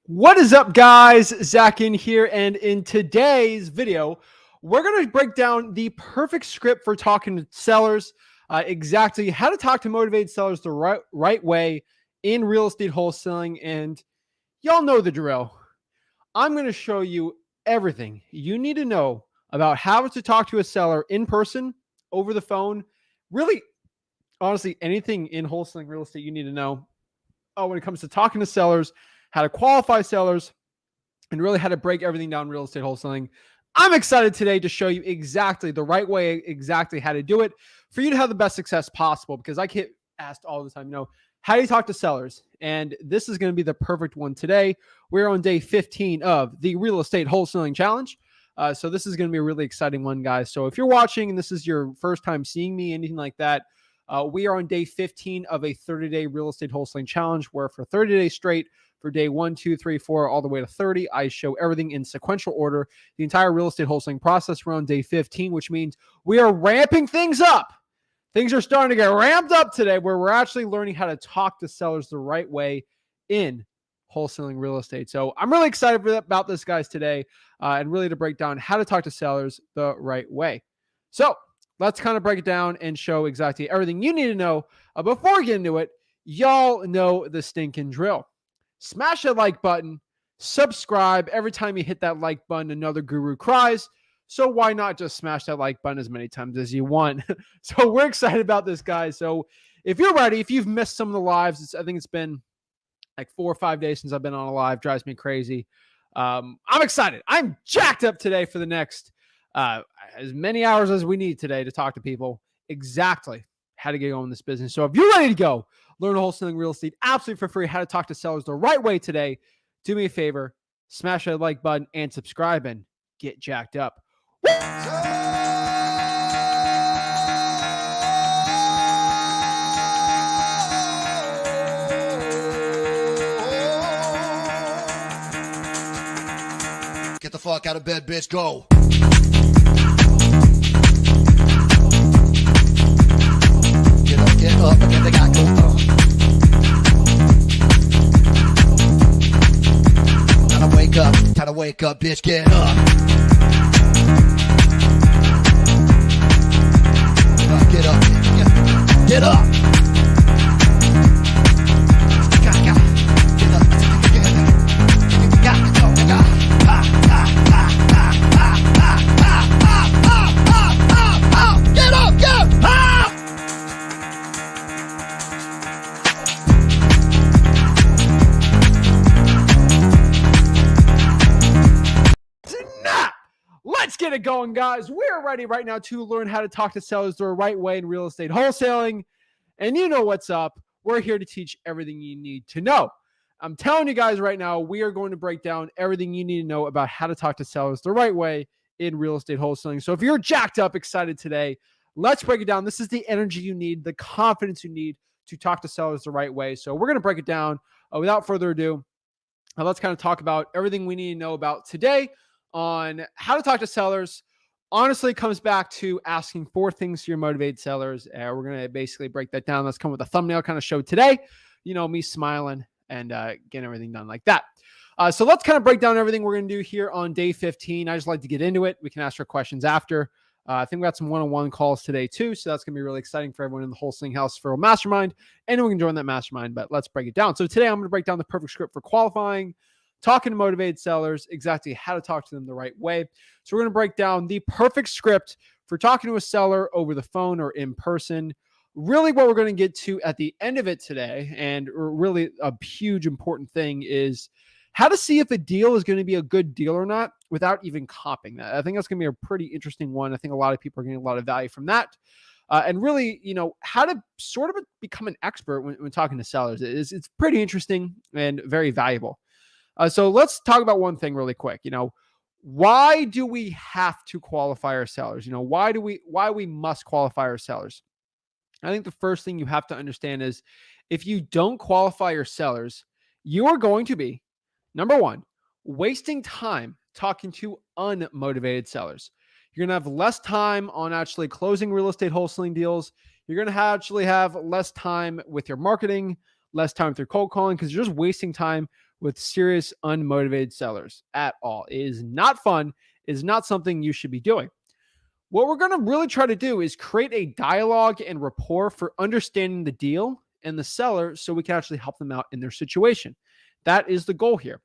What is up, guys? Zach Ginn here, and in today's video, we're going to break down the perfect script for talking to sellers, exactly how to talk to motivated sellers the right way in real estate wholesaling. And y'all know the drill. I'm going to show you everything you need to know about how to talk to a seller in person, over the phone, really, honestly, anything in wholesaling real estate you need to know when it comes to talking to sellers, how to qualify sellers, and really how to break everything down in real estate wholesaling. I'm excited today to show you exactly the right way, exactly how to do it for you to have the best success possible, because I get asked all the time, how do you talk to sellers? And this is going to be the perfect one today. We're on day 15 of the Real Estate Wholesaling Challenge. So this is going to be a really exciting one, guys. So if you're watching and this is your first time seeing me, anything like that, we are on day 15 of a 30-day real estate wholesaling challenge, where for 30 days straight, for day 1, 2, 3, 4, all the way to 30, I show everything in sequential order. The entire real estate wholesaling process. We're on day 15, which means we are ramping things up. Things are starting to get ramped up today, where we're actually learning how to talk to sellers the right way in wholesaling real estate. So I'm really excited about this, guys, today, and really to break down how to talk to sellers the right way. So let's kind of break it down and show exactly everything you need to know. Before we get into it, y'all know the stinking drill. Smash that like button, subscribe. Every time you hit that like button, another guru cries. So why not just smash that like button as many times as you want? So we're excited about this, guys. So if you're ready, if you've missed some of the lives, I think it's been like 4 or 5 days since I've been on a live. Drives me crazy. I'm excited. I'm jacked up today for the next as many hours as we need today to talk to people exactly how to get going in this business. So if you're ready to go learn wholesaling real estate absolutely for free, how to talk to sellers the right way today, do me a favor, smash that like button and subscribe and get jacked up. Woo! Get the fuck out of bed, bitch. Go. Get up, and then they got go. Time to wake up, bitch. Get up. Get up. Get up. Get it going, guys. We're ready right now to learn how to talk to sellers the right way in real estate wholesaling. And you know what's up. We're here to teach everything you need to know. I'm telling you guys right now, we are going to break down everything you need to know about how to talk to sellers the right way in real estate wholesaling. So if you're jacked up, excited today, let's break it down. This is the energy you need, the confidence you need to talk to sellers the right way. So we're going to break it down. Without further ado, let's kind of talk about everything we need to know about today on how to talk to sellers. Honestly, it comes back to asking 4 things to your motivated sellers. We're going to basically break that down. Let's come with a thumbnail kind of show today. Me smiling and getting everything done like that. So let's kind of break down everything we're going to do here on day 15. I just like to get into it. We can ask our questions after. I think we got some one-on-one calls today too. So that's going to be really exciting for everyone in the Wholesaling House for a Mastermind. Anyone can join that Mastermind, but let's break it down. So today I'm going to break down the perfect script for qualifying, talking to motivated sellers, exactly how to talk to them the right way. So we're going to break down the perfect script for talking to a seller over the phone or in person. Really what we're going to get to at the end of it today, and really a huge important thing, is how to see if a deal is going to be a good deal or not without even copying that. I think that's going to be a pretty interesting one. I think a lot of people are getting a lot of value from that. And really, how to sort of become an expert when talking to sellers. It's pretty interesting and very valuable. So let's talk about one thing really quick. Why do we have to qualify our sellers? Why we must qualify our sellers? I think the first thing you have to understand is if you don't qualify your sellers, you are going to be, number one, wasting time talking to unmotivated sellers. You're going to have less time on actually closing real estate wholesaling deals. You're going to actually have less time with your marketing, less time with your cold calling, because you're just wasting time with serious unmotivated sellers at all. It is not fun. It is not something you should be doing. What we're going to really try to do is create a dialogue and rapport for understanding the deal and the seller so we can actually help them out in their situation. That is the goal here.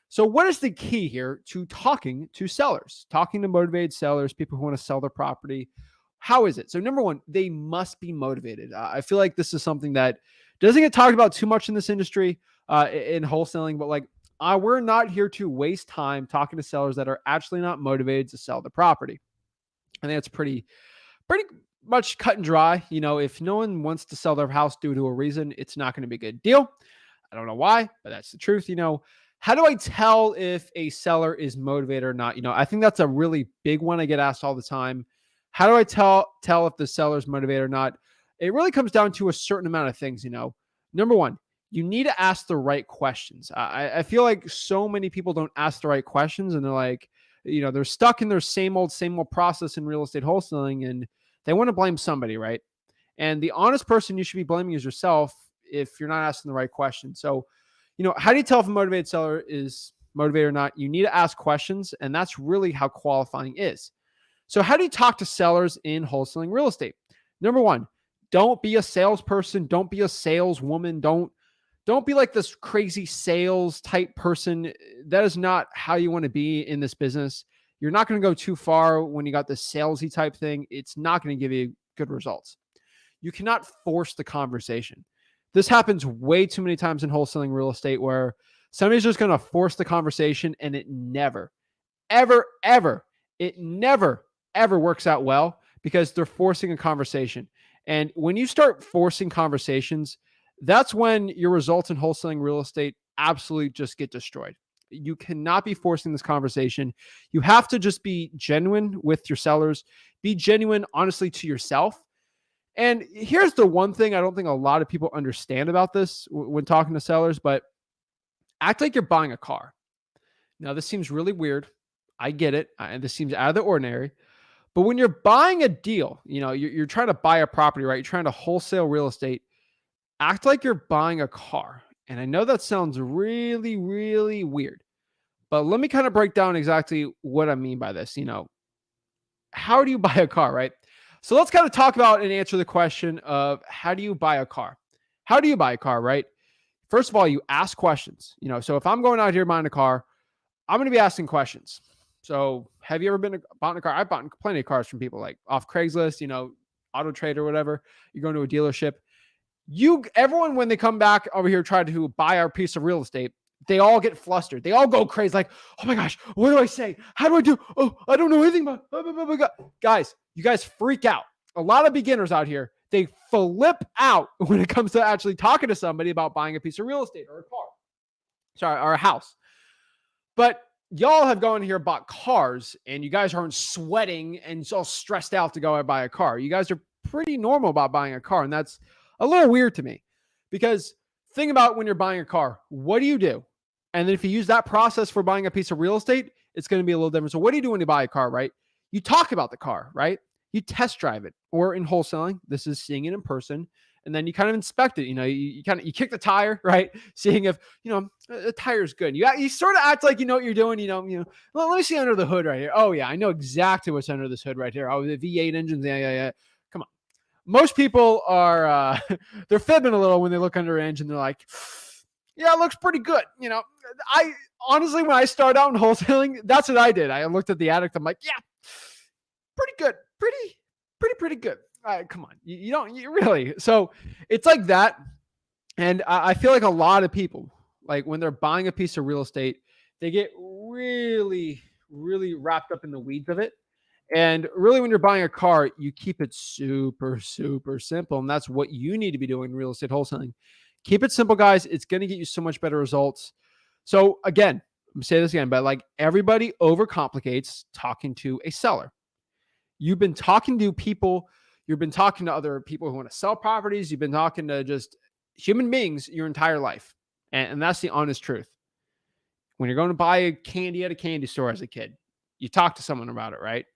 So, what is the key here to talking to sellers, talking to motivated sellers, people who want to sell their property? How is it? So, number one, they must be motivated. I feel like this is something that doesn't get talked about too much in this industry, in wholesaling, but like, we're not here to waste time talking to sellers that are actually not motivated to sell the property. I think that's pretty much cut and dry. If no one wants to sell their house due to a reason, it's not going to be a good deal. I don't know why, but that's the truth. How do I tell if a seller is motivated or not? I think that's a really big one I get asked all the time. How do I tell if the seller's motivated or not? It really comes down to a certain amount of things. Number one, you need to ask the right questions. I feel like so many people don't ask the right questions, and they're like, they're stuck in their same old process in real estate wholesaling, and they want to blame somebody, right? And the honest person you should be blaming is yourself if you're not asking the right question. So, how do you tell if a motivated seller is motivated or not? You need to ask questions, and that's really how qualifying is. So, how do you talk to sellers in wholesaling real estate? Number one, don't be a salesperson. Don't be a saleswoman. Don't be like this crazy sales type person. That is not how you want to be in this business. You're not going to go too far when you got this salesy type thing. It's not going to give you good results. You cannot force the conversation. This happens way too many times in wholesaling real estate where somebody's just going to force the conversation, and it never, ever, ever, it never, ever works out well because they're forcing a conversation. And when you start forcing conversations, that's when your results in wholesaling real estate absolutely just get destroyed. You cannot be forcing this conversation. You have to just be genuine with your sellers, be genuine, honestly, to yourself. And here's the one thing I don't think a lot of people understand about this when talking to sellers, but act like you're buying a car. Now, this seems really weird. I get it. And this seems out of the ordinary. But when you're buying a deal, you're trying to buy a property, right? You're trying to wholesale real estate. Act like you're buying a car. And I know that sounds really, really weird, but let me kind of break down exactly what I mean by this. How do you buy a car, right? So let's kind of talk about and answer the question of how do you buy a car? How do you buy a car, right? First of all, you ask questions. So if I'm going out here buying a car, I'm going to be asking questions. So have you ever bought a car? I've bought plenty of cars from people like off Craigslist, Auto Trader, whatever. You're going to a dealership. Everyone, when they come back over here, try to buy our piece of real estate, they all get flustered. They all go crazy. Like, oh my gosh, what do I say? How do I do? Oh, I don't know anything about. Oh my God. Guys, you guys freak out. A lot of beginners out here, they flip out when it comes to actually talking to somebody about buying a piece of real estate or a car, or a house. But y'all have gone here, bought cars, and you guys aren't sweating and so stressed out to go and buy a car. You guys are pretty normal about buying a car, and that's a little weird to me, because think about when you're buying a car, what do you do? And then if you use that process for buying a piece of real estate, it's going to be a little different. So what do you do when you buy a car, right? You talk about the car, right? You test drive it, or in wholesaling, this is seeing it in person. And then you kind of inspect it. You kick the tire, right? Seeing if, the tire's good. You sort of act like you know what you're doing. Let me see under the hood right here. Oh yeah, I know exactly what's under this hood right here. Oh, the V8 engines. Yeah. Come on. Most people are, they're fibbing a little when they look under an engine. They're like, yeah, it looks pretty good. I honestly, when I started out in wholesaling, that's what I did. I looked at the addict. I'm like, yeah, pretty good. Pretty good. Come on. You don't really. So it's like that. And I feel like a lot of people, like when they're buying a piece of real estate, they get really, really wrapped up in the weeds of it. And really, when you're buying a car, you keep it super, super simple. And that's what you need to be doing in real estate wholesaling. Keep it simple, guys. It's going to get you so much better results. So again, I'm going to say this again, but like everybody overcomplicates talking to a seller. You've been talking to people. You've been talking to other people who want to sell properties. You've been talking to just human beings your entire life. And that's the honest truth. When you're going to buy a candy at a candy store as a kid, you talk to someone about it, right?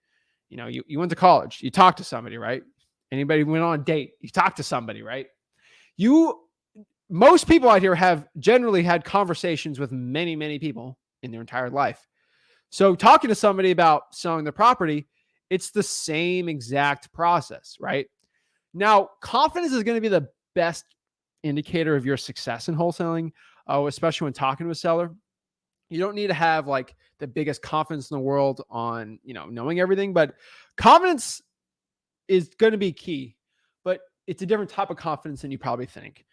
You went to college, you talked to somebody, right? Anybody went on a date, you talked to somebody, right? You most people out here have generally had conversations with many, many people in their entire life. So talking to somebody about selling their property, it's the same exact process, right? Now, confidence is going to be the best indicator of your success in wholesaling, especially when talking to a seller. You don't need to have like the biggest confidence in the world on, knowing everything, but confidence is going to be key, but it's a different type of confidence than you probably think.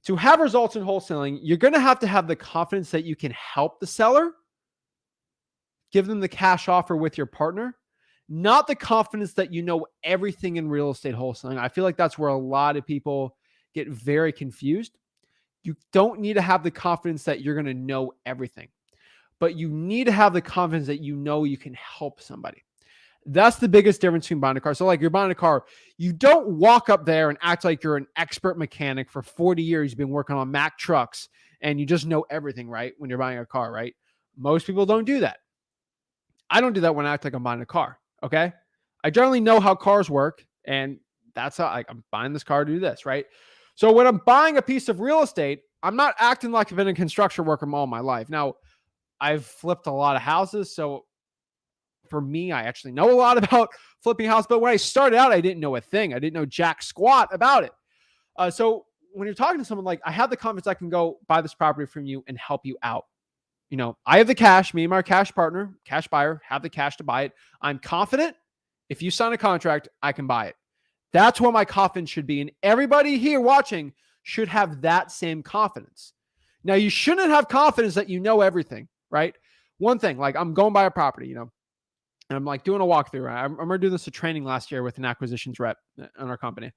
To have results in wholesaling, you're going to have the confidence that you can help the seller, give them the cash offer with your partner, not the confidence that you know everything in real estate wholesaling. I feel like that's where a lot of people get very confused. You don't need to have the confidence that you're going to know everything, but you need to have the confidence that you know you can help somebody. That's the biggest difference between buying a car. So like you're buying a car, you don't walk up there and act like you're an expert mechanic for 40 years. You've been working on Mack trucks and you just know everything, right? When you're buying a car, right? Most people don't do that. I don't do that when I act like I'm buying a car. Okay. I generally know how cars work, and that's how I'm buying this car to do this, right? So when I'm buying a piece of real estate, I'm not acting like I've been a construction worker all my life. Now, I've flipped a lot of houses, so for me, I actually know a lot about flipping a house. But when I started out, I didn't know a thing. I didn't know jack squat about it. So when you're talking to someone, like, I have the confidence I can go buy this property from you and help you out. I have the cash. Me and my cash partner, cash buyer, have the cash to buy it. I'm confident if you sign a contract, I can buy it. That's what my confidence should be. And everybody here watching should have that same confidence. Now, you shouldn't have confidence that you know everything, right? One thing, like I'm going by a property, and I'm like doing a walkthrough. I remember doing this a training last year with an acquisitions rep in our company.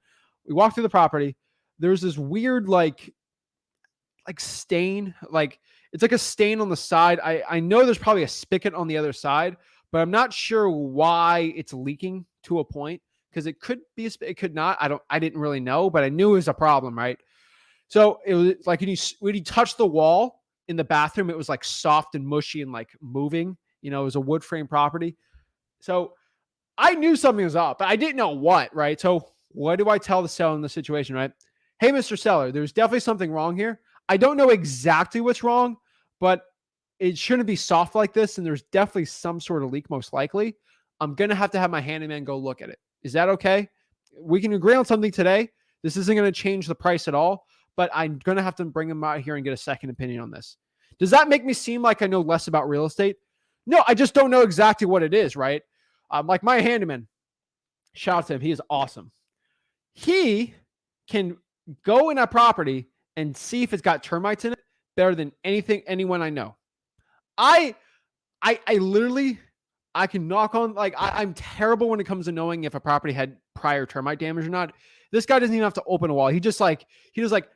We walked through the property. There's this weird, like stain, like it's like a stain on the side. I know there's probably a spigot on the other side, but I'm not sure why it's leaking to a point, because it could be, it could not. I didn't really know, but I knew it was a problem, right? So it was like when you touch the wall in the bathroom, it was like soft and mushy and like moving. It was a wood frame property. So I knew something was up, but I didn't know what, right? So what do I tell the seller in the situation, right? Hey, Mr. Seller, there's definitely something wrong here. I don't know exactly what's wrong, but it shouldn't be soft like this. And there's definitely some sort of leak, most likely. I'm going to have my handyman go look at it. Is that okay? We can agree on something today. This isn't going to change the price at all, but I'm going to have to bring him out here and get a second opinion on this. Does that make me seem like I know less about real estate? No, I just don't know exactly what it is, right? Like my handyman, shout out to him. He is awesome. He can go in a property and see if it's got termites in it better than anyone I know. I literally, I can knock on, like, I'm terrible when it comes to knowing if a property had prior termite damage or not. This guy doesn't even have to open a wall. He just like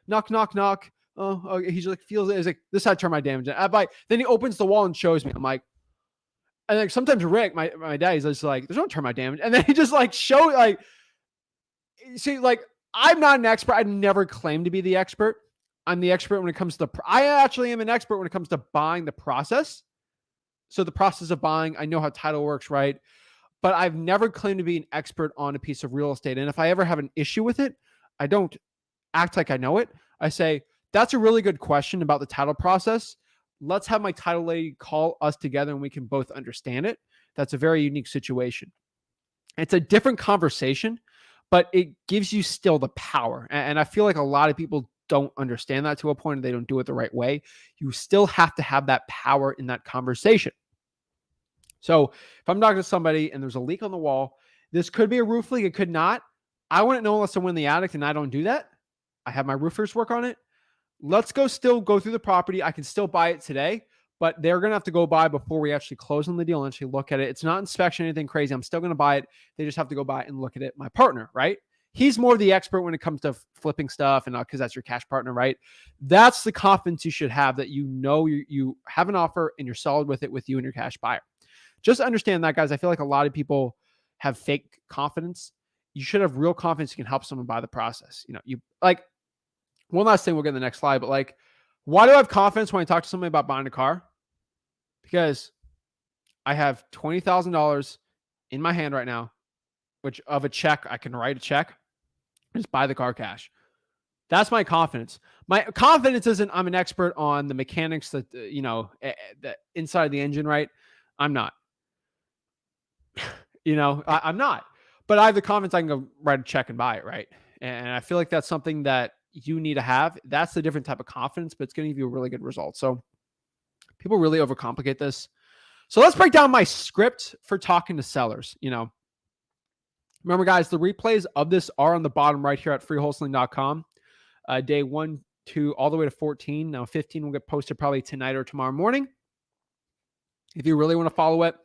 knock, knock, knock. Oh, he just like feels it. It's like, this had termite damage. Then he opens the wall and shows me. I'm like, and like sometimes Rick, my dad, he's just like, there's no termite damage. And then he just like see, like, I'm not an expert. I never claimed to be the expert. I'm the expert when it comes to I actually am an expert when it comes to buying the process. So the process of buying, I know how title works, right? But I've never claimed to be an expert on a piece of real estate. And if I ever have an issue with it, I don't act like I know it. I say, that's a really good question about the title process. Let's have my title lady call us together and we can both understand it. That's a very unique situation. It's a different conversation, but it gives you still the power. And I feel like a lot of people don't understand that to a point, and they don't do it the right way. You still have to have that power in that conversation. So if I'm talking to somebody and there's a leak on the wall, this could be a roof leak. It could not. I wouldn't know unless I'm in the attic, and I don't do that. I have my roofers work on it. Let's still go through the property. I can still buy it today, but they're going to have to go by before we actually close on the deal and actually look at it. It's not inspection, anything crazy. I'm still going to buy it. They just have to go by and look at it. My partner, right? He's more the expert when it comes to flipping stuff, and because that's your cash partner, right? That's the confidence you should have, that you have an offer and you're solid with it with you and your cash buyer. Just understand that, guys. I feel like a lot of people have fake confidence. You should have real confidence you can help someone buy the process. You like, one last thing, we'll get in the next slide, but like, why do I have confidence when I talk to somebody about buying a car? Because I have $20,000 in my hand right now, which of a check, I can write a check, just buy the car cash. That's my confidence. My confidence isn't I'm an expert on the mechanics that, the inside the engine, right? I'm not. I'm not. But I have the confidence I can go write a check and buy it, right? And I feel like that's something that you need to have. That's a different type of confidence, but it's going to give you a really good result. So people really overcomplicate this. So let's break down my script for talking to sellers. Remember, guys, the replays of this are on the bottom right here at freewholesaling.com. Day 1, 2, all the way to 14. Now 15 will get posted probably tonight or tomorrow morning. If you really want to follow it,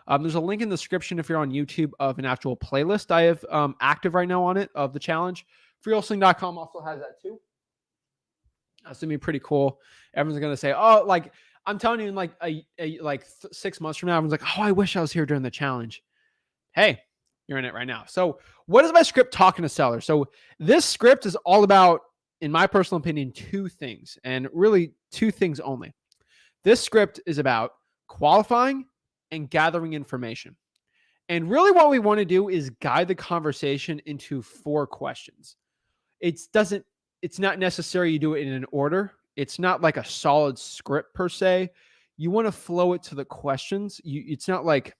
there's a link in the description if you're on YouTube of an actual playlist I have active right now on it of the challenge. Freewholesaling.com also has that too. That's going to be pretty cool. Everyone's going to say, oh, like I'm telling you, in like 6 months from now, everyone's like, oh, I wish I was here during the challenge. Hey, you're in it right now. So what is my script talking to sellers? So this script is all about, in my personal opinion, 2 things, and really 2 things only. This script is about qualifying and gathering information. And really what we want to do is guide the conversation into 4 questions. It's not necessary you do it in an order. It's not like a solid script per se. You want to flow it to the questions. It's not like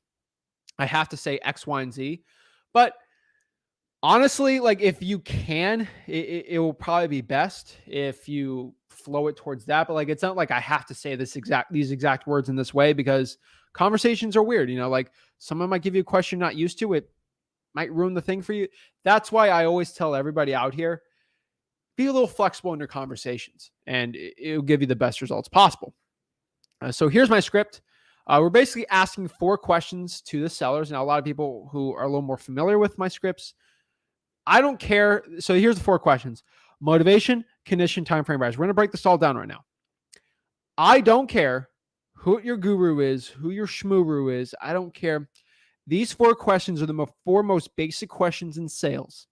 I have to say X, Y, and Z. But honestly, like if you can, it will probably be best if you flow it towards that. But like it's not like I have to say these exact words in this way, because conversations are weird. Like someone might give you a question you're not used to. It might ruin the thing for you. That's why I always tell everybody out here, be a little flexible in your conversations, and it'll give you the best results possible. So here's my script. We're basically asking 4 questions to the sellers. Now, a lot of people who are a little more familiar with my scripts, I don't care. So here's the 4 questions: motivation, condition, time frame, price. We're going to break this all down right now. I don't care who your guru is, who your shmuru is. I don't care. These 4 questions are the 4 most basic questions in sales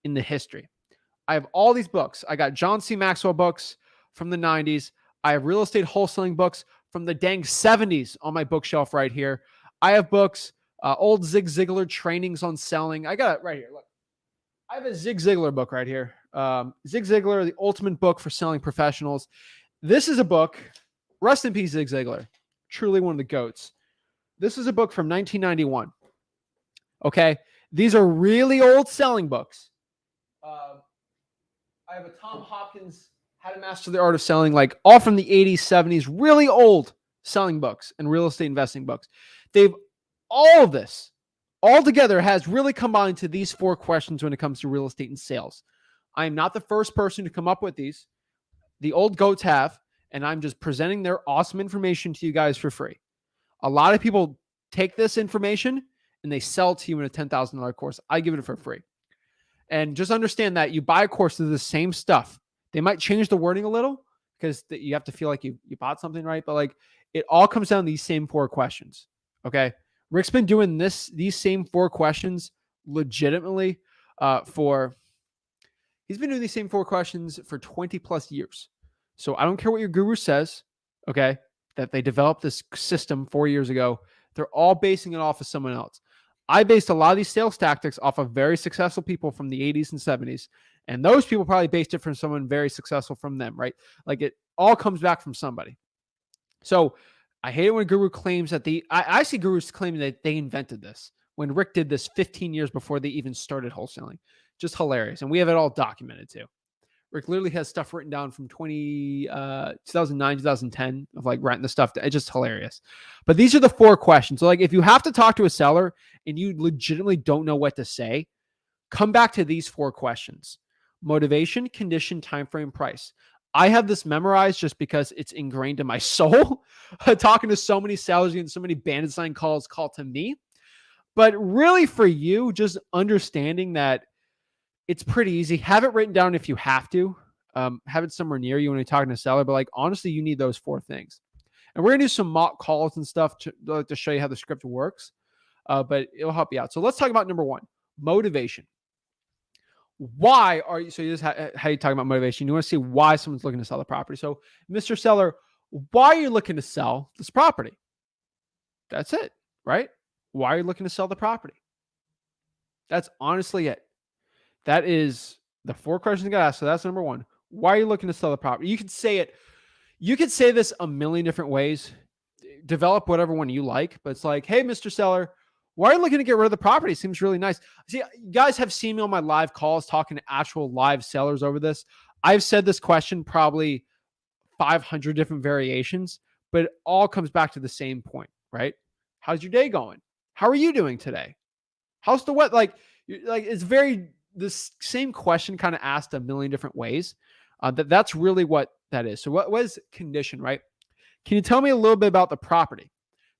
in the history. I have all these books. I got John C. Maxwell books from the 90s. I have real estate wholesaling books from the dang 70s on my bookshelf right here. I have books, old Zig Ziglar trainings on selling. I got it right here. Look, I have a Zig Ziglar book right here. Zig Ziglar, the ultimate book for selling professionals. This is a book. Rest in peace, Zig Ziglar. Truly one of the GOATs. This is a book from 1991. Okay. These are really old selling books. I have a Tom Hopkins, How to Master the Art of Selling, like all from the 80s, 70s, really old selling books and real estate investing books. All of this all together has really combined to these 4 questions when it comes to real estate and sales. I am not the first person to come up with these. The old GOATs have, and I'm just presenting their awesome information to you guys for free. A lot of people take this information and they sell it to you in a $10,000 course. I give it for free. And just understand that you buy a course of the same stuff. They might change the wording a little because you have to feel like you bought something, right? But like it all comes down to these same 4 questions. Okay. Rick's been doing these same 4 questions legitimately he's been doing these same 4 questions for 20 plus years. So I don't care what your guru says, okay, that they developed this system 4 years ago. They're all basing it off of someone else. I based a lot of these sales tactics off of very successful people from the 80s and 70s. And those people probably based it from someone very successful from them, right? Like it all comes back from somebody. So I hate it when a guru claims that I see gurus claiming that they invented this when Rick did this 15 years before they even started wholesaling. Just hilarious. And we have it all documented too. Rick literally has stuff written down from 2009, 2010 of like writing the stuff. It's just hilarious. But these are the 4 questions. So like if you have to talk to a seller and you legitimately don't know what to say, come back to these 4 questions: motivation, condition, time frame, price. I have this memorized just because it's ingrained in my soul. Talking to so many sellers, getting so many bandit sign calls called to me. But really for you, just understanding that it's pretty easy. Have it written down if you have to. Have it somewhere near you when you're talking to a seller. But like honestly, you need those 4 things. And we're going to do some mock calls and stuff to show you how the script works. But it'll help you out. So let's talk about number 1, motivation. Why are you, so this is how you talk about motivation. You want to see why someone's looking to sell the property. So Mr. Seller, why are you looking to sell this property? That's it, right? Why are you looking to sell the property? That's honestly it. That is The 4 questions you got to ask. So that's number 1. Why are you looking to sell the property? You could say it. You could say this a million different ways. Develop whatever one you like, but it's like, hey, Mr. Seller, why are you looking to get rid of the property? It seems really nice. See, you guys have seen me on my live calls talking to actual live sellers over this. I've said this question probably 500 different variations, but it all comes back to the same point, right? How's your day going? How are you doing today? How's the what? Like it's very this same question kind of asked a million different ways. That's really what that is. So what is condition, right? Can you tell me a little bit about the property,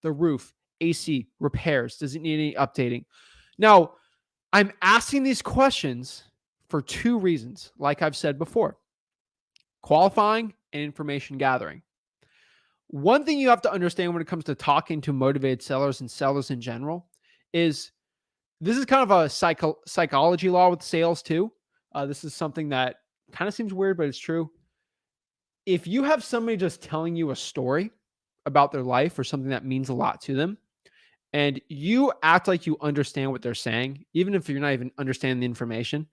the roof, AC, repairs? Does it need any updating? Now, I'm asking these questions for 2 reasons, like I've said before: qualifying and information gathering. One thing you have to understand when it comes to talking to motivated sellers and sellers in general is this is kind of a psychology law with sales too. This is something that kind of seems weird, but it's true. If you have somebody just telling you a story about their life or something that means a lot to them, and you act like you understand what they're saying, even if you're not even understanding the information.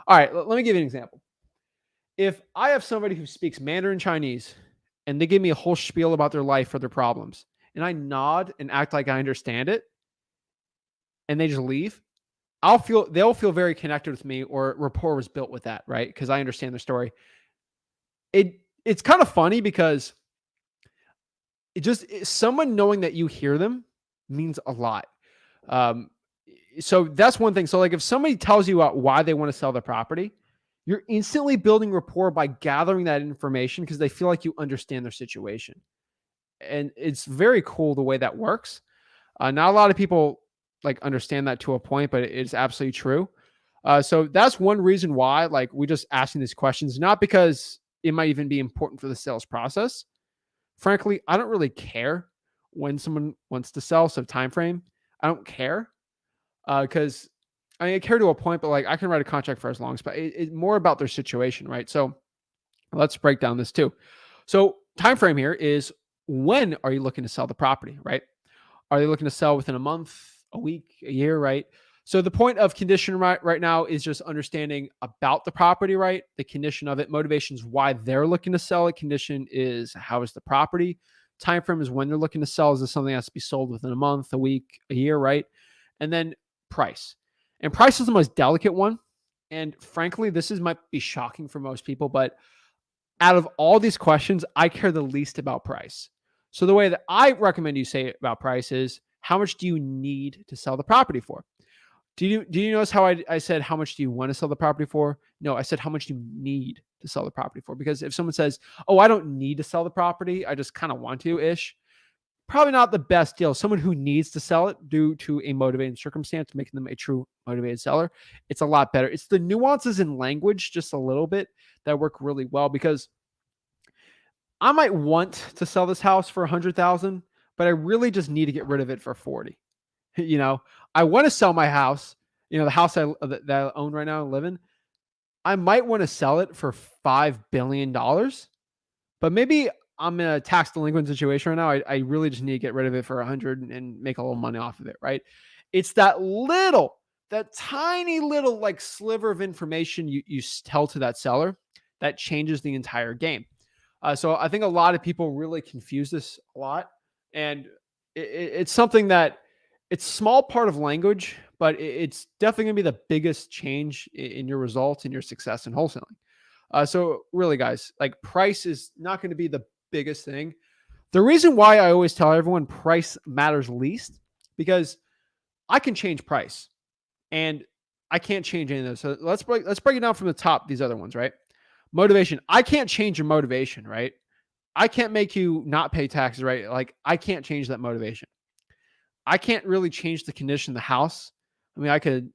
All right, let me give you an example. If I have somebody who speaks Mandarin Chinese and they give me a whole spiel about their life or their problems, and I nod and act like I understand it, and they just leave, they'll feel very connected with me, or rapport was built with that, right? Because I understand their story. It's kind of funny because someone knowing that you hear them means a lot. So that's one thing. So like if somebody tells you why they want to sell their property, you're instantly building rapport by gathering that information because they feel like you understand their situation. And it's very cool the way that works. Not a lot of people like understand that to a point, but it's absolutely true. So that's one reason why like we just asking these questions, not because it might even be important for the sales process. Frankly, I don't really care when someone wants to sell. So time frame, I don't care because I care to a point, but like I can write a contract for as long as, but it's more about their situation, right? So let's break down this too. So time frame here is, when are you looking to sell the property, right? Are they looking to sell within a month, a week, a year, right? So the point of condition right now is just understanding about the property, right? The condition of it, motivations, why they're looking to sell it. Condition is, how is the property? Time frame is when they're looking to sell. Is this something that has to be sold within a month, a week, a year, right? And then price. And price is the most delicate one. And frankly, might be shocking for most people, but out of all these questions, I care the least about price. So the way that I recommend you say about price is, how much do you need to sell the property for? Do you notice how I said, how much do you want to sell the property for? No, I said, how much do you need to sell the property for? Because if someone says, oh, I don't need to sell the property, I just kind of want to ish, probably not the best deal. Someone who needs to sell it due to a motivating circumstance, making them a true motivated seller, it's a lot better. It's the nuances in language just a little bit that work really well, because I might want to sell this house for 100,000, but I really just need to get rid of it for 40. You know, I want to sell my house, the house that I own right now and live in. I might want to sell it for $5 billion, but maybe I'm in a tax delinquent situation right now. I really just need to get rid of it for 100 and make a little money off of it, right? It's that tiny little like sliver of information you tell to that seller that changes the entire game. So I think a lot of people really confuse this a lot, and it's something that it's a small part of language, but it's definitely going to be the biggest change in your results and your success in wholesaling. So really, guys, like price is not going to be the biggest thing. The reason why I always tell everyone price matters least, because I can change price and I can't change any of those. So let's break it down from the top. These other ones, right? Motivation. I can't change your motivation, right? I can't make you not pay taxes, right? Like I can't change that motivation. I can't really change the condition of the house. I mean, I could,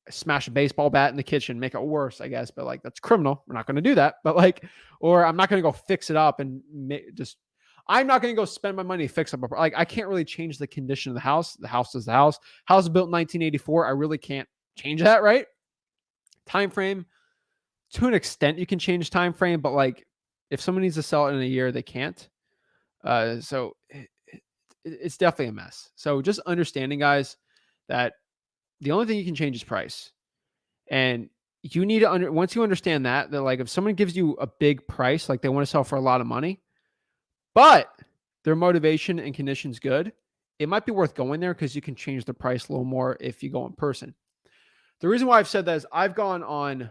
smash a baseball bat in the kitchen, make it worse, I guess, but like that's criminal. We're not going to do that. But like, or I'm not going to go fix it up and I'm not going to go spend my money to fix up. Like I can't really change the condition of the house. The house is the house. House was built in 1984. I really can't change that, right? Time frame. To an extent, you can change time frame, but like if someone needs to sell it in a year, they can't. So it's definitely a mess. So just understanding, guys, that the only thing you can change is price. And you need to once you understand that like if someone gives you a big price, like they want to sell for a lot of money, but their motivation and condition's good, it might be worth going there because you can change the price a little more if you go in person. The reason why I've said that is I've gone on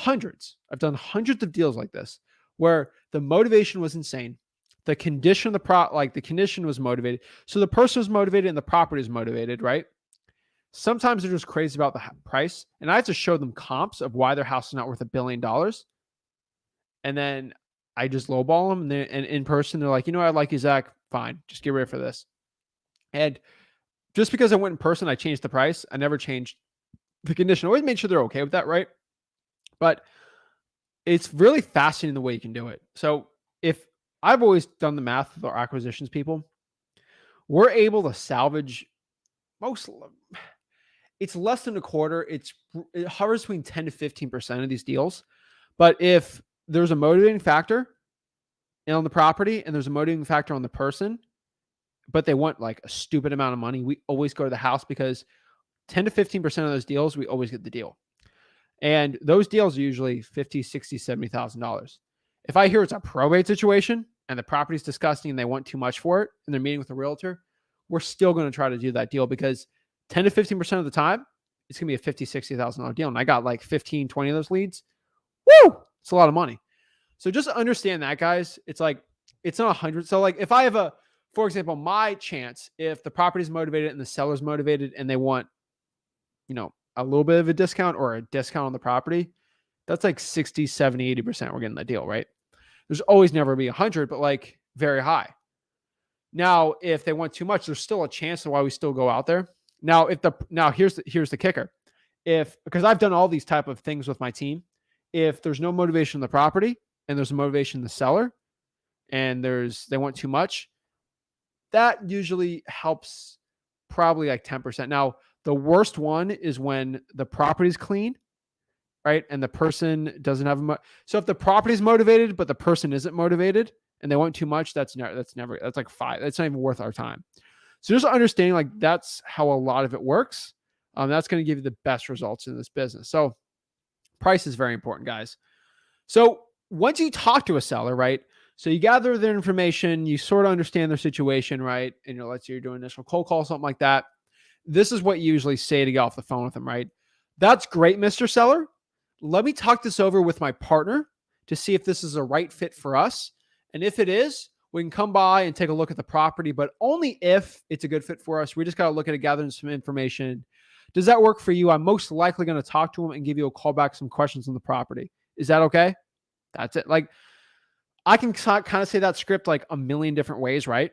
I've done hundreds of deals like this where the motivation was insane. The condition, the condition was motivated. So the person was motivated and the property is motivated, right? Sometimes they're just crazy about the price. And I have to show them comps of why their house is not worth $1 billion. And then I just lowball them. And in person, they're like, I like you, Zach. Fine. Just get ready for this. And just because I went in person, I changed the price. I never changed the condition. I always made sure they're okay with that, right? But it's really fascinating the way you can do it. So if I've always done the math with our acquisitions people, we're able to salvage it's less than a quarter. It hovers between 10 to 15% of these deals. But if there's a motivating factor on the property and there's a motivating factor on the person, but they want like a stupid amount of money, we always go to the house because 10 to 15% of those deals, we always get the deal. And those deals are usually $50,000, $60,000, $70,000. If I hear it's a probate situation and the property's disgusting and they want too much for it and they're meeting with a realtor, we're still going to try to do that deal because 10 to 15% of the time, it's going to be a $50,000, $60,000 deal. And I got like 15, 20 of those leads. Woo! It's a lot of money. So just understand that, guys. It's like, it's not 100. So like if I have for example, my chance, if the property's motivated and the seller's motivated and they want, a little bit of a discount or a discount on the property, that's like 60, 70, 80% we're getting the deal, right? There's always never be 100, but like very high. Now, if they want too much, there's still a chance of why we still go out there. Now, here's the kicker. Because I've done all these type of things with my team, if there's no motivation in the property and there's a motivation in the seller and they want too much, that usually helps probably like 10%. Now, the worst one is when the property's clean, right? And the person doesn't have so if the property's motivated, but the person isn't motivated and they want too much, that's like 5. That's not even worth our time. So just understanding like that's how a lot of it works. That's going to give you the best results in this business. So price is very important, guys. So once you talk to a seller, right? So you gather their information, you sort of understand their situation, right? And let's say you're doing initial cold call, something like that. This is what you usually say to get off the phone with them, right? That's great, Mr. Seller. Let me talk this over with my partner to see if this is a right fit for us. And if it is, we can come by and take a look at the property, but only if it's a good fit for us. We just got to look at it, gathering some information. Does that work for you? I'm most likely going to talk to them and give you a call back, some questions on the property. Is that okay? That's it. Like I can kind of say that script like a million different ways, right?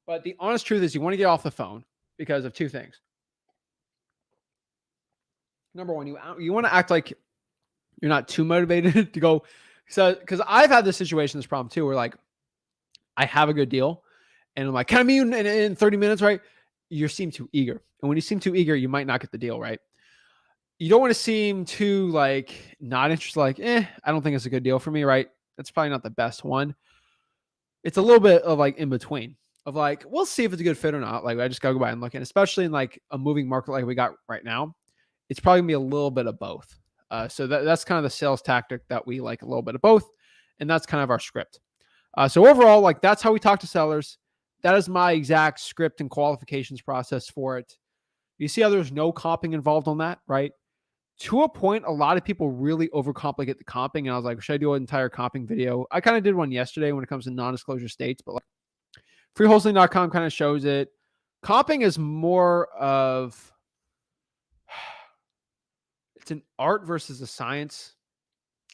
But the honest truth is you want to get off the phone because of two things. Number one, you want to act like you're not too motivated to go. So, because I've had this situation, this problem too, where like I have a good deal and I'm like, can I meet you in 30 minutes, right? You seem too eager. And when you seem too eager, you might not get the deal, right? You don't want to seem too like not interested, like, I don't think it's a good deal for me, right? That's probably not the best one. It's a little bit of like in between of like, we'll see if it's a good fit or not. Like I just gotta go by and look. And especially in like a moving market like we got right now, it's probably gonna be a little bit of both. So that's kind of the sales tactic that we like, a little bit of both. And that's kind of our script. So overall, like that's how we talk to sellers. That is my exact script and qualifications process for it. You see how there's no comping involved on that, right? To a point, a lot of people really overcomplicate the comping. And I was like, should I do an entire comping video? I kind of did one yesterday when it comes to non-disclosure states, but like freewholesaling.com kind of shows it. Comping is more of, it's an art versus a science.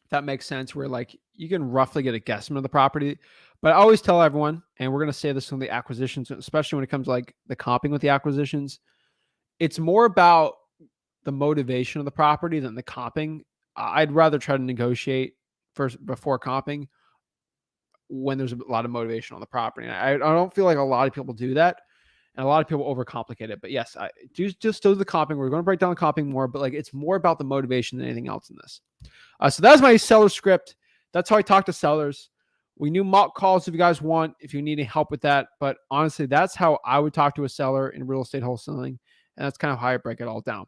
If that makes sense, where like you can roughly get a guesstimate of the property. But I always tell everyone, and we're going to say this on the acquisitions, especially when it comes to like the comping with the acquisitions, it's more about the motivation of the property than the comping. I'd rather try to negotiate first before comping when there's a lot of motivation on the property. And I don't feel like a lot of people do that. And a lot of people overcomplicate it. But yes, I do just do the comping. We're going to break down the comping more, but like it's more about the motivation than anything else in this. So that's my seller script. That's how I talk to sellers. We do mock calls if you guys want, if you need any help with that. But honestly, that's how I would talk to a seller in real estate wholesaling. And that's kind of how I break it all down.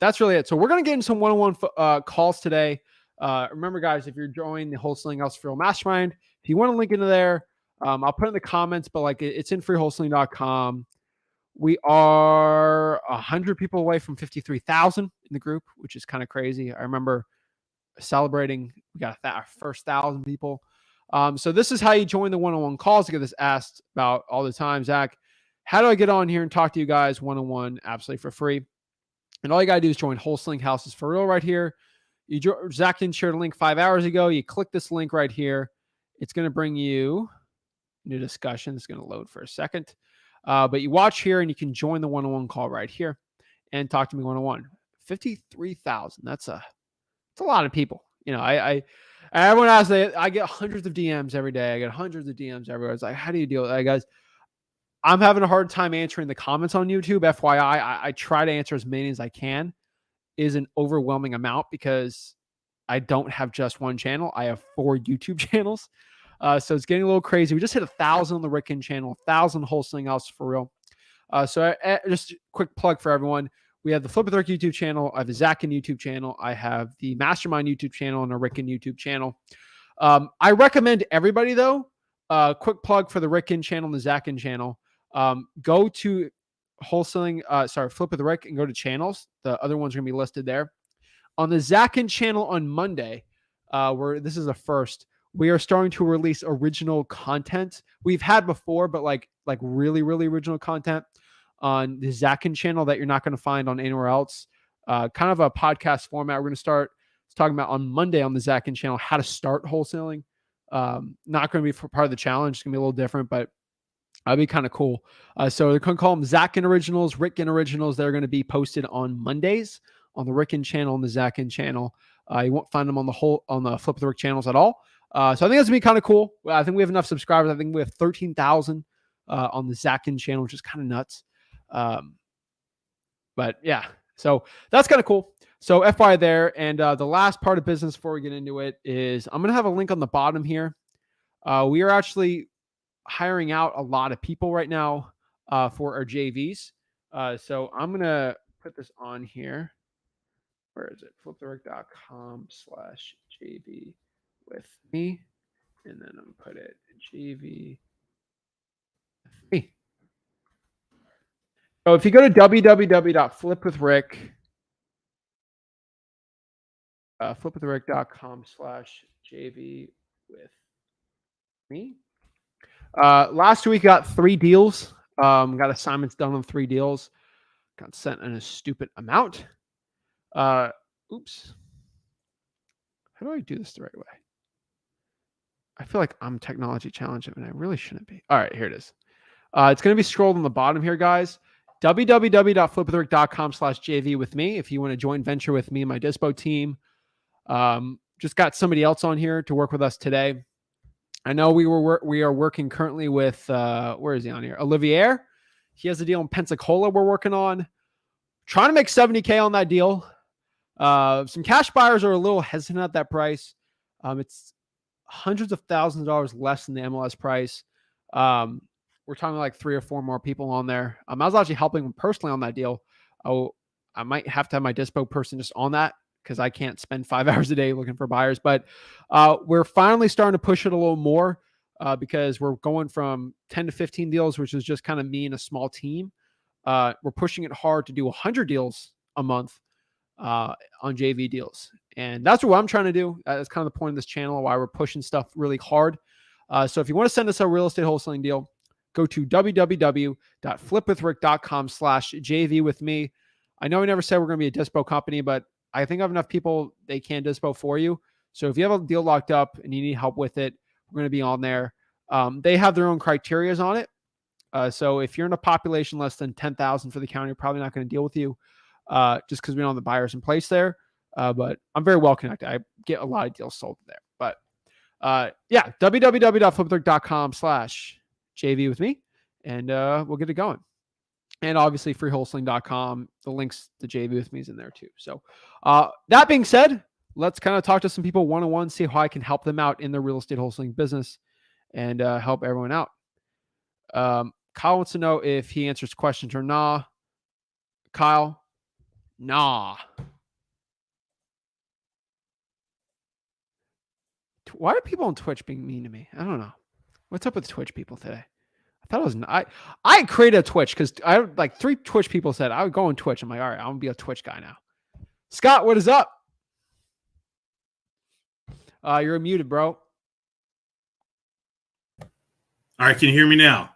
that's really it. So we're going to get into some one-on-one calls today. Remember, guys, if you're joining the Wholesaling House for Real Mastermind, if you want to link into there, I'll put it in the comments, but like it's in freewholesaling.com. We are 100 people away from 53,000 in the group, which is kind of crazy. I remember celebrating. We got our first 1,000 people. So this is how you join the one-on-one calls. I get this asked about all the time, Zach. How do I get on here and talk to you guys one-on-one absolutely for free? And all you got to do is join Wholesaling Houses for Real right here. Zach didn't share the link 5 hours ago. You click this link right here. It's going to bring you new discussion. It's going to load for a second. But you watch here and you can join the one-on-one call right here and talk to me one-on-one. 53,000. That's a lot of people. You know, everyone asks, I get hundreds of DMs every day. I get hundreds of DMs everywhere. It's like, how do you deal with that, guys? I'm having a hard time answering the comments on YouTube. FYI, I try to answer as many as I can. Is an overwhelming amount because I don't have just one channel. I have 4 YouTube channels. So it's getting a little crazy. We just hit 1,000 on the Rick Ginn channel, 1,000 Wholesaling House for Real. So just a quick plug for everyone. We have the Flip with Rick YouTube channel. I have the Zach Ginn YouTube channel. I have the Mastermind YouTube channel and a Rick Ginn YouTube channel. I recommend everybody, though, quick plug for the Rick Ginn channel and the Zach Ginn channel. Go to Flip with Rick and go to channels. The other ones are going to be listed there. On the Zach Ginn channel on Monday, where this is a first, we are starting to release original content. We've had before, but like really, really original content on the Zach Ginn channel that you're not going to find on anywhere else. Kind of a podcast format. We're going to start talking about on Monday on the Zach Ginn channel how to start wholesaling. Not going to be for part of the challenge. It's going to be a little different, but that'd be kind of cool. So they're going to call them Zach Ginn Originals, Rick Ginn Originals. They're going to be posted on Mondays on the Rick Ginn channel and the Zach Ginn channel. You won't find them on the Flip with Rick channels at all. So I think that's going to be kind of cool. I think we have enough subscribers. I think we have 13,000 on the Zach Ginn channel, which is kind of nuts. But yeah, so that's kind of cool. So FYI there. And the last part of business before we get into it is I'm going to have a link on the bottom here. We are actually hiring out a lot of people right now for our JVs. So I'm going to put this on here. Where is it? fliptherick.com/JV with me. And then I'm going to put it JV with me. So if you go to www.flipwithrick, flipwithrick.com/JV with me. Last week got 3 deals. Got assignments done on 3 deals. Got sent in a stupid amount. Oops. How do I do this the right way? I feel like I'm technology challenged and I really shouldn't be. All right, here it is. It's going to be scrolled on the bottom here, guys. www.flipwithrick.com/JV with me. If you want to join venture with me and my Dispo team. Just got somebody else on here to work with us today. I know we are working currently with, where is he on here? Olivier. He has a deal in Pensacola we're working on. Trying to make $70K on that deal. Some cash buyers are a little hesitant at that price. It's hundreds of thousands of dollars less than the MLS price. We're talking like 3 or 4 more people on there. I was actually helping him personally on that deal. I might have to have my Dispo person just on that because I can't spend 5 hours a day looking for buyers. But we're finally starting to push it a little more because we're going from 10 to 15 deals, which is just kind of me and a small team. We're pushing it hard to do 100 deals a month on JV deals. And that's what I'm trying to do. That's kind of the point of this channel, why we're pushing stuff really hard. So if you want to send us a real estate wholesaling deal, go to www.flipwithrick.com/JV with me. I know we never said we're going to be a Dispo company, but I think I have enough people they can Dispo for you. So if you have a deal locked up and you need help with it, we're going to be on there. They have their own criterias on it. So if you're in a population less than 10,000 for the county, we're probably not going to deal with you just because we don't have the buyers in place there. But I'm very well connected. I get a lot of deals sold there. But yeah, www.flipwithrick.com/JV with me, and we'll get it going. And obviously freewholesaling.com. The links to JV with me is in there too. So that being said, let's kind of talk to some people one-on-one, see how I can help them out in their real estate wholesaling business and help everyone out. Kyle wants to know if he answers questions or not. Kyle, Nah. Why are people on Twitch being mean to me? I don't know. What's up with Twitch people today? I thought it was I created a Twitch because I like 3 Twitch people said I would go on Twitch. I'm like, all right, I'm gonna be a Twitch guy now. Scott, what is up? You're muted, bro. All right, can you hear me now?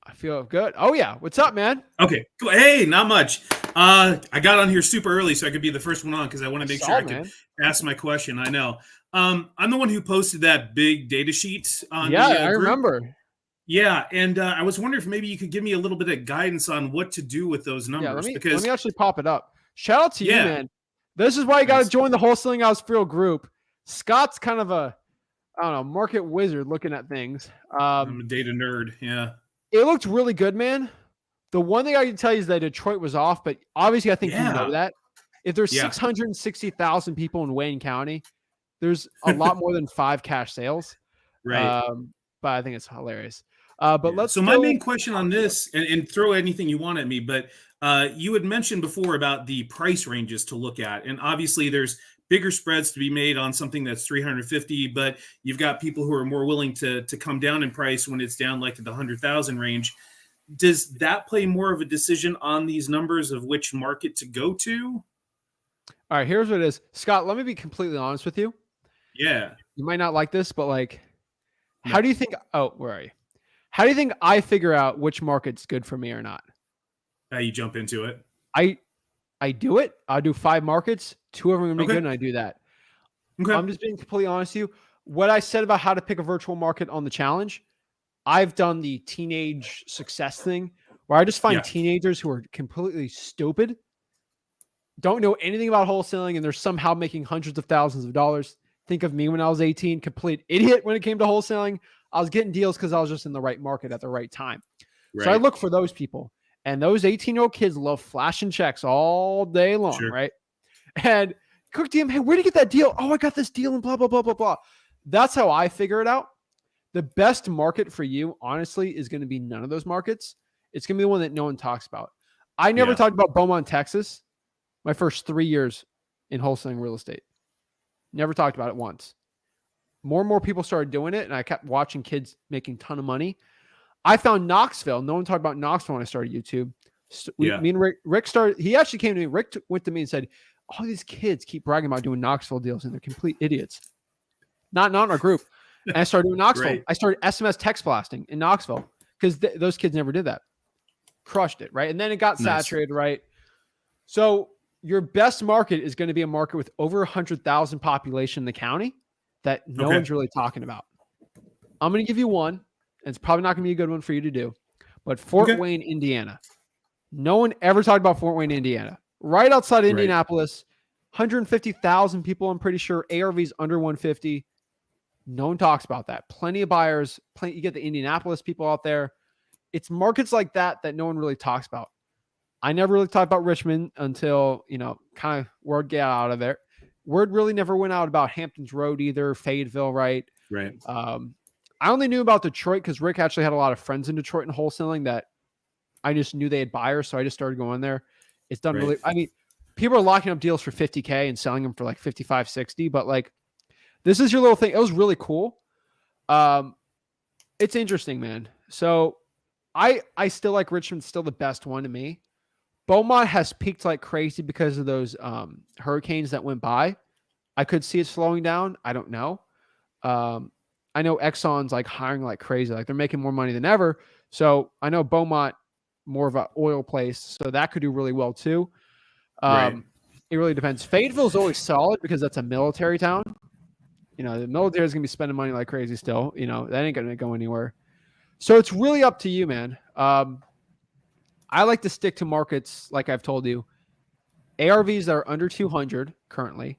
I feel good. Oh yeah, what's up, man? Okay, cool. Hey, not much. I got on here super early so I could be the first one on because I want to make sure I could ask my question. I know. I'm the one who posted that big data sheet on the I group. remember. Yeah, and I was wondering if maybe you could give me a little bit of guidance on what to do with those numbers. Yeah, let me actually pop it up. Shout out to you, Yeah. man. This is why you got to join the Wholesaling House Real group. Scott's kind of a, I don't know, market wizard looking at things. I'm a data nerd. Yeah. It looked really good, man. The one thing I can tell you is that Detroit was off, but obviously I think you know that. If there's 660,000 people in Wayne County, there's a lot more than 5 cash sales. Right. But I think it's hilarious. But let's my main question on this, and throw anything you want at me, but you had mentioned before about the price ranges to look at. And obviously there's bigger spreads to be made on something that's 350, but you've got people who are more willing to come down in price when it's down like to the 100,000 range. Does that play more of a decision on these numbers of which market to go to? All right, here's what it is. Scott, let me be completely honest with you. Yeah. You might not like this, but like, how do you think, where are you? How do you think I figure out which market's good for me or not? You jump into it. I do it. I do 5 markets. 2 of them are going to be good, and I do that. Okay. I'm just being completely honest with you. What I said about how to pick a virtual market on the challenge, I've done the teenage success thing where I just find teenagers who are completely stupid, don't know anything about wholesaling, and they're somehow making hundreds of thousands of dollars. Think of me when I was 18, complete idiot when it came to wholesaling. I was getting deals because I was just in the right market at the right time. Right. So I look for those people. And those 18-year-old kids love flashing checks all day long, right? And Cook DM, hey, where'd you get that deal? Oh, I got this deal and blah, blah, blah, blah, blah. That's how I figure it out. The best market for you, honestly, is going to be none of those markets. It's going to be the one that no one talks about. I never talked about Beaumont, Texas, my first 3 years in wholesaling real estate. Never talked about it once. More and more people started doing it, and I kept watching kids making a ton of money. I found Knoxville. No one talked about Knoxville when I started YouTube. Me and Rick started. He actually came to me. Rick went to me and said, all these kids keep bragging about doing Knoxville deals, and they're complete idiots. Not in our group. And I started doing Knoxville. I started SMS text blasting in Knoxville because those kids never did that. Crushed it, right? And then it got saturated, right? So your best market is going to be a market with over 100,000 population in the county that no one's really talking about. I'm going to give you one. And it's probably not going to be a good one for you to do, but Fort Wayne, Indiana. No one ever talked about Fort Wayne, Indiana. Right outside of Indianapolis, 150,000 people, I'm pretty sure. ARV's under 150. No one talks about that. Plenty of buyers. You get the Indianapolis people out there. It's markets like that no one really talks about. I never really talked about Richmond until, kind of word got out of there. Word really never went out about Hamptons Road either, Fayetteville, right? Right. I only knew about Detroit because Rick actually had a lot of friends in Detroit and wholesaling that I just knew they had buyers. So I just started going there. It's done really, I mean, people are locking up deals for 50K and selling them for like 55, 60, but like, this is your little thing. It was really cool. It's interesting, man. So I still like Richmond, still the best one to me. Beaumont has peaked like crazy because of those hurricanes that went by. I could see it slowing down. I don't know. I know Exxon's like hiring like crazy. Like they're making more money than ever. So I know Beaumont, more of an oil place. So that could do really well too. It really depends. Fayetteville's always solid because that's a military town. The military is going to be spending money like crazy still. That ain't going to go anywhere. So it's really up to you, man. I like to stick to markets, like I've told you. ARVs that are under 200 currently.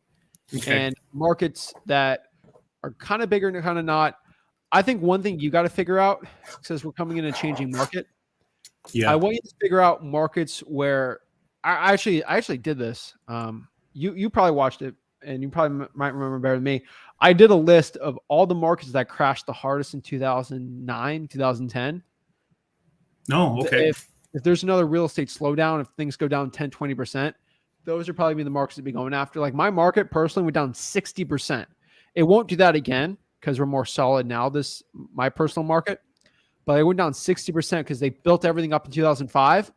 And markets that are kind of bigger and kind of not. I think one thing you got to figure out, since we're coming in a changing market, I want you to figure out markets where I actually did this. You probably watched it, and you probably might remember better than me. I did a list of all the markets that crashed the hardest in 2009, 2010. No, okay. If there's another real estate slowdown, if things go down 10, 20%, those are probably be the markets to be going after. Like my market personally went down 60%. It won't do that again because we're more solid now. My personal market, but it went down 60% because they built everything up in 2005.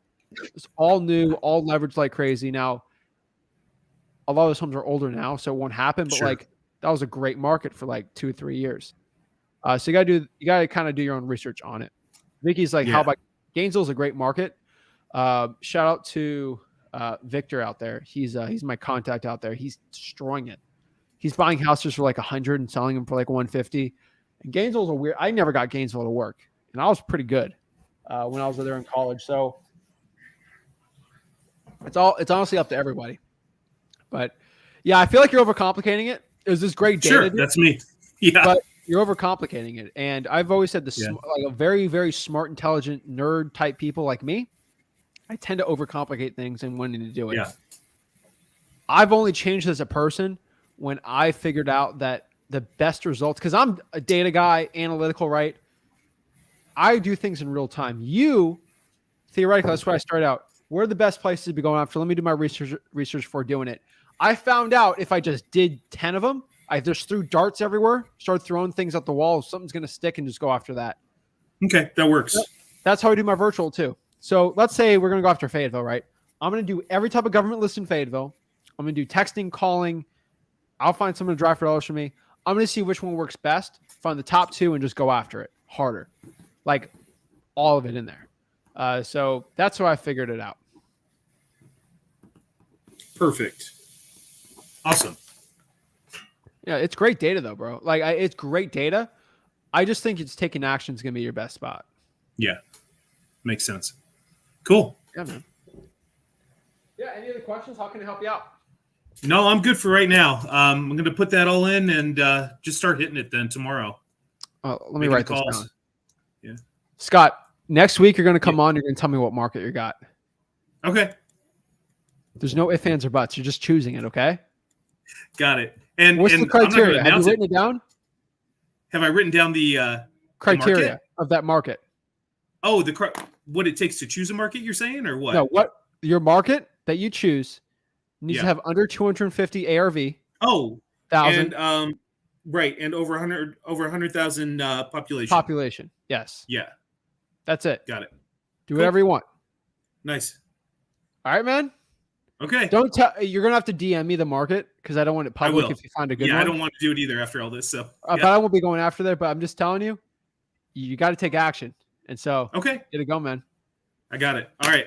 It's all new, all leveraged like crazy. Now, a lot of those homes are older now, so it won't happen. But Sure. like that was a great market for like 2 or 3 years. So you gotta kind of do your own research on it. Vicky's like, how about Gainesville's a great market. Shout out to Victor out there. He's my contact out there. He's destroying it. He's buying houses for like 100 and selling them for like 150. And Gainesville's a weird. I never got Gainesville to work, and I was pretty good when I was there in college. So it's honestly up to everybody. But yeah, I feel like you're overcomplicating it. It was this great data. Sure, that's me. Yeah, but you're overcomplicating it. And I've always said this, like a very, very smart, intelligent nerd type people like me, I tend to overcomplicate things and wanting to do it. Yeah. I've only changed as a person when I figured out that the best results, because I'm a data guy, analytical, right? I do things in real time. You, theoretically, that's where I started out. Where are the best places to be going after? Let me do my research before doing it. I found out if I just did 10 of them, I just threw darts everywhere, started throwing things at the wall. Something's going to stick and just go after that. Okay, that works. That's how I do my virtual too. So let's say we're going to go after Fayetteville, right? I'm going to do every type of government list in Fayetteville. I'm going to do texting, calling. I'll find someone to drive for dollars for me. I'm going to see which one works best, find the top 2 and just go after it harder. Like all of it in there. So that's how I figured it out. Perfect. Awesome. Yeah, it's great data though, bro. Like it's great data. I just think it's taking action is going to be your best spot. Yeah. Makes sense. Cool. Yeah, man. Yeah, any other questions? How can I help you out? No, I'm good for right now. I'm going to put that all in and just start hitting it then tomorrow. Let me write this down. Yeah. Scott, next week you're going to come on. You're going to tell me what market you got. Okay. There's no ifs, ands, or buts. You're just choosing it, okay? Got it. And what's the criteria? Have you written it down? Have I written down the criteria of that market? Oh, what it takes to choose a market, you're saying, or what? No, what your market that you choose needs to have under 250 ARV. Oh, thousand. And right, and over 100,000 population. Population, yes. Yeah, that's it. Got it. Do whatever you want. Nice. All right, man. Okay. Don't tell. You're gonna have to DM me the market because I don't want it public if you find a good one. I don't want to do it either after all this. So, but I won't be going after there. But I'm just telling you, you got to take action. And so, okay, get it going, man. I got it. All right.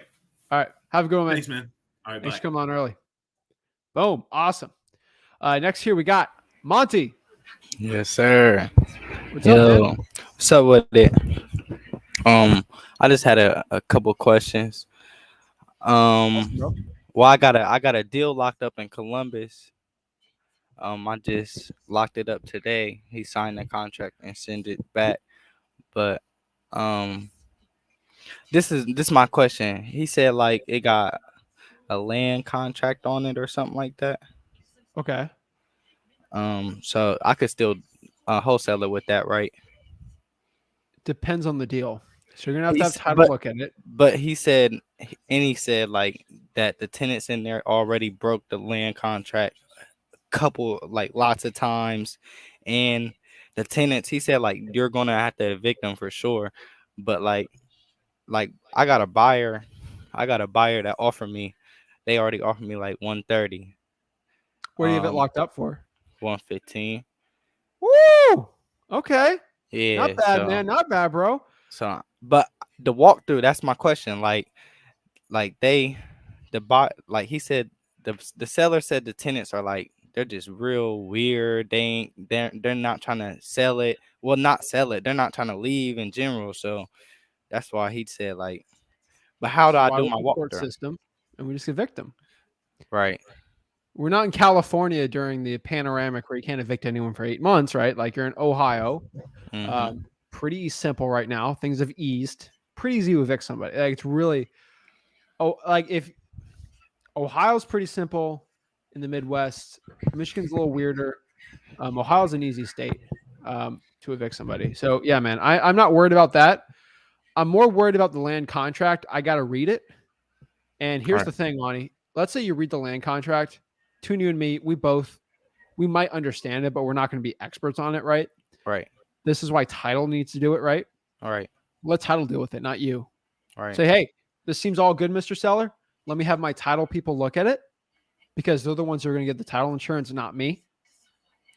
Have a good one, man. Thanks, man. All right. Thanks for coming on early. Boom. Awesome. Next here we got Monty. Yes, sir. What's up, man? What's up with it? I just had a couple questions. Well, I got a deal locked up in Columbus. I just locked it up today. He signed the contract and sent it back. But this is my question. He said like it got a land contract on it or something like that. Okay. So I could still wholesale it with that, right? Depends on the deal. So you're gonna have to have time to look at it. But he said like that the tenants in there already broke the land contract lots of times, and the tenants, he said like you're gonna have to evict them for sure. But like I got a buyer that offered me. They already offered me like 130. What do you have it locked up for? 115. Woo! Okay. Yeah. Not bad, man. Not bad, bro. So, but the walkthrough, that's my question. He said the seller said the tenants are like they're just real weird. They're not trying to sell it. Well, not sell it. They're not trying to leave in general. So that's why he said like. But how do I do my walkthrough system? And we just evict them. Right. We're not in California during the panoramic where you can't evict anyone for 8 months, right? Like you're in Ohio. Mm-hmm. Pretty simple right now. Things have eased. Pretty easy to evict somebody. Like it's really, if Ohio's pretty simple in the Midwest, Michigan's a little weirder. Ohio's an easy state to evict somebody. So yeah, man, I'm not worried about that. I'm more worried about the land contract. I got to read it. And here's the thing, Lonnie. let's say you read the land contract. Between you and me, we might understand it, but we're not going to be experts on it, right? Right. This is why title needs to do it, right? All right. Let title deal with it, not you. All right. Say, hey, this seems all good, Mr. Seller. Let me have my title people look at it because they're the ones who are going to get the title insurance, not me.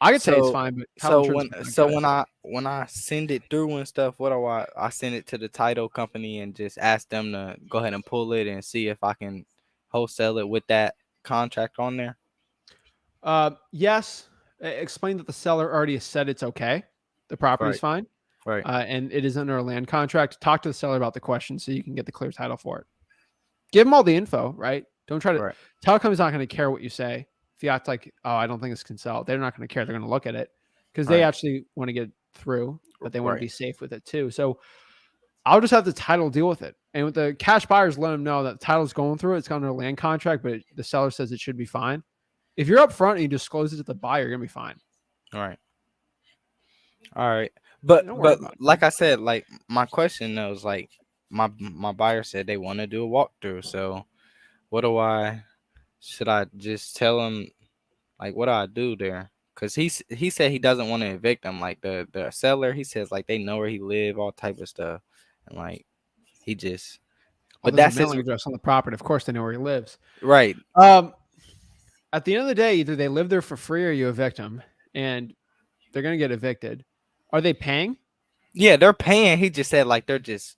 I could say it's fine, but title when I send it through and stuff, what do I send it to the title company and just ask them to go ahead and pull it and see if I can wholesale it with that contract on there? Yes. Explain that the seller already said it's okay. The property's fine. Right. And it is under a land contract. Talk to the seller about the question so you can get the clear title for it. Give them all the info, right? Don't try to. Title company's not going to care what you say. If you act like, oh, I don't think this can sell, they're not going to care. They're going to look at it because they actually want to get through, but they want to be safe with it too. So I'll just have the title deal with it. And with the cash buyers, let them know that the title's going through. It's under a land contract, but the seller says it should be fine. If you're up front and you disclose it to the buyer, you're going to be fine. All right. But like I said, like my question though is like my buyer said they want to do a walkthrough. So should I just tell him, like, what do I do there? Because he said he doesn't want to evict them. Like the seller, he says like they know where he live, all type of stuff, and like he just. But that's his mailing address on the property. Of course, they know where he lives. Right. At the end of the day, either they live there for free or you evict them, and they're going to get evicted. Are they paying? Yeah, they're paying. He just said like they're just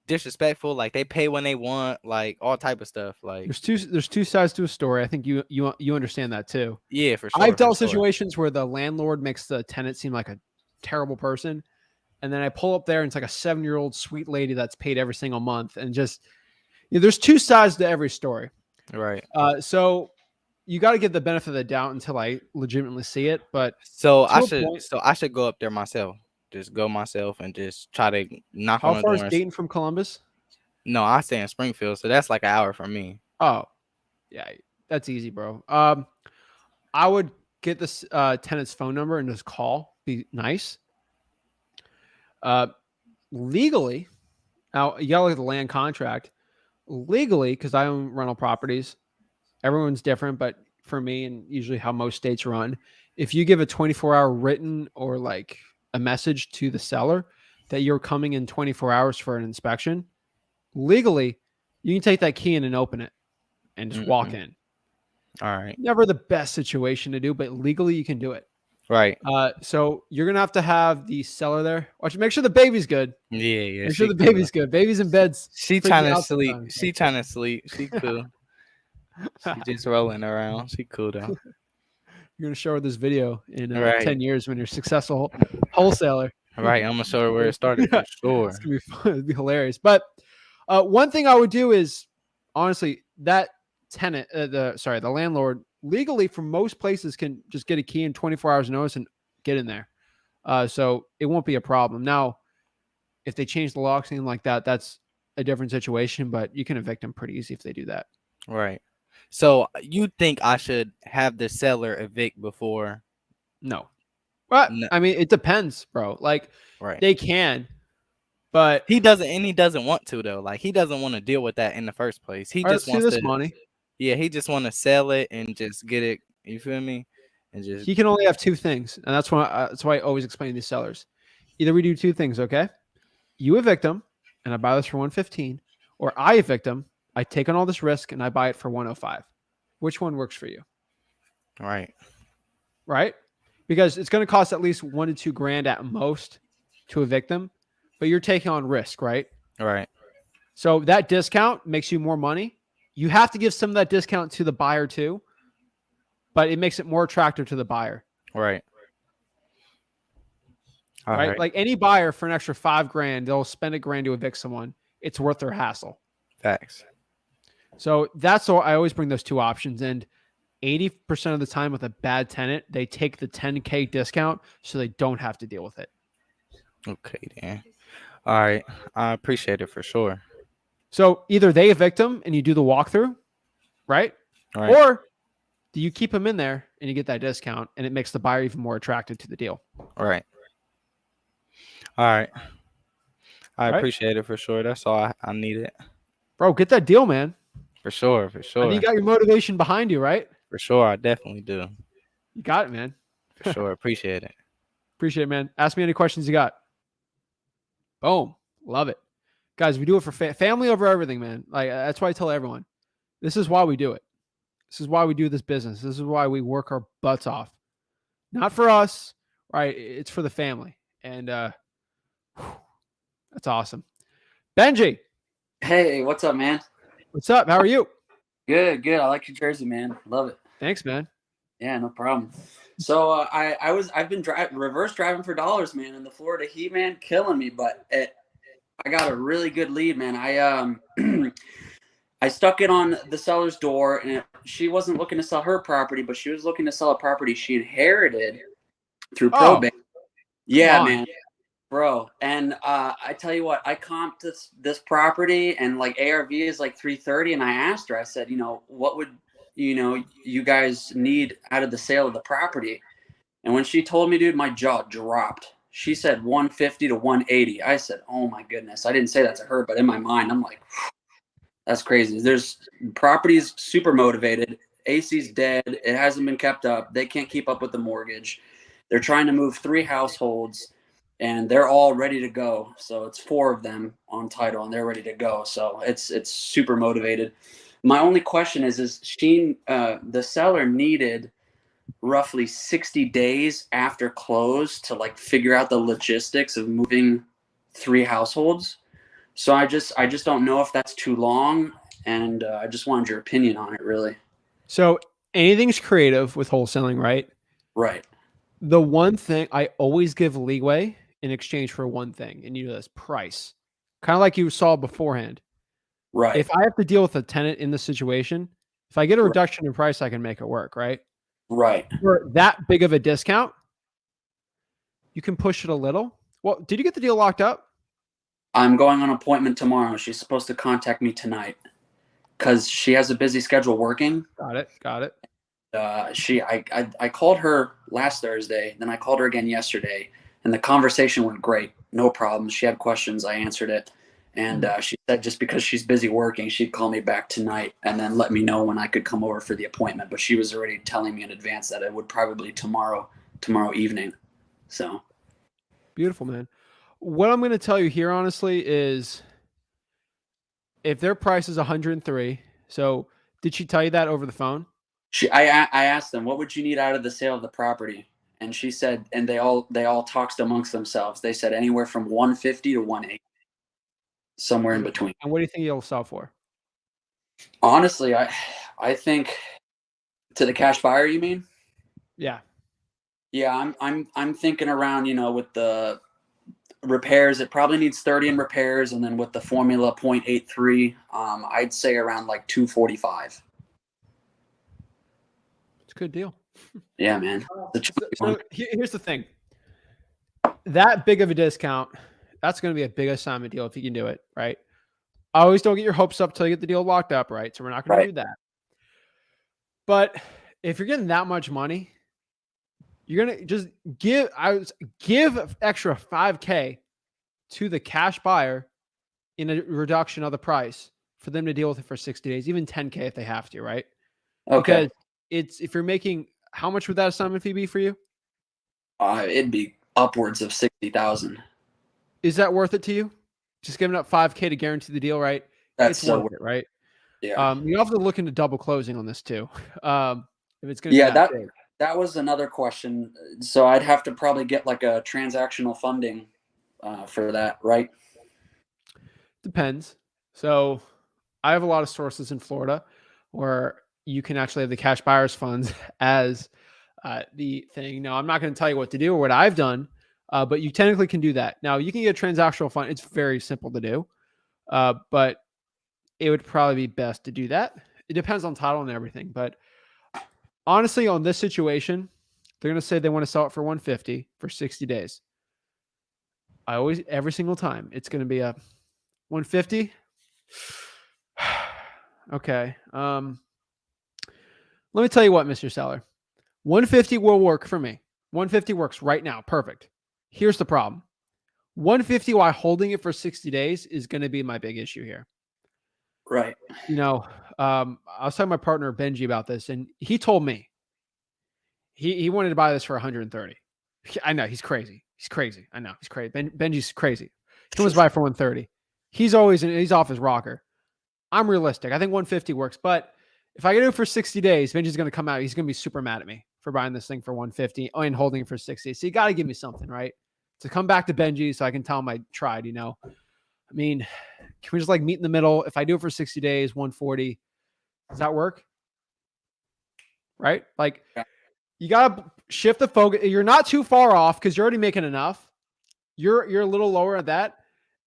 disrespectful. Like they pay when they want, like all type of stuff. Like there's two sides to a story. I think you understand that too. Yeah, for sure. I've dealt situations where the landlord makes the tenant seem like a terrible person, and then I pull up there and it's like a 7-year-old sweet lady that's paid every single month, and just there's two sides to every story. Right. So you got to give the benefit of the doubt until I legitimately see it. But I should go up there myself. Just go myself and just try to knock on the door. How far is Dayton from Columbus? No, I stay in Springfield, so that's like an hour from me. Oh, yeah, that's easy, bro. I would get this tenant's phone number and just call. Be nice. Legally, now you gotta look at the land contract. Legally, because I own rental properties, everyone's different, but for me and usually how most states run, if you give a 24-hour written or like a message to the seller that you're coming in 24 hours for an inspection, legally, you can take that key in and open it and just walk in. All right. Never the best situation to do, but legally you can do it. Right. So you're going to have the seller there. Watch, make sure the baby's good. Yeah. Make sure the baby's good. Baby's in bed. She trying to sleep. She trying to sleep. She cool. She just rolling around. She cool though. You're going to show her this video in 10 years when you're a successful wholesaler. Right. I'm going to show her where it started for sure. It's going to be fun. It'd be hilarious. But one thing I would do is, honestly, that tenant, the landlord, legally for most places can just get a key in 24 hours notice and get in there. So it won't be a problem. Now, if they change the lock, something like that, that's a different situation, but you can evict them pretty easy if they do that. Right. So you think I should have the seller evict before? No. But no. I mean, it depends, bro. Like they can, but he doesn't want to though. Like he doesn't want to deal with that in the first place. He just wants this money. Yeah, he just want to sell it and just get it. You feel me? And just he can only have two things, and that's why I always explain to these sellers. Either we do two things, okay? You evict them, and I buy this for $115, or I evict them, I take on all this risk, and I buy it for $105. Which one works for you? Right. Because it's going to cost at least $1 to $2 grand at most to evict them, but you're taking on risk, right? Right. So that discount makes you more money. You have to give some of that discount to the buyer too, but it makes it more attractive to the buyer. Right. Right. Like any buyer for an extra $5 grand, they'll spend $1 grand to evict someone. It's worth their hassle. Facts. So that's all. I always bring those two options. And 80% of the time with a bad tenant, they take the $10K discount so they don't have to deal with it. Okay, Dan. All right. I appreciate it for sure. So either they evict them and you do the walkthrough, right? Or do you keep them in there and you get that discount and it makes the buyer even more attracted to the deal? All right. I appreciate it for sure. That's all I needed. Bro, get that deal, man. For sure. For I think sure. you got your motivation behind you, right? For sure. I definitely do. You got it, man. For sure. Appreciate it. Appreciate it, man. Ask me any questions you got. Boom. Love it. Guys, we do it for family over everything, man. Like, that's why I tell everyone, this is why we do it. This is why we do this business. This is why we work our butts off. Not for us, right? It's for the family. And that's awesome. Benji, Hey, what's up, man? what's up? How are you? Good. I like your jersey, man. Love it. Thanks, man. Yeah, no problem. So I've been reverse driving for dollars, man, in the Florida heat, man, killing me. But I got a really good lead, man. I stuck it on the seller's door, and she wasn't looking to sell her property, but she was looking to sell a property she inherited through probate. Yeah, man. Bro, and I tell you what, I comped this property, and like ARV is like 330, and I asked her, I said, what would you guys need out of the sale of the property? And when she told me, dude, my jaw dropped. She said 150 to 180. I said, oh my goodness. I didn't say that to her, but in my mind, I'm like, that's crazy. There's properties super motivated. AC's dead. It hasn't been kept up. They can't keep up with the mortgage. They're trying to move 3 households. And they're all ready to go. So it's 4 of them on title, and they're ready to go. So it's super motivated. My only question is the seller needed roughly 60 days after close to like figure out the logistics of moving 3 households. So I just don't know if that's too long, and I just wanted your opinion on it, really. So anything's creative with wholesaling, right? Right. The one thing I always give leeway in exchange for one thing, and that's price. Kind of like you saw beforehand. Right. If I have to deal with a tenant in this situation, if I get a reduction in price, I can make it work, right? Right. For that big of a discount, you can push it a little. Well, did you get the deal locked up? I'm going on appointment tomorrow. She's supposed to contact me tonight because she has a busy schedule working. Got it. I called her last Thursday, then I called her again yesterday, and the conversation went great. No problem. She had questions. I answered it. And she said just because she's busy working, she'd call me back tonight and then let me know when I could come over for the appointment. But she was already telling me in advance that it would probably tomorrow evening. So beautiful, man. What I'm going to tell you here, honestly, is if their price is 103. So did she tell you that over the phone? I asked them, what would you need out of the sale of the property? And she said, and they all talked amongst themselves. They said anywhere from 150 to 180, somewhere in between. And what do you think you'll sell for? Honestly, I think to the cash buyer, you mean? Yeah. Yeah, I'm thinking around, with the repairs, it probably needs 30 in repairs, and then with the formula 0.83, I'd say around like 245. It's a good deal. Yeah, man. So here's the thing. That big of a discount, that's going to be a big assignment deal if you can do it, right? I always don't get your hopes up till you get the deal locked up, right? So we're not going to do that. But if you're getting that much money, you're going to just give extra $5,000 to the cash buyer in a reduction of the price for them to deal with it for 60 days, even $10,000 if they have to, right? Okay. Because if you're making, how much would that assignment fee be for you? It'd be upwards of 60,000. Is that worth it to you? Just giving up $5,000 to guarantee the deal, right? That's it's so worth it, right? Yeah. You have to look into double closing on this too. If it's going to be that big. That was another question. So I'd have to probably get like a transactional funding for that, right? Depends. So I have a lot of sources in Florida where you can actually have the cash buyers funds as the thing. Now, I'm not going to tell you what to do or what I've done, but you technically can do that. Now, you can get a transactional fund. It's very simple to do, but it would probably be best to do that. It depends on title and everything. But honestly, on this situation, they're going to say they want to sell it for 150 for 60 days. Every single time, it's going to be a 150. Okay. Let me tell you what, Mr. Seller. 150 will work for me. 150 works right now. Perfect. Here's the problem. 150 while holding it for 60 days is going to be my big issue here. Right. You know, I was talking to my partner Benji about this, and he told me he wanted to buy this for 130. I know he's crazy. He's crazy. I know he's crazy. Benji's crazy. He wants to buy it for 130. He's off his rocker. I'm realistic. I think 150 works, but if I get it for 60 days, Benji's going to come out. He's going to be super mad at me for buying this thing for 150 and holding it for 60. So you got to give me something, right? To come back to Benji so I can tell him I tried, you know. I mean, can we just like meet in the middle? If I do it for 60 days, 140, does that work? Right? Like, you got to shift the focus. You're not too far off because you're already making enough. You're a little lower at that.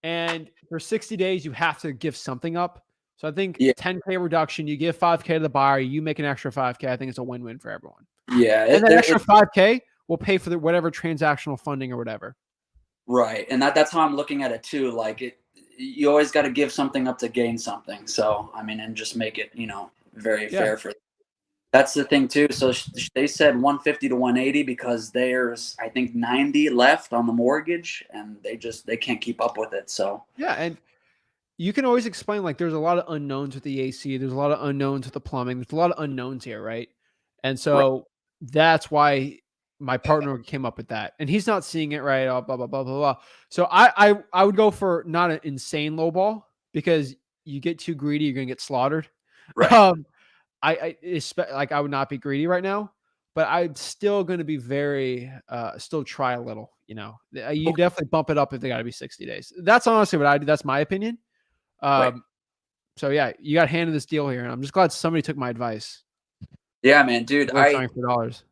And for 60 days, you have to give something up. So I think 10K reduction, you give 5K to the buyer, you make an extra 5K. I think it's a win-win for everyone. Yeah. And that extra 5K will pay for whatever transactional funding or whatever. Right. And that's how I'm looking at it too. Like you always got to give something up to gain something. So, I mean, and just make it, you know, very fair for. That's the thing too. So they said 150 to 180 because there's, I think, 90 left on the mortgage, and they can't keep up with it. So yeah, and you can always explain like there's a lot of unknowns with the AC. There's a lot of unknowns with the plumbing. There's a lot of unknowns here, right? And so that's why my partner came up with that, and he's not seeing it right. Blah blah blah blah blah. So I would go for not an insane low ball because you get too greedy, you're gonna get slaughtered. right. I would not be greedy right now, but I'm still going to be still try a little, you know, you definitely bump it up if they got to be 60 days. That's honestly what I do. That's my opinion. So yeah, you got handed this deal here, and I'm just glad somebody took my advice. Yeah, man, dude, trying for dollars.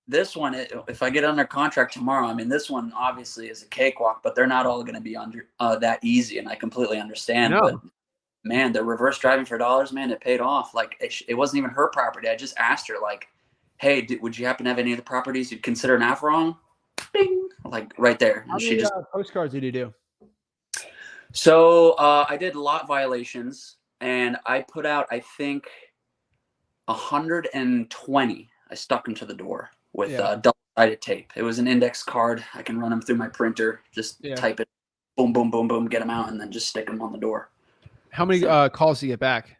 This one, if I get under contract tomorrow, I mean, this one obviously is a cakewalk, but they're not all going to be under that easy. And I completely understand, but man, the reverse driving for dollars, man, it paid off. Like it wasn't even her property. I just asked her like, hey, would you happen to have any of the properties you'd consider an offer on? Bing, like right there. How many postcards did you do? So I did lot violations, and I put out, I think, 120. I stuck them to the door with double-sided tape. It was an index card. I can run them through my printer, just type it, boom, boom, boom, boom, get them out, and then just stick them on the door. How many calls do you get back?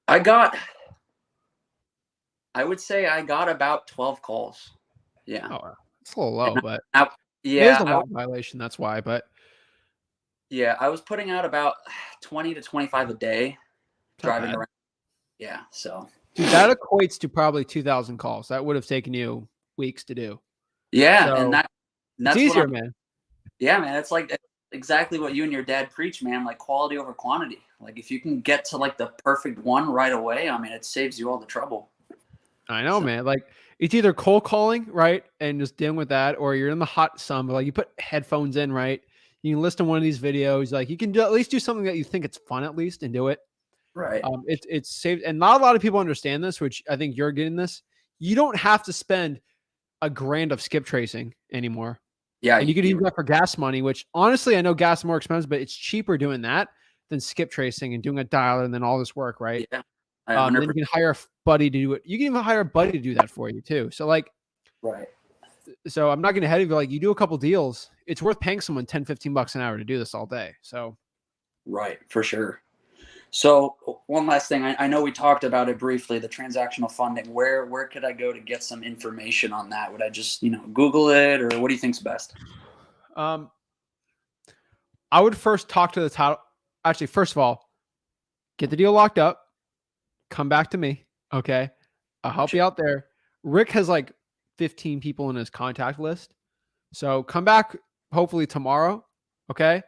I would say I got about 12 calls. Yeah. Oh, it's a little low, but yeah, it is a lot violation. That's why, but yeah, I was putting out about 20 to 25 a day driving around. Yeah. So dude, that equates to probably 2,000 calls. That would have taken you weeks to do. Yeah. So, and that's easier, man. Yeah, man. It's like exactly what you and your dad preach, man. Like quality over quantity. Like if you can get to like the perfect one right away, I mean, it saves you all the trouble. I know, man. Like it's either cold calling, right, and just dealing with that, or you're in the hot sun, but like you put headphones in, right? You can listen to one of these videos. Like you can at least do something that you think it's fun, at least, and do it. Right. It's saved, and not a lot of people understand this, which I think you're getting this. You don't have to spend $1,000 of skip tracing anymore. Yeah, and you could use that for gas money, which honestly, I know gas is more expensive, but it's cheaper doing that than skip tracing and doing a dialer and then all this work, right? Yeah. Then you can hire a buddy to do it. You can even hire a buddy to do that for you too. So like, right. So I'm not going to head of you. Like you do a couple deals, it's worth paying someone 10, 15 bucks an hour to do this all day. So. Right. For sure. So one last thing, I know we talked about it briefly, the transactional funding. Where could I go to get some information on that? Would I just, Google it, or what do you think's best? I would first talk to the title. Actually, first of all, get the deal locked up. Come back to me. Okay. I'll help you out there. Rick has like 15 people in his contact list. So come back hopefully tomorrow. Okay.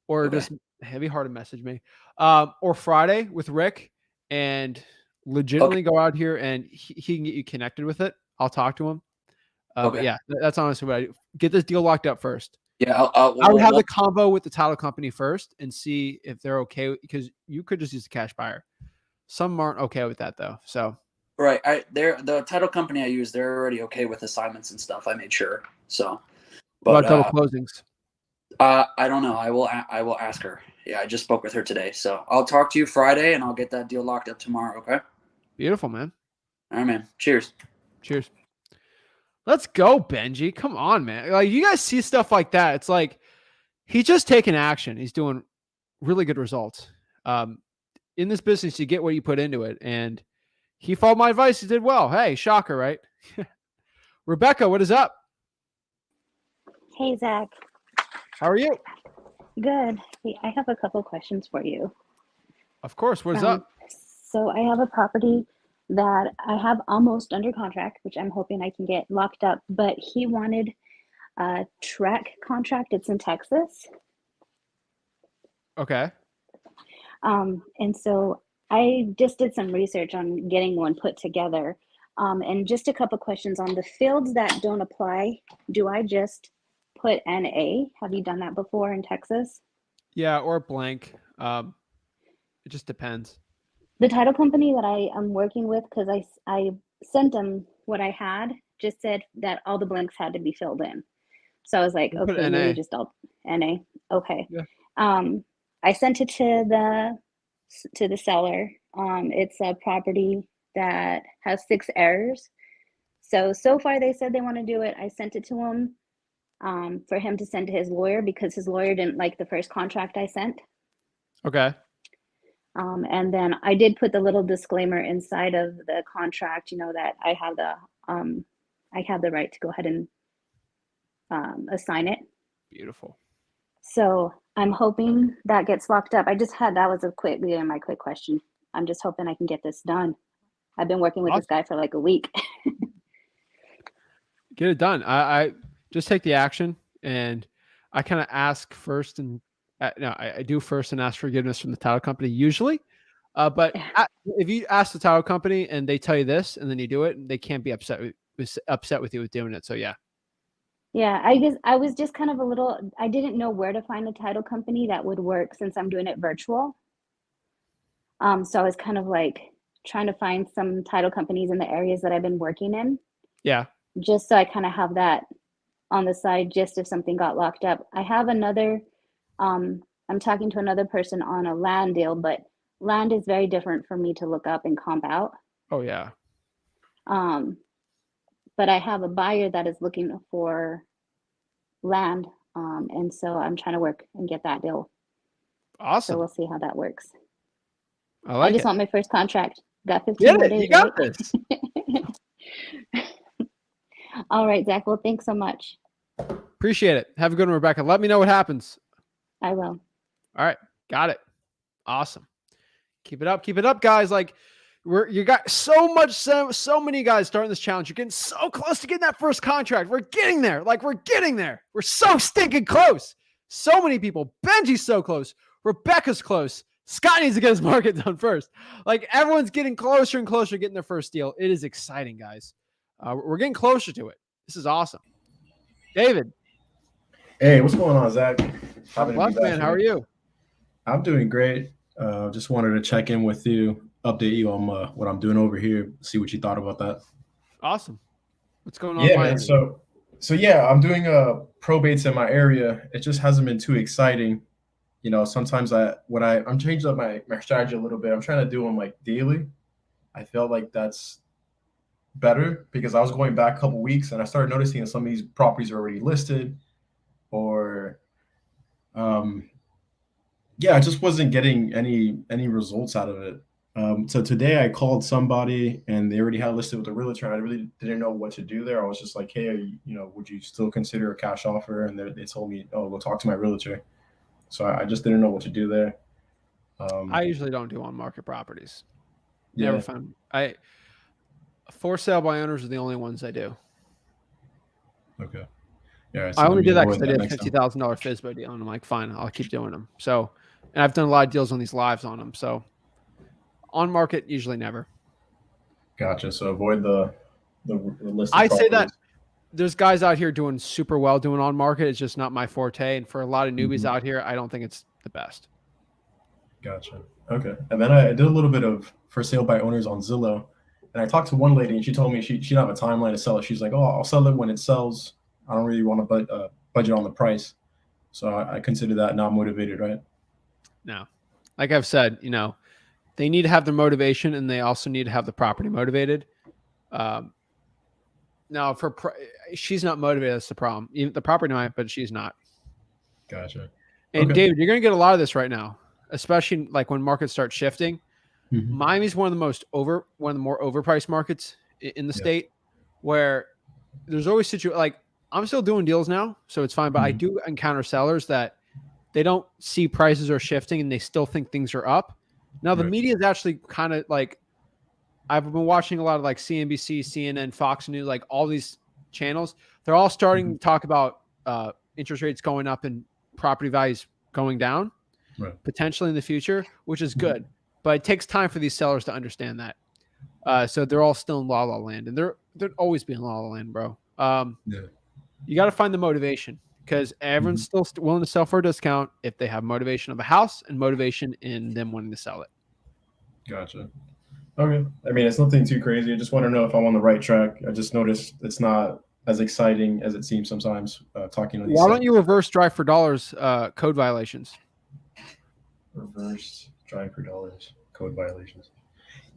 Or just heavy hearted message me. Or Friday with Rick, and legitimately go out here and he can get you connected with it. I'll talk to him. But yeah, that's honestly what I do. Get this deal locked up first. Yeah. I would have the convo with the title company first and see if they're okay, because you could just use a cash buyer. Some aren't okay with that though. So. Right. The title company I use, they're already okay with assignments and stuff. I made sure. So. But, what about double closings? I don't know. I will ask her. Yeah, I just spoke with her today. So I'll talk to you Friday, and I'll get that deal locked up tomorrow. Okay. Beautiful, man. All right, man. Cheers. Cheers. Let's go, Benji. Come on, man. Like you guys see stuff like that. It's like he's just taking action. He's doing really good results. in this business, you get what you put into it. And he followed my advice. He did well. Hey, shocker, right? Rebecca, what is up? Hey, Zach. How are you? Good. Hey, I have a couple questions for you. Of course. What is up? So I have a property that I have almost under contract, which I'm hoping I can get locked up, but he wanted a track contract. It's in Texas. Okay. And so I just did some research on getting one put together. And just a couple questions on the fields that don't apply. Do I just put NA? Have you done that before in Texas? Yeah, or blank. It just depends. The title company that I am working with, because I sent them what I had, just said that all the blanks had to be filled in. So I was like, You put okay, NA. maybe just all NA. Okay. Yeah. I sent it to the seller. It's a property that has 6 errors. So far they said they want to do it. I sent it to him for him to send to his lawyer because his lawyer didn't like the first contract I sent. Okay. And then I did put the little disclaimer inside of the contract, that I have the right to go ahead and assign it. Beautiful. So I'm hoping that gets locked up. That was my quick question. I'm just hoping I can get this done. I've been working with this guy for like a week. Get it done. I just take the action, and I kind of ask first, and I do first and ask forgiveness from the title company usually. But if you ask the title company and they tell you this, and then you do it, they can't be upset with you with doing it. So yeah. Yeah, I was just kind of I didn't know where to find a title company that would work since I'm doing it virtual. So I was kind of like trying to find some title companies in the areas that I've been working in. Yeah. Just so I kind of have that on the side, just if something got locked up. I have another, I'm talking to another person on a land deal, but land is very different for me to look up and comp out. Oh yeah. But I have a buyer that is looking for land. And so I'm trying to work and get that deal. Awesome. So we'll see how that works. I just want my first contract. Got 15 Get more it. days, You got right? this. All right, Zach. Well, thanks so much. Appreciate it. Have a good one, Rebecca. Let me know what happens. I will. All right. Got it. Awesome. Keep it up. Keep it up, guys. Like you got so many guys starting this challenge. You're getting so close to getting that first contract. We're getting there. We're getting there. We're so stinking close. So many people. Benji's so close. Rebecca's close. Scott needs to get his market done first. Everyone's getting closer and closer to getting their first deal. It is exciting, guys. We're getting closer to it. This is awesome. David. Hey, what's going on, Zach? I'm blessed, man. How are you? I'm doing great. Just wanted to check in with you, update you on what I'm doing over here, see what you thought about that. Awesome. What's going on? Yeah, man. So yeah, I'm doing probates in my area. It just hasn't been too exciting. Sometimes I'm changing up my strategy a little bit. I'm trying to do them daily. I felt like that's better because I was going back a couple weeks and I started noticing that some of these properties are already listed, or I just wasn't getting any results out of it. So today I called somebody and they already had listed with a realtor, and I really didn't know what to do there. I was just like, hey, would you still consider a cash offer? And they told me, oh, go talk to my realtor. So I just didn't know what to do there. I usually don't do on-market properties. Yeah. Never found. For sale by owners are the only ones I do. Okay. Yeah. So I only did that because I did a $50,000 FSBO deal, and I'm like, fine, I'll keep doing them. So, and I've done a lot of deals on these lives on them. So, on market, usually never. Gotcha. So avoid the list. I say that there's guys out here doing super well doing on market. It's just not my forte, and for a lot of newbies out here, I don't think it's the best. Gotcha. Okay. And then I did a little bit of for sale by owners on Zillow, and I talked to one lady, and she told me she didn't have a timeline to sell it. She's like, oh, I'll sell it when it sells. I don't really want to budget on the price. So I consider that not motivated, right? No. Like I've said, they need to have the motivation, and they also need to have the property motivated. Now, she's not motivated. That's the problem. Even the property might, but she's not. Gotcha. And okay. David, you're going to get a lot of this right now, especially when markets start shifting. Miami's one of the more overpriced markets in the state, where there's always like I'm still doing deals now, so it's fine. But I do encounter sellers that they don't see prices are shifting and they still think things are up. Now the media is actually kind of like, I've been watching a lot of like CNBC, CNN, Fox News, like all these channels. They're all starting to talk about interest rates going up and property values going down potentially in the future, which is good. But it takes time for these sellers to understand that. So they're all still in la la land, and they're always be in la la land, bro. You got to find the motivation, because everyone's still willing to sell for a discount if they have motivation of a house and motivation in them wanting to sell it. Gotcha. Okay. I mean, it's nothing too crazy. I just want to know if I'm on the right track. I just noticed it's not as exciting as it seems sometimes talking to these. Why don't you reverse drive for dollars code violations? Reverse drive for dollars code violations.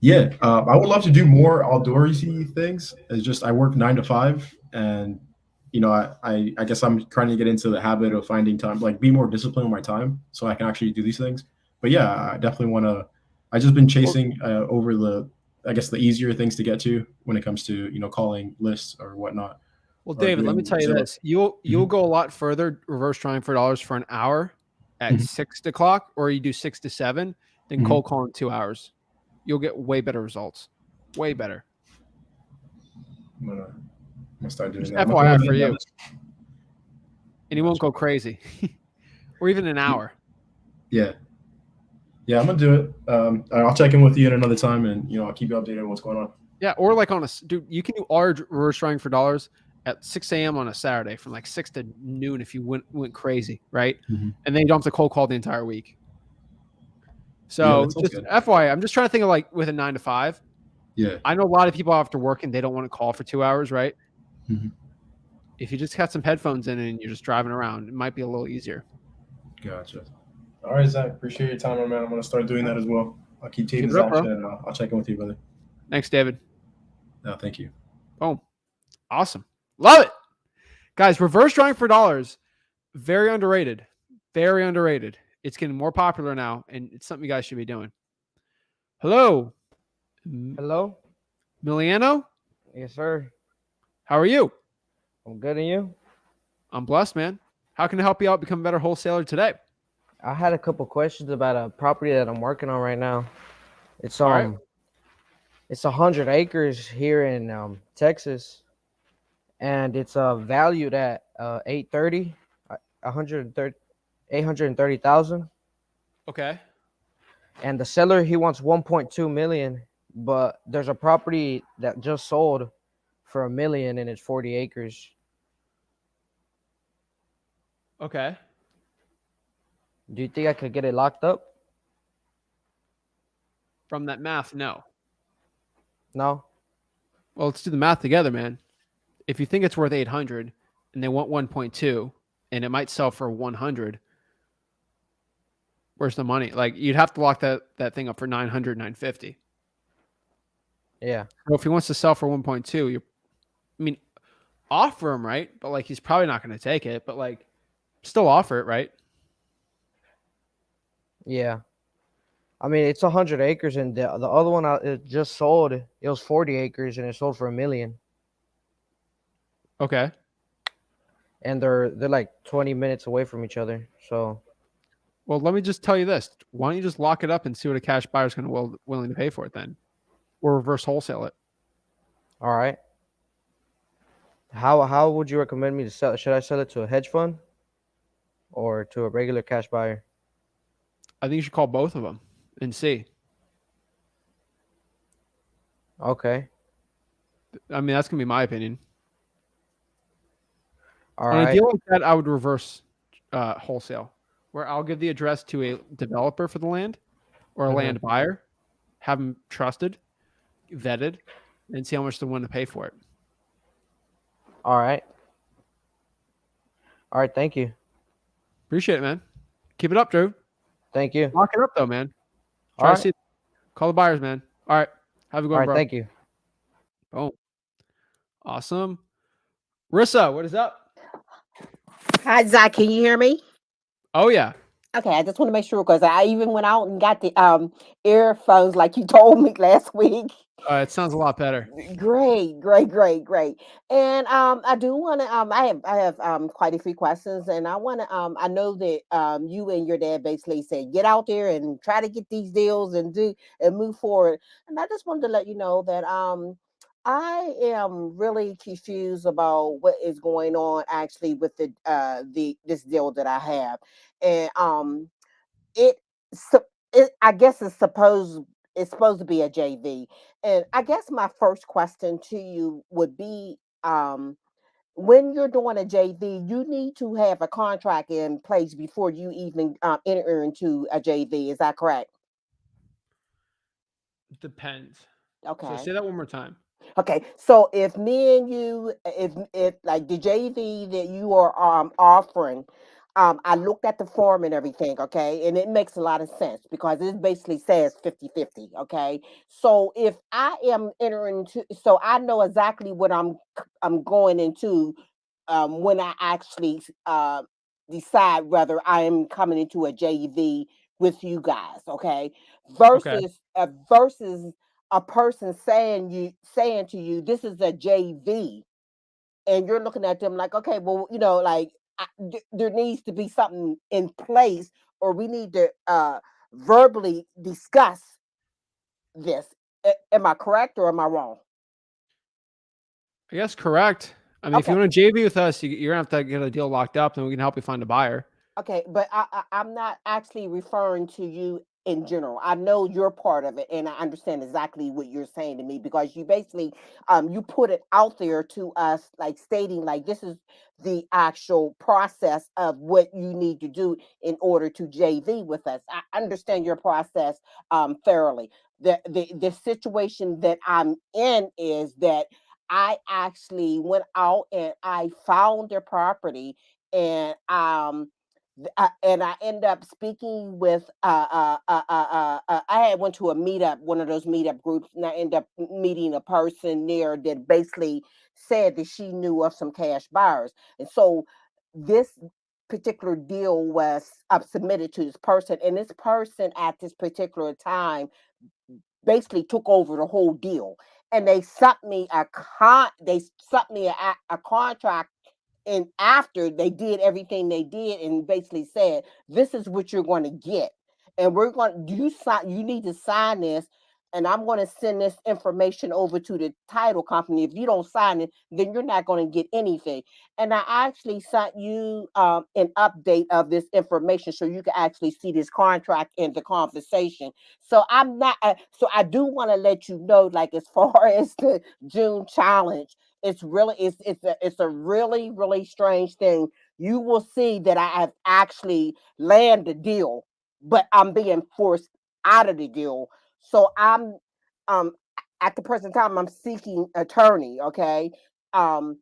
Yeah. I would love to do more outdoorsy things. It's just I work 9 to 5, and I guess I'm trying to get into the habit of finding time, like be more disciplined with my time so I can actually do these things. But yeah, I definitely want to. I just been chasing over the easier things to get to when it comes to calling lists or whatnot. Well, David, let me tell you this: you'll go a lot further reverse trying for dollars for an hour at 6 o'clock, or you do 6 to 7, than cold calling 2 hours. You'll get way better results, way better. I'm gonna start doing Just that. FYI for you, and you won't go crazy, or even an hour. Yeah, I'm gonna do it. I'll check in with you at another time, and I'll keep you updated on what's going on. Yeah, or like dude, you can do all your reverse trying for dollars at 6 a.m. on a Saturday from like 6 to noon if you went crazy, right? And then you don't have to cold call the entire week. So just FYI, I'm just trying to think of like with a 9 to 5. Yeah, I know a lot of people after work and they don't want to call for 2 hours, right? If you just got some headphones in and you're just driving around, it might be a little easier. Gotcha. All right, Zach. Appreciate your time, my man. I'm gonna start doing that as well. I'll keep taking Zach, and I'll check in with you, brother. Thanks, David. No, thank you. Boom. Awesome. Love it. Guys, reverse drawing for dollars, very underrated. Very underrated. It's getting more popular now, and it's something you guys should be doing. Hello. Hello. Miliano? Yes, sir. How are you? I'm good, and you? I'm blessed, man. How can I help you out become a better wholesaler today? I had a couple questions about a property that I'm working on right now. It's right. It's 100 acres here in Texas, and it's valued at 830,000. Okay. And the seller, he wants 1.2 million, but there's a property that just sold for $1 million, and it's 40 acres. Okay. Do you think I could get it locked up? From that math, no. No. Well, let's do the math together, man. If you think it's worth 800 and they want 1.2 and it might sell for 100, where's the money? Like, you'd have to lock that thing up for 900, 950. Yeah. So if he wants to sell for 1.2, offer him, right? But like, he's probably not going to take it, but like, still offer it, right? Yeah. I mean, it's 100 acres, and the other one it just sold. It was 40 acres, and it sold for $1 million. Okay. And they're like 20 minutes away from each other. So, well, let me just tell you this: why don't you just lock it up and see what a cash buyer is going to willing to pay for it then, or reverse wholesale it? All right. How would you recommend me to sell? Should I sell it to a hedge fund or to a regular cash buyer? I think you should call both of them and see. Okay. I mean, that's going to be my opinion. All On right. a deal like that, I would reverse wholesale, where I'll give the address to a developer for the land or a land buyer, have them trusted, vetted, and see how much they want to pay for it. All right. All right. Thank you. Appreciate it, man. Keep it up, Drew. Thank you. Lock it up, though, man. Try to see. Call the buyers, man. All right. Have a good one, bro. Thank you. Oh, awesome. Rissa, what is up? Hi, Zach. Can you hear me? Oh, yeah. Okay, I just want to make sure because I even went out and got the earphones like you told me last week. It sounds a lot better. Great, great, great, great. And I do want to I have quite a few questions, and I want to I know that you and your dad basically said get out there and try to get these deals and do and move forward. And I just wanted to let you know that I am really confused about what is going on actually with the this deal that I have. And it so it I guess it's supposed to be a JV. And I guess my first question to you would be when you're doing a JV, you need to have a contract in place before you even enter into a JV. Is that correct? Depends. So Okay. say that one more time. Okay, so if me and you, if like the JV that you are offering, I looked at the form and everything, okay, and it makes a lot of sense because it basically says 50-50, okay. So if I am entering into, so I know exactly what I'm going into when I actually decide whether I am coming into a JV with you guys, okay, Okay. versus a person saying to you this is a JV, and you're looking at them like, okay, well, like there needs to be something in place, or we need to verbally discuss this. Am I correct or am I wrong? I guess correct. I mean, if you Okay. want to JV with us, you're gonna have to get a deal locked up, and we can help you find a buyer. Okay, but I'm not actually referring to you in general. I know you're part of it, and I understand exactly what you're saying to me because you basically you put it out there to us, like stating like this is the actual process of what you need to do in order to JV with us. I understand your process thoroughly. The situation that I'm in is that I actually went out and I found their property, and and I end up speaking with I had went to a meetup, one of those meetup groups, and I end up meeting a person there that basically said that she knew of some cash buyers, and so this particular deal was submitted to this person, and this person at this particular time basically took over the whole deal, and they sent me a contract, and after they did everything they did and basically said this is what you're going to get, and we're going to you need to sign this, and I'm going to send this information over to the title company. If you don't sign it, then you're not going to get anything. And I actually sent you an update of this information so you can actually see this contract in the conversation. So I'm not so I do want to let you know, like, as far as the June challenge, it's a really really strange thing. You will see that I have actually landed the deal, but I'm being forced out of the deal. So I'm um at the present time I'm seeking attorney. Okay. Um,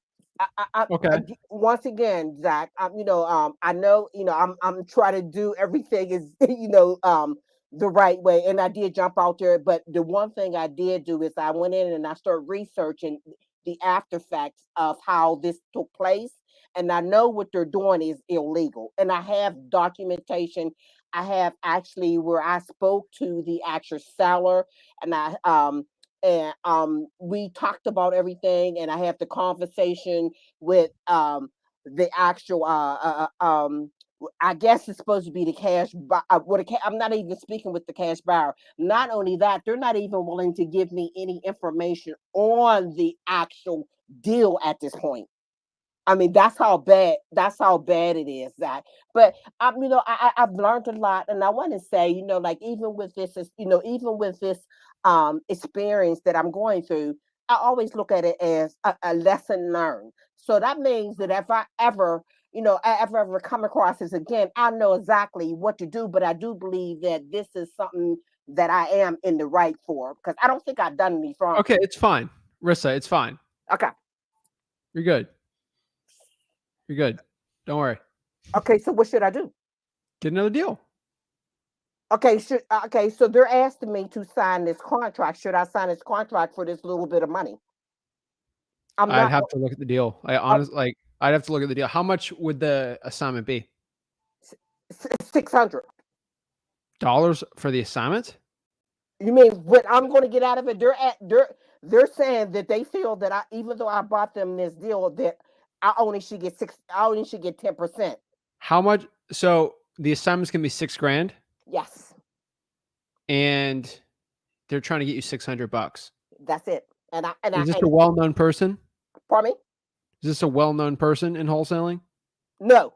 Okay. Once again, Zach, I know, I'm trying to do everything is, the right way. And I did jump out there, but the one thing I did do is I went in and I started researching the after effects of how this took place. And I know what they're doing is illegal. And I have documentation. I have actually where I spoke to the actual seller, and we talked about everything, and I have the conversation with the actual I guess it's supposed to be the I'm not even speaking with the cash buyer. Not only that, they're not even willing to give me any information on the actual deal at this point. I mean, that's how bad it is, that. But I've learned a lot, and I want to say, like, even with even with this experience that I'm going through, I always look at it as a lesson learned. So that means that if I ever, ever come across this again, I know exactly what to do. But I do believe that this is something that I am in the right for, because I don't think I've done any wrong. Okay, it's fine. Rissa, it's fine. Okay. You're good. You're good. Don't worry. Okay. So what should I do? Get another deal. Okay, so they're asking me to sign this contract. Should I sign this contract for this little bit of money? I'm I'd not. have to look at the deal. I uh, honestly I'd have to look at the deal. How much would the assignment be? $600. For the assignment? You mean what I'm going to get out of it? They're saying that they feel that even though I bought them this deal, that I only should get 10%. How much? So the assignment's gonna be $6,000, Yes, and they're trying to get you $600. that's it. Is this a well-known person? Pardon me? Is this a well-known person in wholesaling? No.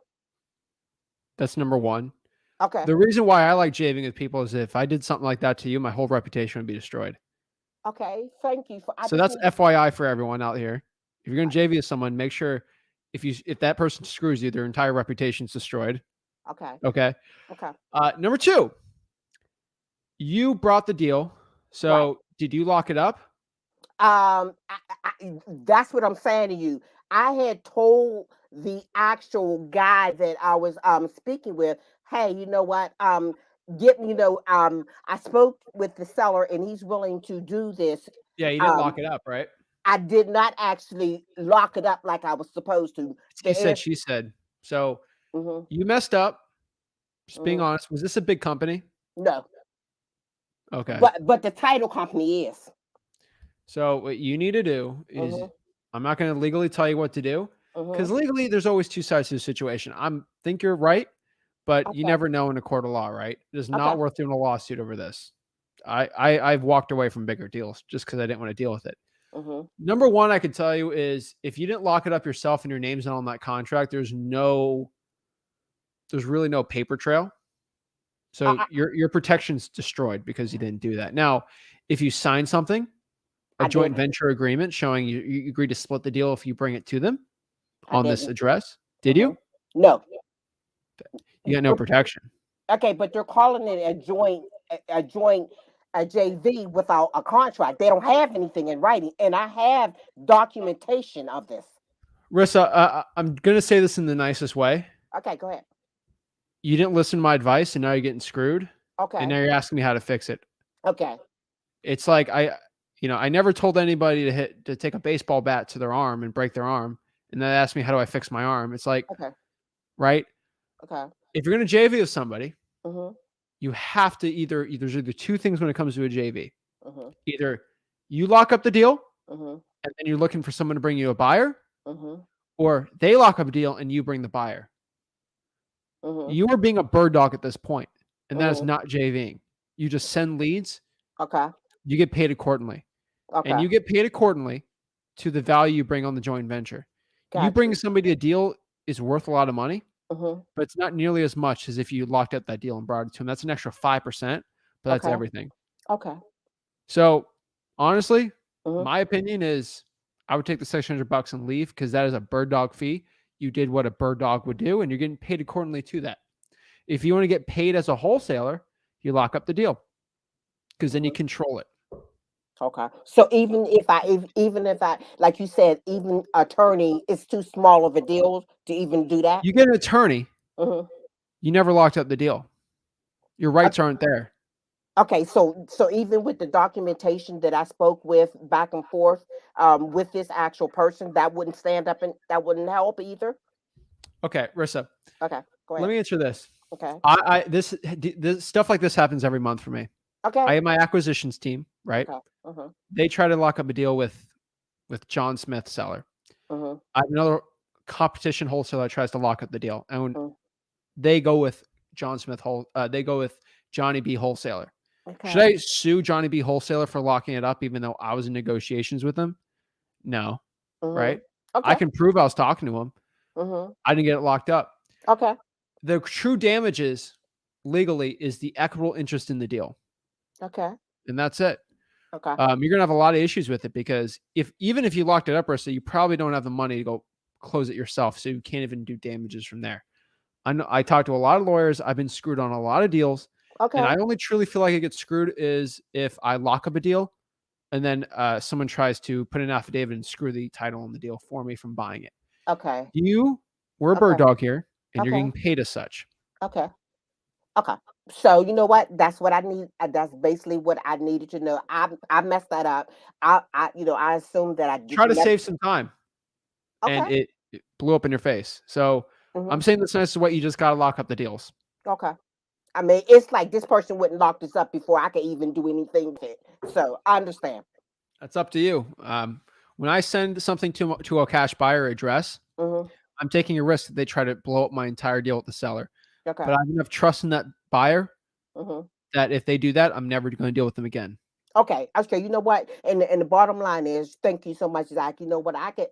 That's number one. Okay. The reason why I like javing with people is if I did something like that to you, my whole reputation would be destroyed. Okay. Thank you for. So that's FYI for everyone out here. If you're going to JV with someone, make sure if that person screws you, their entire reputation's destroyed. Okay. Okay. Okay. Number two, you brought the deal. So Right. did you lock it up? That's what I'm saying to you. I had told the actual guy that I was speaking with, hey, you know what? I spoke with the seller and he's willing to do this. Yeah, you didn't lock it up, right? I did not actually lock it up like I was supposed to. He said, she said. So you messed up. Just being honest. Was this a big company? No. Okay. But the title company is. So what you need to do is, I'm not going to legally tell you what to do, because legally there's always two sides to the situation. I think you're right, but you never know in a court of law, right? It is not worth doing a lawsuit over this. I've walked away from bigger deals just because I didn't want to deal with it. Number one, I could tell you is if you didn't lock it up yourself and your name's not on that contract, there's really no paper trail. So your protection's destroyed because you didn't do that. Now, if you sign something, a joint venture agreement showing you agreed to split the deal if you bring it to them on this address, did you? No. You got no protection. Okay, but they're calling it a JV without a contract. They don't have anything in writing, and I have documentation of this. Rissa, I'm going to say this in the nicest way. Okay, go ahead. You didn't listen to my advice, and now you're getting screwed. Okay. And now you're asking me how to fix it. Okay. It's like I never told anybody to take a baseball bat to their arm and break their arm, and then ask me how do I fix my arm. It's like, right? Okay. If you're going to JV with somebody, you have to there's either two things when it comes to a JV. Either you lock up the deal, and then you're looking for someone to bring you a buyer, or they lock up a deal and you bring the buyer. You are being a bird dog at this point, and that is not JVing. You just send leads. Okay. You get paid accordingly. Okay. And you get paid accordingly to the value you bring on the joint venture. Gotcha. You bring somebody a deal is worth a lot of money, but it's not nearly as much as if you locked up that deal and brought it to them. That's an extra 5%, but that's everything. Okay. So honestly, my opinion is I would take the $600 and leave, because that is a bird dog fee. You did what a bird dog would do, and you're getting paid accordingly to that. If you want to get paid as a wholesaler, you lock up the deal, because then you control it. Okay. So even if I, like you said, even attorney is too small of a deal to even do that. You get an attorney. You never locked up the deal. Your rights aren't there. Okay. So even with the documentation that I spoke with back and forth with this actual person, that wouldn't stand up and that wouldn't help either. Okay, Rissa. Okay. Go ahead. Let me answer this. Okay. This stuff like this happens every month for me. Okay. I have my acquisitions team, right? Okay. They try to lock up a deal with John Smith seller. I have another competition wholesaler that tries to lock up the deal, and they go with John Smith they go with Johnny B wholesaler. Okay. Should I sue Johnny B wholesaler for locking it up, even though I was in negotiations with him? No, right? Okay. I can prove I was talking to him. I didn't get it locked up. Okay. The true damages legally is the equitable interest in the deal. Okay. And that's it. Okay. You're going to have a lot of issues with it, because even if you locked it up, Rissa, you probably don't have the money to go close it yourself. So you can't even do damages from there. I talked to a lot of lawyers. I've been screwed on a lot of deals. Okay. And I only truly feel like I get screwed is if I lock up a deal and then someone tries to put an affidavit and screw the title on the deal for me from buying it. Okay. We're a bird dog here, and you're Okay. getting paid as such. Okay. Okay. So you know what? That's what I need. That's basically what I needed to know. I messed that up. I assumed that I did Try to save some time. And Okay. it blew up in your face. So I'm saying this nice is what you just got to lock up the deals. Okay. I mean, it's like this person wouldn't lock this up before I could even do anything with it. So I understand. That's up to you. When I send something to a cash buyer address, Mm-hmm. I'm taking a risk that they try to blow up my entire deal with the seller. Okay. But I have enough trust in that buyer Mm-hmm. that if they do that, I'm never going to deal with them again. Okay. Okay. You know what? And the bottom line is, thank you so much, Zach. You know what? I could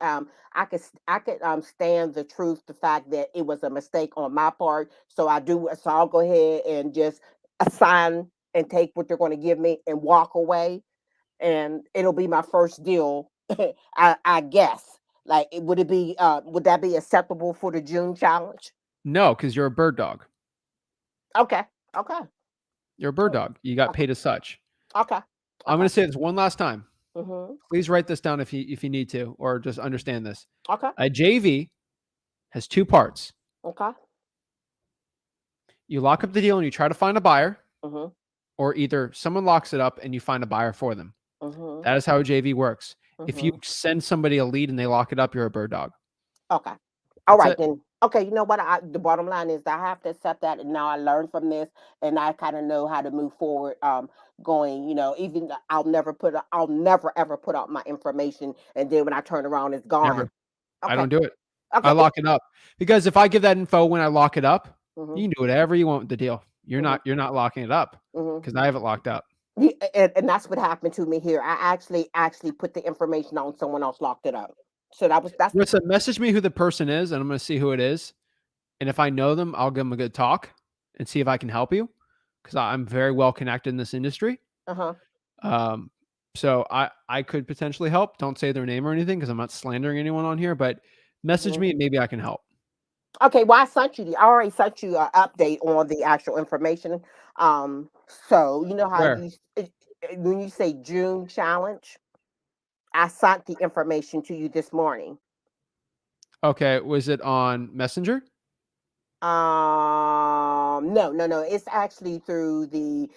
stand the truth, the fact that it was a mistake on my part. So I'll go ahead and just assign and take what they're going to give me and walk away, and it'll be my first deal. I guess. Like, would that be acceptable for the June challenge? No, because you're a bird dog. Okay. Okay. You're a bird dog. You got paid as such. Okay. I'm going to say this one last time. Mm-hmm. Please write this down if you need to, or just understand this. Okay. A JV has two parts. Okay. You lock up the deal and you try to find a buyer, Mm-hmm. or either someone locks it up and you find a buyer for them. Mm-hmm. That is how a JV works. If you Mm-hmm. send somebody a lead and they lock it up, you're a bird dog. Okay. All That's right it. then. Okay, you know what? The bottom line is that I have to accept that, and now I learned from this, and I kind of know how to move forward. Going, even I'll never ever put out my information, and then when I turn around, it's Never. gone. I Okay. don't do it. Okay. I lock it up because if I give that info when I lock it up, Mm-hmm. you can do whatever you want with the deal. You're Mm-hmm. not locking it up Mm-hmm. because I have it locked up. Yeah, and that's what happened to me here. I actually put the information on, someone else locked it up. So that's Rissa, message me who the person is, and I'm going to see who it is. And if I know them, I'll give them a good talk and see if I can help you because I'm very well connected in this industry. uh-huh. So I could potentially help. Don't say their name or anything because I'm not slandering anyone on here, but message Mm-hmm. me and maybe I can help. Okay, well, I already sent you an update on the actual information. So you know how Where? when you say June challenge, I sent the information to you this morning. Okay. Was it on Messenger? No. It's actually through the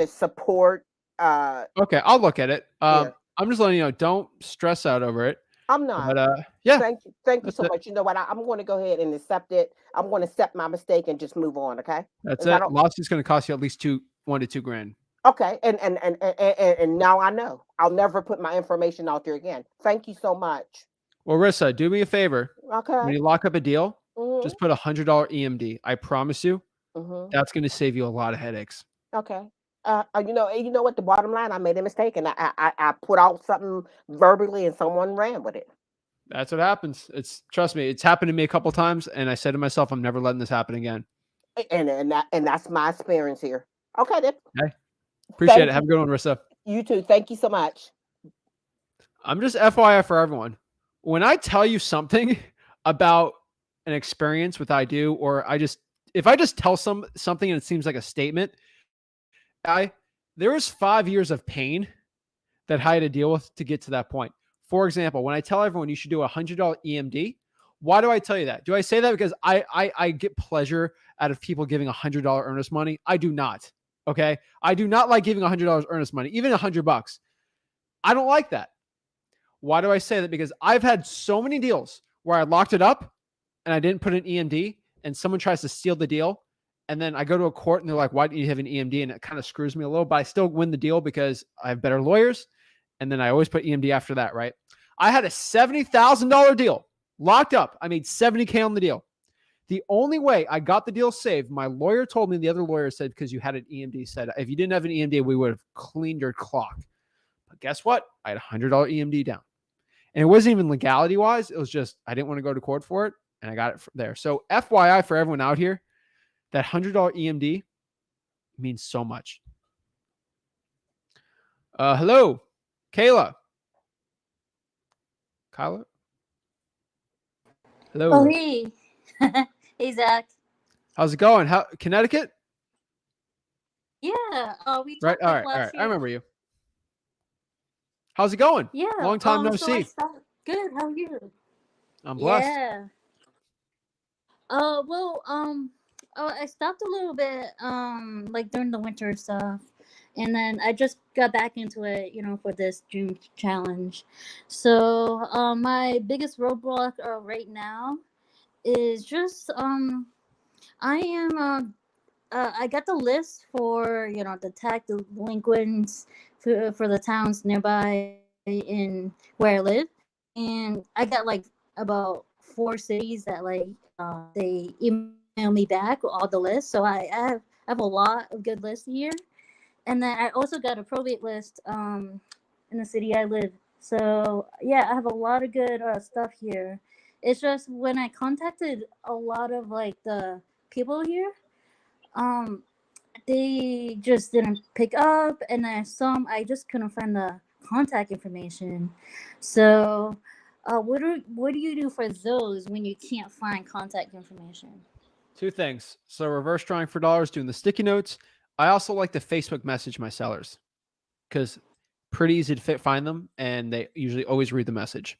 support. Okay, I'll look at it. Yeah, I'm just letting you know, don't stress out over it. I'm not. But yeah, Thank you that's so it. much. You know what? I'm going to go ahead and accept it. I'm going to accept my mistake and just move on. Okay. That's Is that it. Lawsuit's going to cost you at least $1 to $2 grand. okay? And now I know. I'll never put my information out there again. Thank you so much. Well, Rissa, do me a favor. Okay. When you lock up a deal, Mm-hmm. just put $100 EMD. I promise you, Mm-hmm. that's going to save you a lot of headaches. Okay. You know what? The bottom line, I made a mistake, and I put out something verbally, and someone ran with it. That's what happens. Trust me, it's happened to me a couple times, and I said to myself, I'm never letting this happen again. And that's my experience here. Okay, then. Okay. Appreciate it. Have a good one, Rissa. You too. Thank you so much. I'm just FYI for everyone. When I tell you something about an experience with I do, or if I just tell something and it seems like a statement, there was 5 years of pain that I had to deal with to get to that point. For example, when I tell everyone you should do $100 EMD, why do I tell you that? Do I say that because I get pleasure out of people giving $100 earnest money? I do not. Okay. I do not like giving $100 earnest money, even $100. I don't like that. Why do I say that? Because I've had so many deals where I locked it up and I didn't put an EMD and someone tries to steal the deal. And then I go to a court and they're like, why didn't you have an EMD? And it kind of screws me a little, but I still win the deal because I have better lawyers. And then I always put EMD after that, right? I had a $70,000 deal locked up. I made $70K on the deal. The only way I got the deal saved, my lawyer told me, the other lawyer said, because you had an EMD, said, if you didn't have an EMD, we would have cleaned your clock. But guess what? I had a $100 EMD down. And it wasn't even legality wise. It was just, I didn't want to go to court for it. And I got it there. So FYI for everyone out here, that $100 EMD means so much. Hello, Kayla. Kyla? Hello. Oh, hey. Hey, Zach. How's it going? Connecticut? Yeah. We Right. talked All like right. last year. I remember you. How's it going? Yeah. Long time no so see. Good. How are you? I'm blessed. Yeah. Well, I stopped a little bit, like during the winter stuff, and then I just got back into it, for this June challenge. So, my biggest roadblock right now is just I am. I got the list for the tax delinquents for the towns nearby in where I live, and I got like about 4 cities that they email me back with all the lists. So I have a lot of good lists here, and then I also got a probate list in the city I live. So yeah, I have a lot of good stuff here. It's just when I contacted a lot of like the people here, um they just didn't pick up, and then some I just couldn't find the contact information. So what do you do for those when you can't find contact information? Two things. So reverse drawing for dollars, doing the sticky notes. I also like to Facebook message my sellers because pretty easy to find them, and they usually always read the message.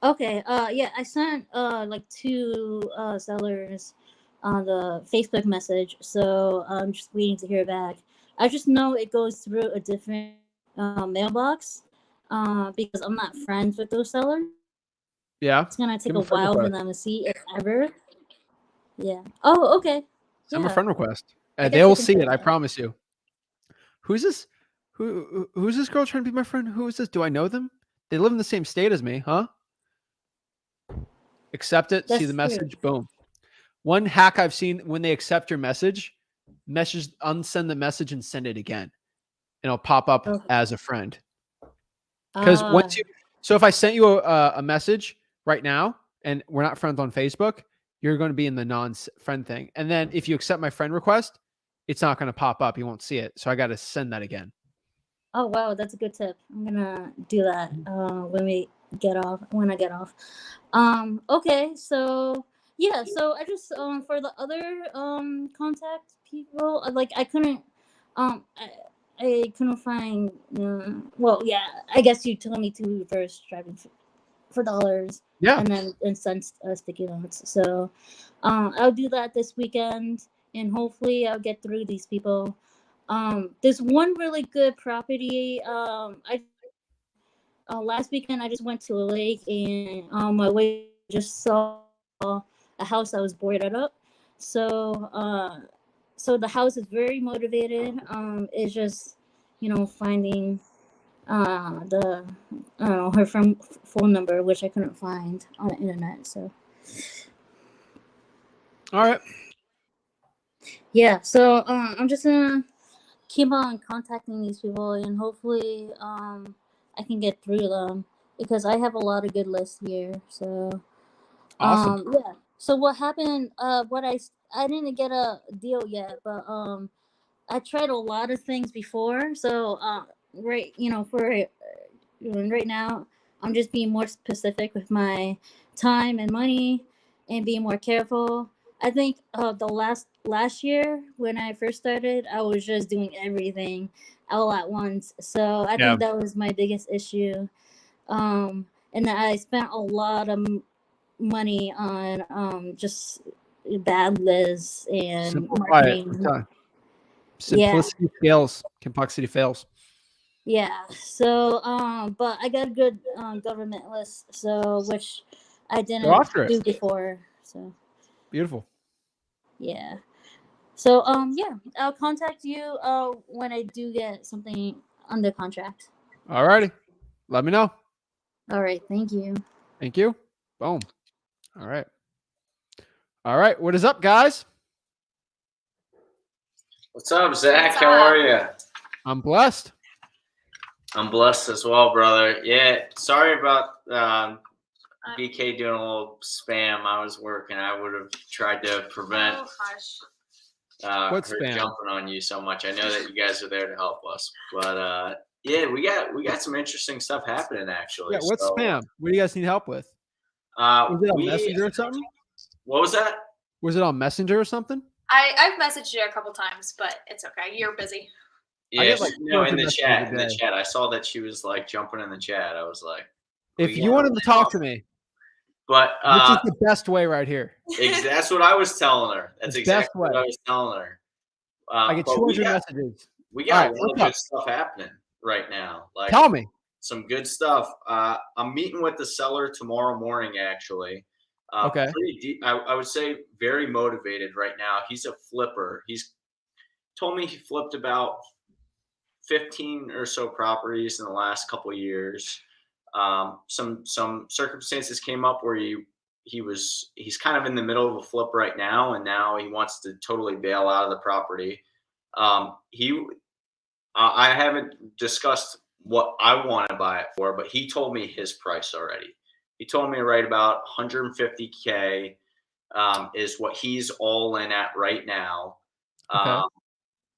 Okay, yeah, I sent like two sellers on the Facebook message, so I'm just waiting to hear back. I just know it goes through a different mailbox because I'm not friends with those sellers. Yeah. It's gonna take Give a them a friend while for request. them to see if ever. Yeah. Oh, okay. Send them a Yeah. friend request. I They guess I will can see try it. I that. promise you. Who's this? Who's this girl trying to be my friend? Who is this? Do I know them? They live in the same state as me, huh? Accept it. See That's the true. message. Boom. One hack I've seen when they accept your message, unsend the message and send it again, and it'll pop up Okay. as a friend. Because so if I sent you a message right now and we're not friends on Facebook, you're going to be in the non-friend thing. And then if you accept my friend request, it's not going to pop up. You won't see it. So I got to send that again. Oh wow, that's a good tip. I'm gonna do that when I get off. Okay, so yeah, so I just for the other contact people, like I couldn't I couldn't find well, yeah, I guess you told me to reverse driving for dollars. Yeah. And send sticky notes. So I'll do that this weekend, and hopefully I'll get through these people. There's one really good property. I last weekend I just went to a lake, and on my way just saw a house that was boarded up. So so the house is very motivated. It's just finding the I don't know her phone number, which I couldn't find on the internet. So all right. Yeah, so I'm just gonna keep on contacting these people, and hopefully I can get through them because I have a lot of good lists here. So Awesome. yeah. So what happened? What I didn't get a deal yet, but I tried a lot of things before. So right, for right now, I'm just being more specific with my time and money, and being more careful. I think the last year when I first started, I was just doing everything all at once. So I Yeah. think that was my biggest issue. And I spent a lot of money on just bad lists and Simplify it. marketing. Simplicity fails. Complexity fails. Yeah. So but I got a good government list, so which I Go didn't after do it. before. So Beautiful. yeah. So yeah, I'll contact you when I do get something under contract. All righty. Let me know. All right, thank you. Thank you. Boom. All right. All right. What is up, guys? What's up, Zach? How are you? I'm blessed. I'm blessed as well, brother. Yeah, sorry about BK doing a little spam. I was working. I would have tried to prevent her spam? jumping on you so much. I know that you guys are there to help us, but yeah, we got some interesting stuff happening actually. Yeah. What's spam? What do you guys need help with? Was it on Messenger or something? What was that? Was it on Messenger or something? I've messaged you a couple times, but it's okay. You're busy. Yeah, in the chat, I saw that she was like jumping in the chat. I was like, if you wanted to talk to me, but this is the best way right here. That's what I was telling her. That's exactly what I was telling her. I get 200 messages. We got a lot of good stuff happening right now. Like, tell me some good stuff. I'm meeting with the seller tomorrow morning, actually. Okay. Pretty deep. I would say very motivated right now. He's a flipper. He's told me he flipped about 15 or so properties in the last couple of years. Some circumstances came up where he's kind of in the middle of a flip right now, and now he wants to totally bail out of the property. I haven't discussed what I want to buy it for, but he told me his price already. He told me right about 150K is what he's all in at right now. Okay.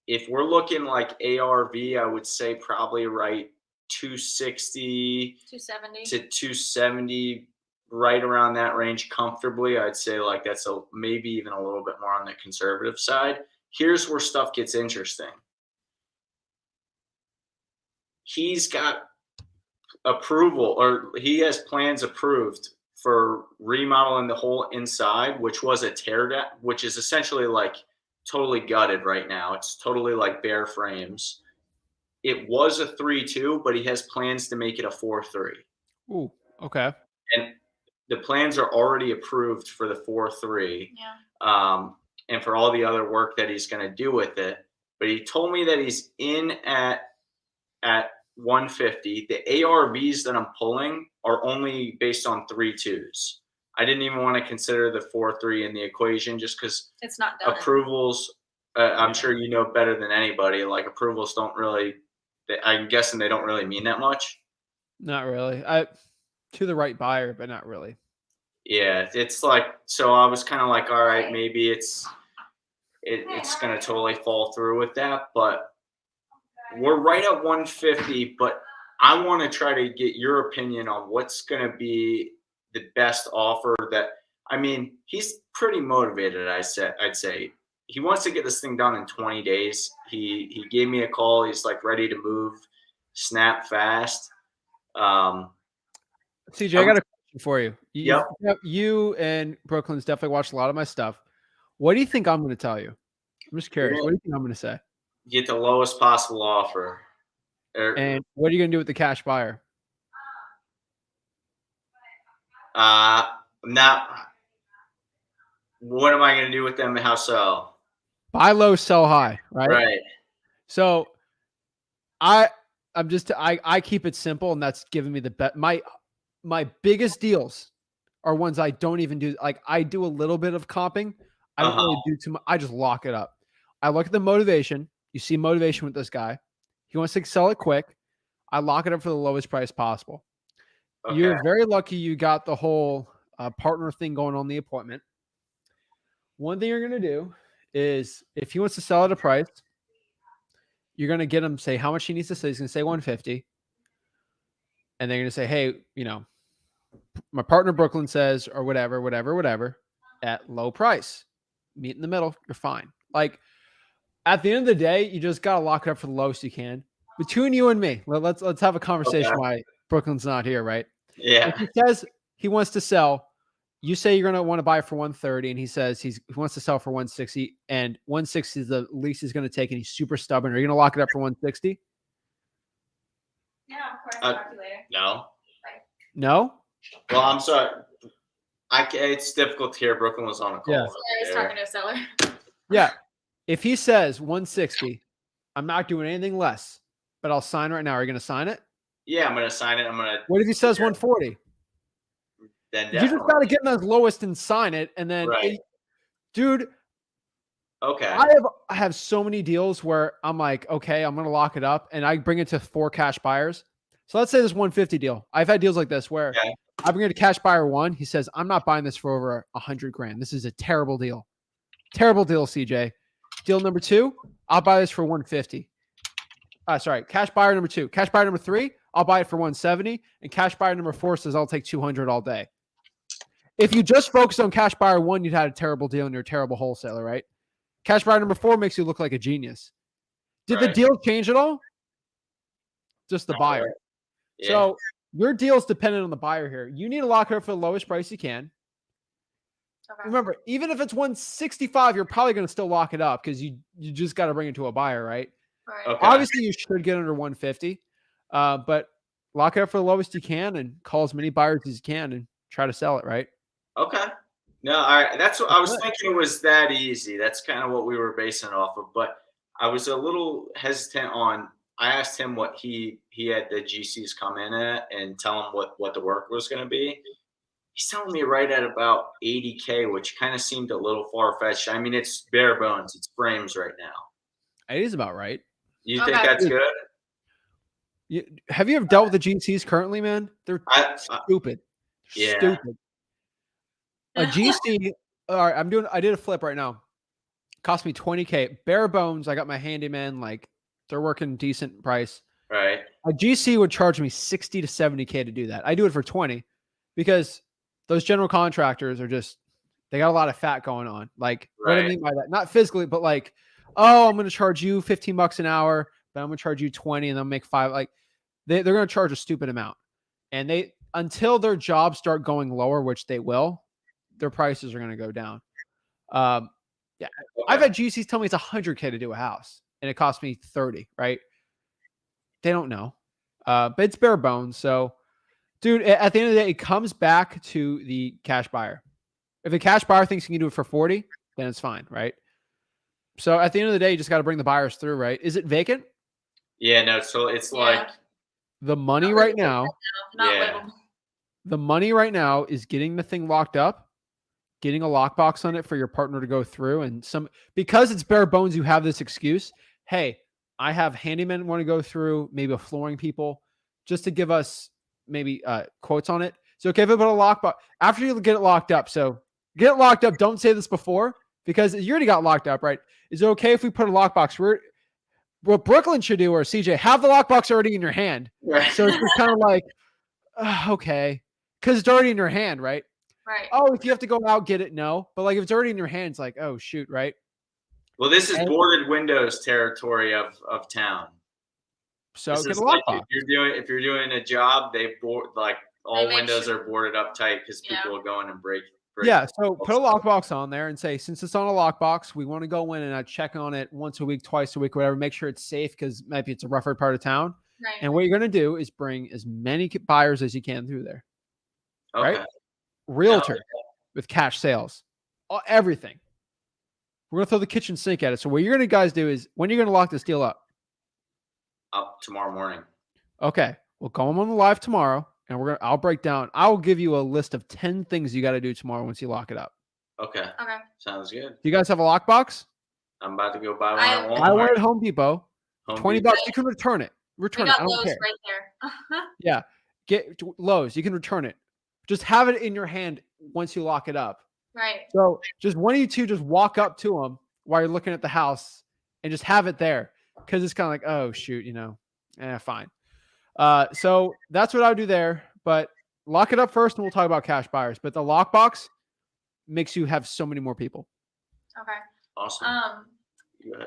If we're looking like ARV, I would say probably right 260 270 to 270, right around that range comfortably. I'd say like that's maybe even a little bit more on the conservative side. Here's where stuff gets interesting. He's got approval, or he has plans approved for remodeling the whole inside, which was a tear down, which is essentially like totally gutted right now. It's totally like bare frames. It was a 3-2, but he has plans to make it a 4-3. Ooh, okay. And the plans are already approved for the 4-3. Yeah. And for all the other work that he's going to do with it. But he told me that he's in at 150. The ARVs that I'm pulling are only based on 3-2s. I didn't even want to consider the 4-3 in the equation just because It's not done. approvals, I'm sure you know better than anybody, like approvals don't really, I'm guessing they don't really mean that much. Not really. To the right buyer, but not really. Yeah, it's like, so I was kind of like, all right, maybe it's going to totally fall through with that, but we're right at 150, but I want to try to get your opinion on what's going to be the best offer that, I mean, he's pretty motivated. I'd say he wants to get this thing done in 20 days. He gave me a call. He's like ready to move, snap fast. CJ, I got a question for you. Yep. You and Brooklyn's definitely watched a lot of my stuff. What do you think I'm going to tell you? I'm just curious. What do you think I'm going to say? Get the lowest possible offer. And what are you going to do with the cash buyer? What am I going to do with them? How so? Buy low, sell high, right? Right. So I keep it simple, and that's giving me the bet. My biggest deals are ones I don't even do. Like I do a little bit of comping. I don't really do too much. I just lock it up. I look at the motivation. You see motivation with this guy. He wants to sell it quick. I lock it up for the lowest price possible. Okay. You're very lucky you got the whole partner thing going on the appointment. One thing you're going to do is if he wants to sell at a price, you're going to get him say how much he needs to say. He's going to say 150. And they're going to say, hey, you know, my partner Brooklyn says, or whatever, at low price. Meet in the middle. You're fine. Like at the end of the day, you just got to lock it up for the lowest you can. Between you and me, let's have a conversation why Brooklyn's not here, right? Yeah. If he says he wants to sell, you say you're going to want to buy for 130, and he says he wants to sell for 160, and 160 is the least he's going to take, and he's super stubborn. Are you going to lock it up for 160? Yeah, of course. I'll talk to you later. No. No? Well, I'm sorry. It's difficult to hear. Brooklyn was on a call. Yeah. I was talking to a seller. Yeah. If he says 160, I'm not doing anything less, but I'll sign right now. Are you going to sign it? Yeah, I'm going to sign it. What if he says 140? Then you just got to get him as lowest and sign it. And then, dude. Okay. I have so many deals where I'm like, okay, I'm going to lock it up, and I bring it to 4 cash buyers. So let's say this 150 deal. I've had deals like this where I bring it to cash buyer 1. He says, I'm not buying this for over $100,000. This is a terrible deal. Terrible deal, CJ. Deal number 2, I'll buy this for 150. Sorry, cash buyer number 2. Cash buyer number 3, I'll buy it for 170. And cash buyer number 4 says, I'll take 200 all day. If you just focused on cash buyer 1, you'd had a terrible deal and you're a terrible wholesaler, right? Cash buyer number 4 makes you look like a genius. Did the deal change at all? Just the buyer. Yeah. So your deal's dependent on the buyer here. You need to lock it up for the lowest price you can. Okay. Remember, even if it's 165, you're probably going to still lock it up because you just got to bring it to a buyer, right? Okay. Obviously, you should get under 150, but lock it up for the lowest you can and call as many buyers as you can and try to sell it, right? Okay. No, that's what I was thinking. It was that easy. That's kind of what we were basing it off of. But I was a little hesitant on. I asked him what he had the GCs come in at and tell him what the work was going to be. He's telling me right at about 80K, which kind of seemed a little far fetched. I mean, it's bare bones. It's frames right now. It is about right. You think that's good? Have you ever dealt with the GCs currently, man? They're stupid. Yeah. Stupid. A GC. All right, I did a flip right now. Cost me 20K. Bare bones. I got my handyman. Like, they're working decent price. Right. A GC would charge me 60 to 70K to do that. I do it for 20 because those general contractors are just, they got a lot of fat going on. Like, what I mean by that, not physically, but like, oh, I'm going to charge you $15 an hour, but I'm going to charge you 20 and they'll make 5. Like, they're going to charge a stupid amount. And until their jobs start going lower, which they will, their prices are going to go down. Yeah. I've had GCs tell me it's 100K to do a house and it cost me 30, right? They don't know. But it's bare bones. So, dude, at the end of the day, it comes back to the cash buyer. If a cash buyer thinks he can do it for 40, then it's fine, right? So at the end of the day, you just got to bring the buyers through, right? Is it vacant? Yeah, no. So it's like the money right now. The money right now is getting the thing locked up, getting a lockbox on it for your partner to go through, and because it's bare bones, you have this excuse. Hey, I have handymen want to go through, maybe a flooring people, just to give us maybe quotes on it. So okay, if I put a lockbox after you get it locked up. So get it locked up. Don't say this before because you already got locked up, right? Is it okay if we put a lockbox? What Brooklyn should do, or CJ, have the lockbox already in your hand. Right. So it's kind of like, okay, because it's already in your hand, right? Right. Oh, if you have to go out, get it. No, but like if it's already in your hands, like, oh shoot, right? Well, this is boarded windows territory of town. So get a like lockbox. if you're doing a job, they board like all windows are boarded up tight because people will go in and break. Yeah, so put a lockbox on there and say, since it's on a lockbox, we want to go in and I check on it once a week, twice a week, whatever. Make sure it's safe because maybe it's a rougher part of town. Right. And what you're going to do is bring as many buyers as you can through there. Okay. Right? Realtor with cash sales, everything. We're going to throw the kitchen sink at it. So what you're going to guys do is, when you're going to lock this deal up? Tomorrow morning. Okay. We'll go on the live tomorrow. And I'll break down. I'll give you a list of 10 things you got to do tomorrow once you lock it up. Okay. Sounds good. Do you guys have a lockbox? I'm about to go buy one at Walmart. Buy one at Home Depot. $20. Depot. You can return it. Return we it. got I don't Lowe's care. right there. Yeah. Get Lowe's. You can return it. Just have it in your hand once you lock it up. Right. So just one of you two just walk up to them while you're looking at the house and just have it there. Because it's kind of like, oh, shoot, fine. So that's what I would do there. But lock it up first and we'll talk about cash buyers. But the lockbox makes you have so many more people. Okay. Awesome.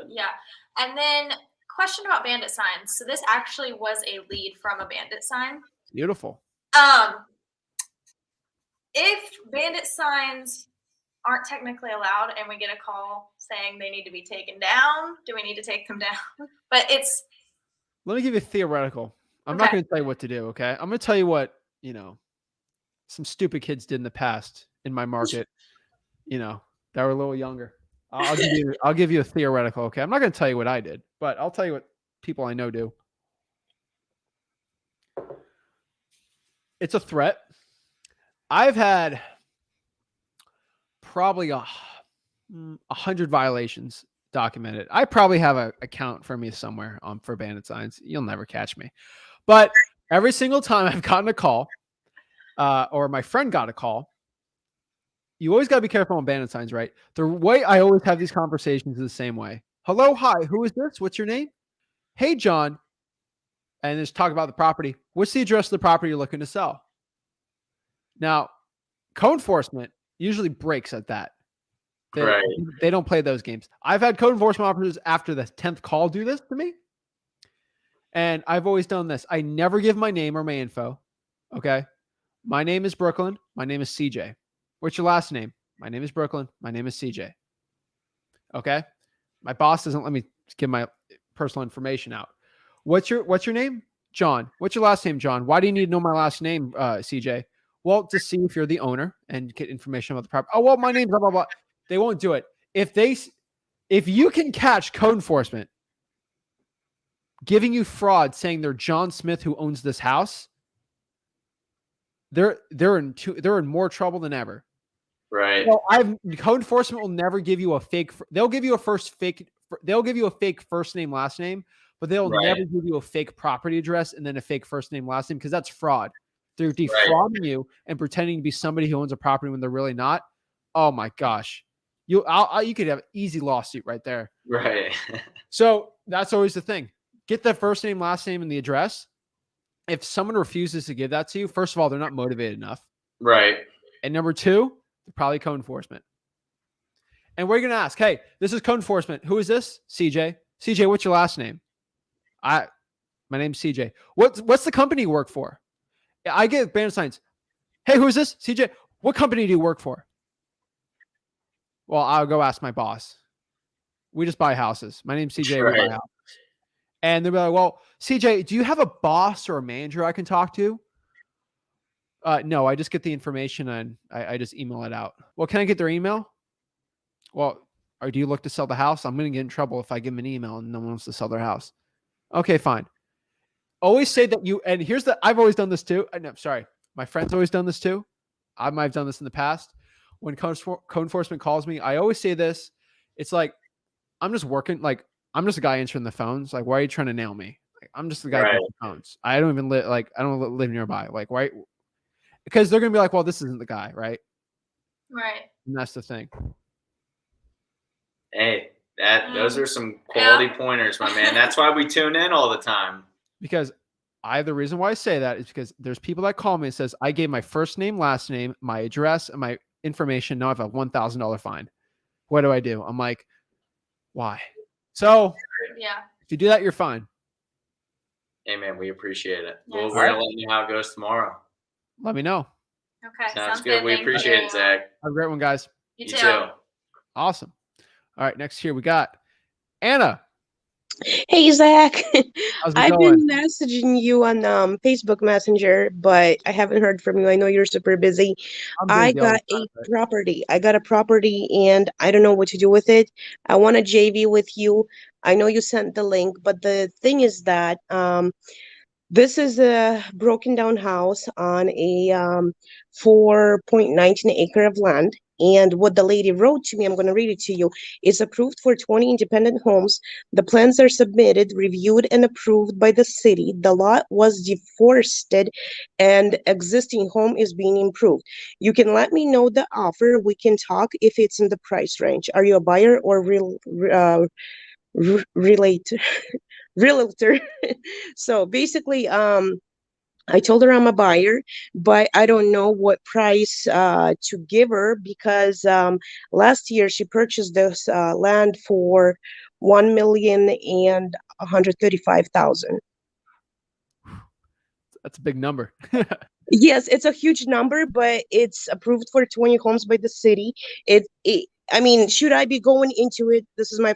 Yeah. And then question about bandit signs. So this actually was a lead from a bandit sign. Beautiful. If bandit signs aren't technically allowed and we get a call saying they need to be taken down, do we need to take them down? But let me give you a theoretical. I'm not going to tell you what to do. Okay. I'm going to tell you what, some stupid kids did in the past in my market, that were a little younger. I'll give you a theoretical. Okay. I'm not going to tell you what I did, but I'll tell you what people I know do. It's a threat. I've had probably 100 violations documented. I probably have an account for me somewhere for bandit signs. You'll never catch me. But every single time I've gotten a call, or my friend got a call, you always got to be careful on bandit signs, right? The way I always have these conversations is the same way. Hello, hi, who is this? What's your name? Hey, John. And just talk about the property. What's the address of the property you're looking to sell? Now, code enforcement usually breaks at that. They don't play those games. I've had code enforcement officers after the 10th call do this to me. And I've always done this. I never give my name or my info. Okay. My name is Brooklyn. My name is CJ. What's your last name? My name is Brooklyn. My name is CJ. Okay. My boss doesn't let me give my personal information out. What's your name? John. What's your last name, John? Why do you need to know my last name, CJ? Well, to see if you're the owner and get information about the property. Oh, well, my name's blah, blah, blah. They won't do it. If you can catch code enforcement giving you fraud saying they're John Smith who owns this house, they're in more trouble than ever. Right. Well, code enforcement will never give you a fake. They'll give you a fake first name, last name, but they'll never give you a fake property address and then a fake first name, last name, because that's fraud. They're defrauding you and pretending to be somebody who owns a property when they're really not. Oh my gosh, you could have an easy lawsuit right there. Right. So that's always the thing. Get the first name, last name, and the address. If someone refuses to give that to you, first of all, they're not motivated enough. Right. And number two, they're probably code enforcement. And we're going to ask, hey, this is code enforcement. Who is this? CJ. CJ, what's your last name? My name's CJ. What's the company you work for? I get band signs. Hey, who is this? CJ. What company do you work for? Well, I'll go ask my boss. We just buy houses. My name's CJ. We buy houses. And they'll be like, well, CJ, do you have a boss or a manager I can talk to? No, I just get the information and I just email it out. Well, can I get their email? Well, or do you look to sell the house? I'm going to get in trouble if I give them an email and no one wants to sell their house. Okay, fine. Always say that and I've always done this too. No, sorry. My friend's always done this too. I might have done this in the past. When code enforcement calls me, I always say this. It's like, I'm just working. Like, I'm just a guy answering the phones. Like, why are you trying to nail me? Like, I'm just the guy answering the phones. I don't even I don't live nearby. Like, why? Because they're going to be like, well, this isn't the guy. Right. Right. And that's the thing. Hey, those are some quality pointers, my man. That's why we tune in all the time. Because the reason why I say that is because there's people that call me and says, I gave my first name, last name, my address, and my information. Now I have a $1,000 fine. What do I do? I'm like, why? So if you do that, you're fine. Hey, man, we appreciate it. Yes. We're going to let you know how it goes tomorrow. Let me know. Okay. Sounds good. We appreciate it, Zach. Have a great one, guys. You too. Awesome. All right. Next here we got Anna. Hey, Zach. I've going? been messaging you on Facebook Messenger, but I haven't heard from you. I know you're super busy. I got a property. I got a property and I don't know what to do with it. I want to JV with you. I know you sent the link, but the thing is that this is a broken down house on a 4.19 acre of land. And what the lady wrote to me, I'm going to read it to you, is approved for 20 independent homes. The plans are submitted, reviewed, and approved by the city. The lot was deforested and existing home is being improved. You can let me know the offer. We can talk if it's in the price range. Are you a buyer or realtor? So basically, I told her I'm a buyer, but I don't know what price to give her because last year she purchased this land for $1,135,000. That's a big number. Yes, it's a huge number, but it's approved for 20 homes by the city. I mean, should I be going into it? This is my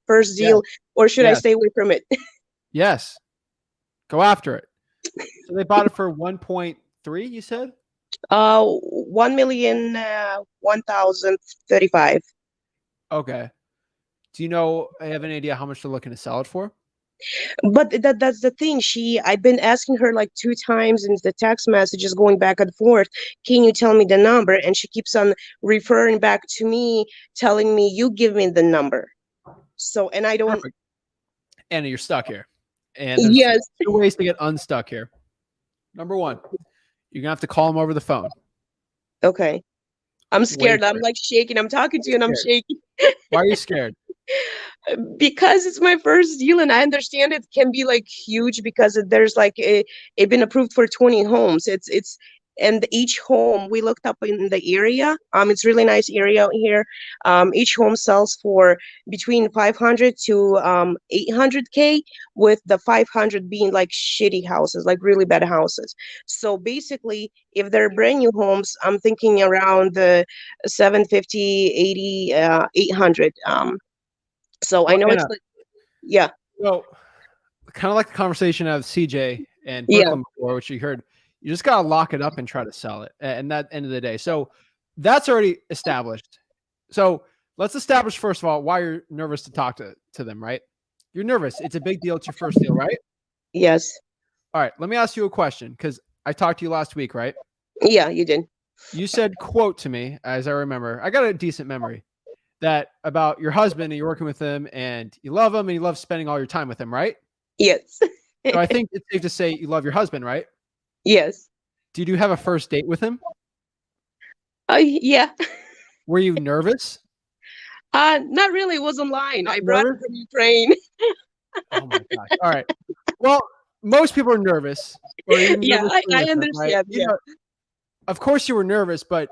first deal, or should I stay away from it? Yes, go after it. So they bought it for 1.3. You said 1,001,035. Okay. Do you know? I have an idea how much they're looking to sell it for? But that's the thing. I've been asking her like 2 times in the text messages going back and forth. Can you tell me the number? And she keeps on referring back to me, telling me you give me the number. So, and I don't. Perfect. Anna, you're stuck here. And there's 2 ways to get unstuck here. Number 1, you're gonna have to call him over the phone. Okay. I'm scared. I'm like shaking. I'm talking to you and I'm shaking. Why are you scared? Because it's my first deal and I understand it can be like huge because there's like it been approved for 20 homes. And each home we looked up in the area. It's really nice area out here. Each home sells for between 500 to 800K, with the 500 being like shitty houses, like really bad houses. So basically, if they're brand new homes, I'm thinking around the 750, 80, 800. So I know it's like, Well, kind of like the conversation I had with CJ and Brooklyn before, which you heard. You just got to lock it up and try to sell it. And that end of the day. So that's already established. So let's establish, first of all, why you're nervous to talk to them, right? You're nervous. It's a big deal. It's your first deal, right? Yes. All right. Let me ask you a question, because I talked to you last week, right? Yeah, you did. You said, quote to me, as I remember, I got a decent memory, that about your husband and you're working with him and you love him and you love spending all your time with him, right? Yes. So I think it's safe to say you love your husband, right? Yes. Did you have a first date with him? Yeah. Were you nervous? Not really. It was online. I brought it from Ukraine. Oh my gosh. All right. Well, most people are nervous. Or you're Yeah, nervous I with them, right? understand. You Yeah. know, of course you were nervous, but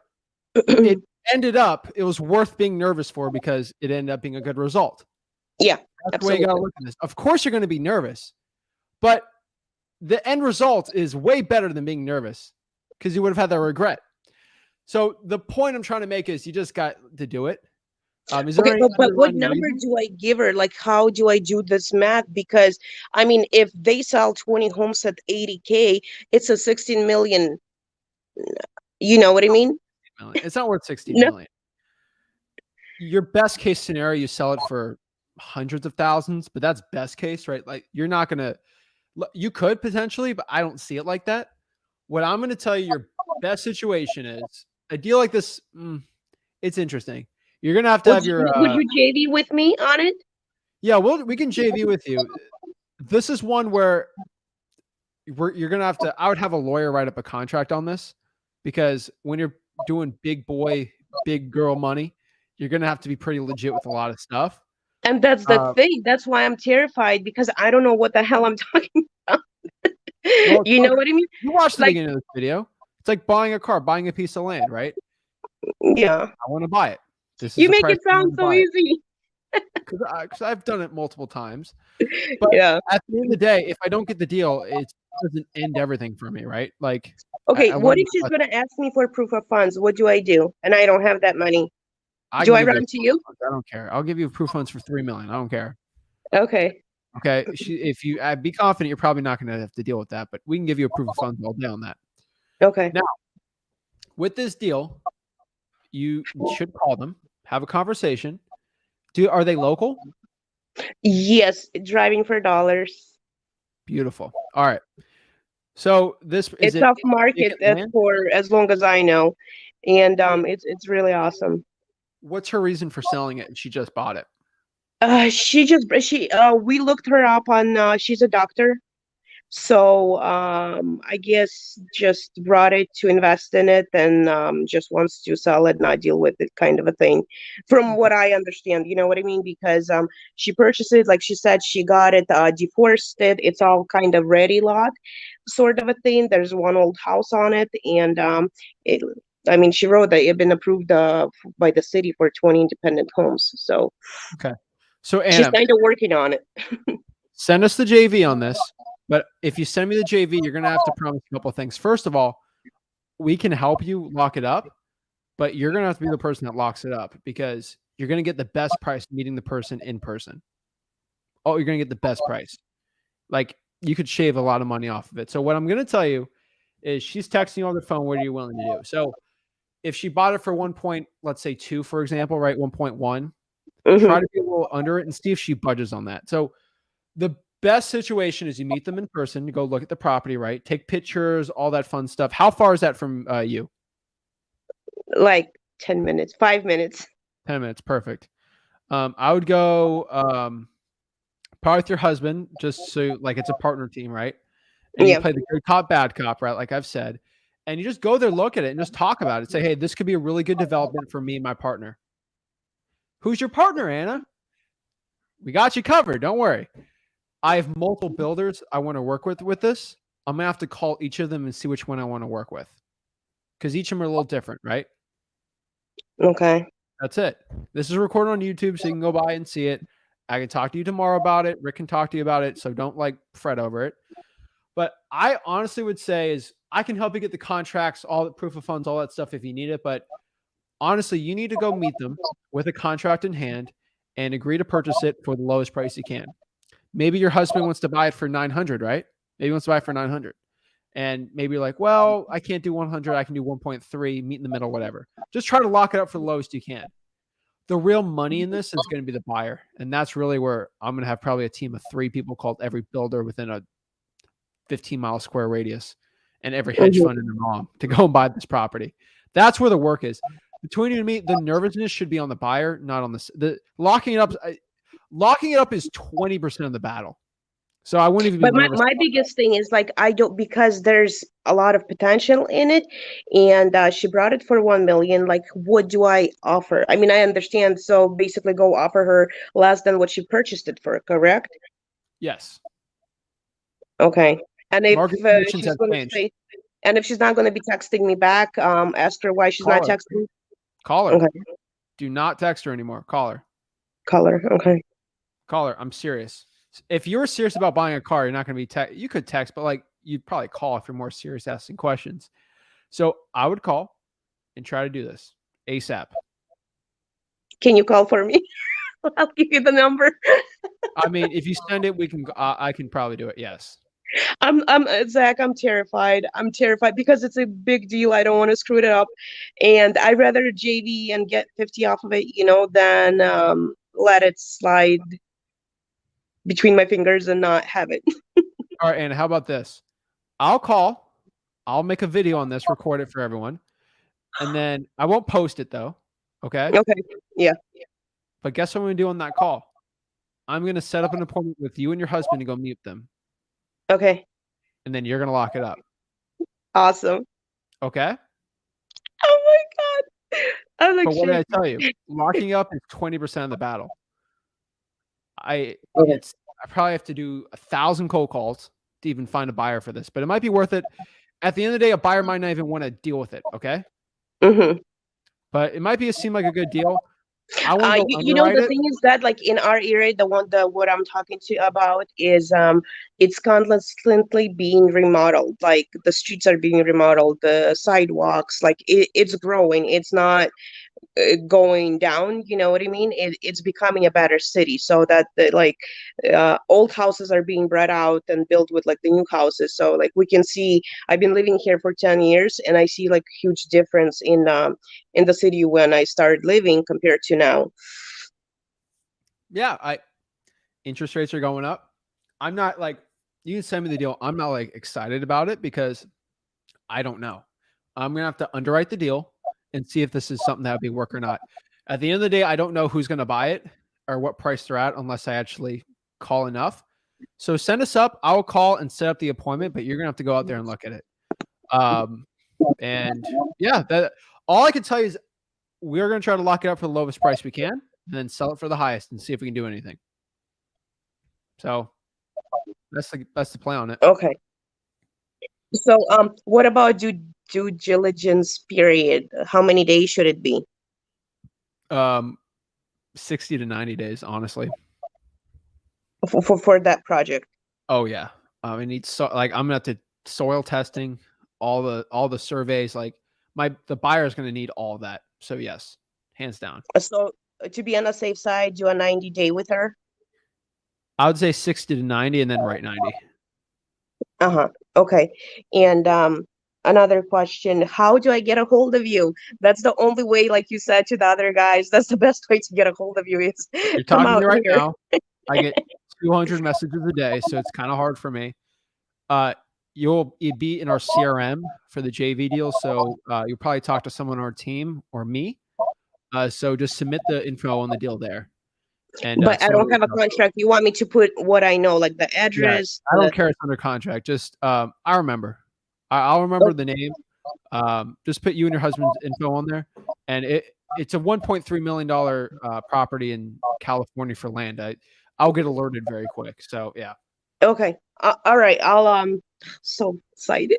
it ended up, it was worth being nervous for because it ended up being a good result. Yeah. That's the way you got to look at this. Of course you're going to be nervous, but the end result is way better than being nervous, because you would have had that regret. So the point I'm trying to make is you just got to do it. Is there Okay, any but what underlying number reason? do I give her? Like, how do I do this math? Because I mean, if they sell 20 homes at 80K, it's a 16 million. You know what I mean? It's not worth 16 No. million. Your best case scenario, you sell it for hundreds of thousands, but that's best case, right? Like, you're not going to, you could potentially, but I don't see it like that. What I'm going to tell you, your best situation is a deal like this. It's interesting. You're going to have Would your, you JV with me on it? yeah, we can JV with you. This is one where you're going to have to, I would have a lawyer write up a contract on this, because when you're doing big boy, big girl money, you're going to have to be pretty legit with a lot of stuff. And that's the thing. That's why I'm terrified, because I don't know what the hell I'm talking about. Well, you know what I mean? You watched the Like, beginning of this video. It's like buying a car, buying a piece of land, right? Yeah. I want to buy it. This is You the make price it I sound want to so buy it. easy. Because I've done it multiple times. But Yeah. at the end of the day, if I don't get the deal, it doesn't end everything for me, right? Like, Okay, I what learned if she's gonna ask me for proof of funds? What do I do? And I don't have that money. Do I run to you? I don't care. I'll give you proof funds for 3 million. I don't care. Okay. Okay. If you be confident, you're probably not going to have to deal with that, but we can give you a proof of funds all day on that. Okay. Now, with this deal, you should call them, have a conversation. Are they local? Yes, driving for dollars. Beautiful. All right. So this is It's off market for as long as I know, and it's really awesome. What's her reason for selling it? And she just bought it. We looked her up on. She's a doctor, so I guess just brought it to invest in it, and just wants to sell it, not deal with it, kind of a thing. From what I understand, you know what I mean? Because she purchased it, like she said, she got it deforested. It's all kind of ready lot, sort of a thing. There's one old house on it, and it. I mean, she wrote that it had been approved by the city for 20 independent homes. So, okay. So Anna, she's kind of working on it. Send us the JV on this. But if you send me the JV, you're going to have to promise a couple of things. First of all, we can help you lock it up, but you're going to have to be the person that locks it up, because you're going to get the best price meeting the person in person. Oh, you're going to get the best price. Like, you could shave a lot of money off of it. So what I'm going to tell you is, she's texting you on the phone. What are you willing to do? So if she bought it for 1.2, for example, right? 1.1, try to be a little under it and see if she budges on that. So the best situation is you meet them in person, you go look at the property, right? Take pictures, all that fun stuff. How far is that from you? Like 10 minutes, 5 minutes. 10 minutes. Perfect. I would go probably with your husband, just so like it's a partner team, right? And you play the good cop, bad cop, right? Like I've said. And you just go there, look at it, and just talk about it. Say, hey, this could be a really good development for me and my partner. Who's your partner, Anna? We got you covered. Don't worry. I have multiple builders I want to work with this. I'm going to have to call each of them and see which one I want to work with, because each of them are a little different, right? Okay. That's it. This is recorded on YouTube, so you can go by and see it. I can talk to you tomorrow about it. Rick can talk to you about it, so don't fret over it. But I honestly would say is I can help you get the contracts, all the proof of funds, all that stuff if you need it. But honestly, you need to go meet them with a contract in hand and agree to purchase it for the lowest price you can. Maybe your husband wants to buy it for 900, right? Maybe he wants to buy it for 900. and maybe you're like, well, I can't do 100. I can do 1.3, meet in the middle, whatever. Just try to lock it up for the lowest you can. The real money in this is going to be the buyer. And that's really where I'm going to have probably a team of 3 people called every builder within a 15-mile square radius and every hedge fund in the mom to go and buy this property. That's where the work is. Between you and me, the nervousness should be on the buyer, not on the locking it up. Locking it up is 20% of the battle. So I wouldn't even be But nervous. my biggest thing is like I don't, because there's a lot of potential in it, and she brought it for 1 million. Like, what do I offer? I mean, I understand. So basically, go offer her less than what she purchased it for. Correct? Yes. Okay. And if Market conditions she's have going to changed. say, and if she's not going to be texting me back, ask her why she's Call not her. texting. Call her. Okay. Do not text her anymore. Call her. Call her. Okay. Call her. I'm serious. If you're serious about buying a car, you're not going to be you could text, but like you'd probably call if you're more serious asking questions. So I would call and try to do this ASAP. Can you call for me? I'll give you the number. I mean, if you send it, we can. I can probably do it. Yes. I'm Zach, I'm terrified. I'm terrified because it's a big deal. I don't want to screw it up. And I'd rather JV and get 50 off of it, than let it slide between my fingers and not have it. All right. And how about this? I'll call. I'll make a video on this, record it for everyone. And then I won't post it though. Okay. Okay. Yeah. But guess what I'm going to do on that call? I'm going to set up an appointment with you and your husband to go meet them. Okay. And then you're going to lock it up. Awesome. Okay. Oh my God. I'm like, but what did I tell you? Locking up is 20% of the battle. I probably have to do 1,000 cold calls to even find a buyer for this, but it might be worth it. At the end of the day, a buyer might not even want to deal with it. Okay. But it might seem like a good deal. I want to the thing is that like in our area, what I'm talking to you about is it's constantly being remodeled. Like the streets are being remodeled, the sidewalks, like it's growing. It's not going down. You know what I mean? It's becoming a better city. So that old houses are being brought out and built with like the new houses. So like we can see. I've been living here for 10 years, and I see like huge difference in the city when I started living compared to now. Yeah, interest rates are going up. I'm not like, you can send me the deal. I'm not like excited about it because I don't know. I'm gonna have to underwrite the deal and see if this is something that would be work or not. At the end of the day, I don't know who's going to buy it or what price they're at unless I actually call enough. So send us up. I'll call and set up the appointment, but you're going to have to go out there and look at it. And yeah, all I can tell you is we're going to try to lock it up for the lowest price we can and then sell it for the highest and see if we can do anything. So that's the play on it. Okay. So what about due diligence period? How many days should it be? 60 to 90 days, honestly. For that project. Oh yeah. It needs I'm gonna have to soil testing, all the surveys, like the buyer is gonna need all that. So yes, hands down. So to be on the safe side, do a 90-day with her? I would say 60 to 90 and then write 90. Okay. And another question, how do I get a hold of you? That's the only way, like you said to the other guys, that's the best way to get a hold of you is you're talking to me right now. I get 200 messages a day, so it's kind of hard for me. You'll be in our CRM for the JV deal, so you'll probably talk to someone on our team or me. So just submit the info on the deal there. But I don't have a contract. You want me to put what I know, like the address? Yeah, I don't care. It's under contract. Just I remember. I'll remember the name. Just put you and your husband's info on there, and it's a $1.3 million property in California for land. I'll get alerted very quick. So yeah. Okay. All right. I'll so excited.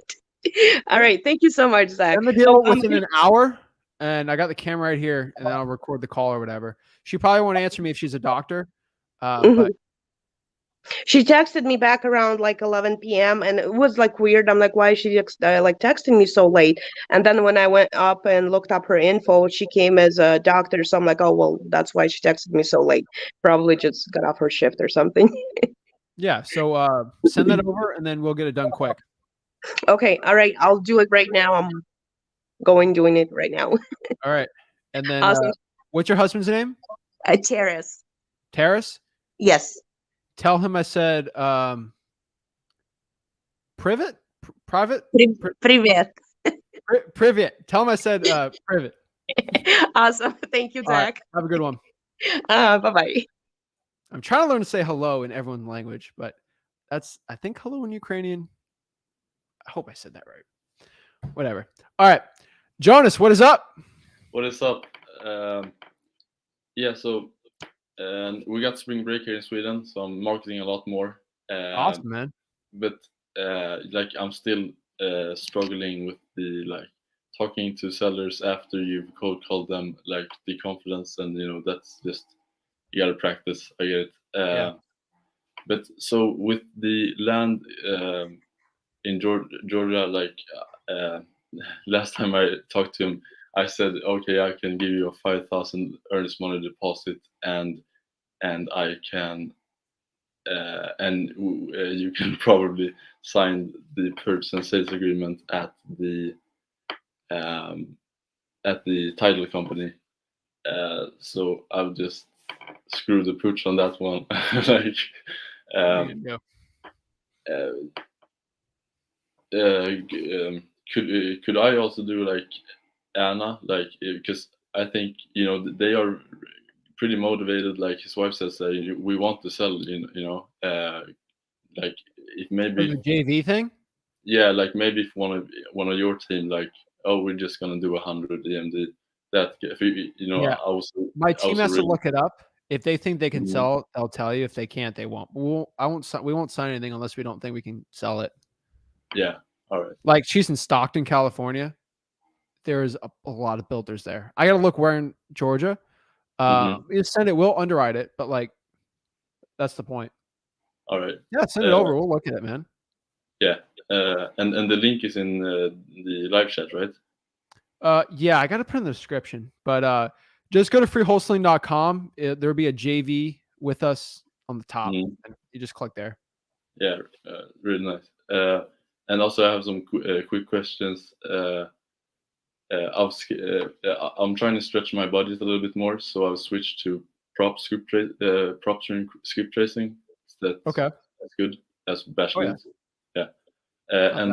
All right. Thank you so much, Zach. Send the deal within an hour, and I got the camera right here, and then I'll record the call or whatever. She probably won't answer me if she's a doctor, but she texted me back around like 11 p.m. and it was like weird. I'm like, why is she like texting me so late? And then when I went up and looked up her info, she came as a doctor. So I'm like, oh, well, that's why she texted me so late. Probably just got off her shift or something. Yeah. So send that over and then we'll get it done quick. Okay. All right. I'll do it right now. I'm doing it right now. All right. And then Awesome. what's your husband's name? Terrace. Terrace? Yes. Tell him I said privet? Private? Привет. Privet. Tell him I said privet. Awesome. Thank you, All right. Zach. Have a good one. Bye-bye. I'm trying to learn to say hello in everyone's language, but that's, I think, hello in Ukrainian. I hope I said that right. Whatever. All right. Jonas, what is up? What is up? Yeah, so we got spring break here in Sweden, so I'm marketing a lot more. Awesome, man. But like I'm still struggling with the like talking to sellers after you've cold called them, like the confidence, and that's just you gotta practice. I get it. Yeah. But so with the land in Georgia, like last time I talked to him, I said, okay, I can give you a 5,000 earnest money deposit, and I can, you can probably sign the purchase and sales agreement at the title company. So I'll just screw the pooch on that one. Could I also do like Anna, like, because I think they are pretty motivated. Like his wife says, we want to sell. Like if maybe the JV thing. Yeah, like maybe if one of your team, like, oh, we're just gonna do 100 EMD. That if Yeah. My team has to look it up. If they think they can sell it, they'll tell you. If they can't, they won't. We won't sign anything unless we don't think we can sell it. Yeah. All right. Like she's in Stockton, California. There's a lot of builders there. I gotta look where in Georgia. You send it, we'll underwrite it, but like that's the point. All right. Yeah, send it over. We'll look at it, man. Yeah. And the link is in the live chat, right? Yeah, I gotta put in the description, but just go to freewholesaling.com. There'll be a JV with us on the top, and you just click there. Yeah, really nice. And also I have some quick questions. I'm trying to stretch my budget a little bit more, so I've switched to PropStream script tracing. That's good. That's bashment. Yeah. I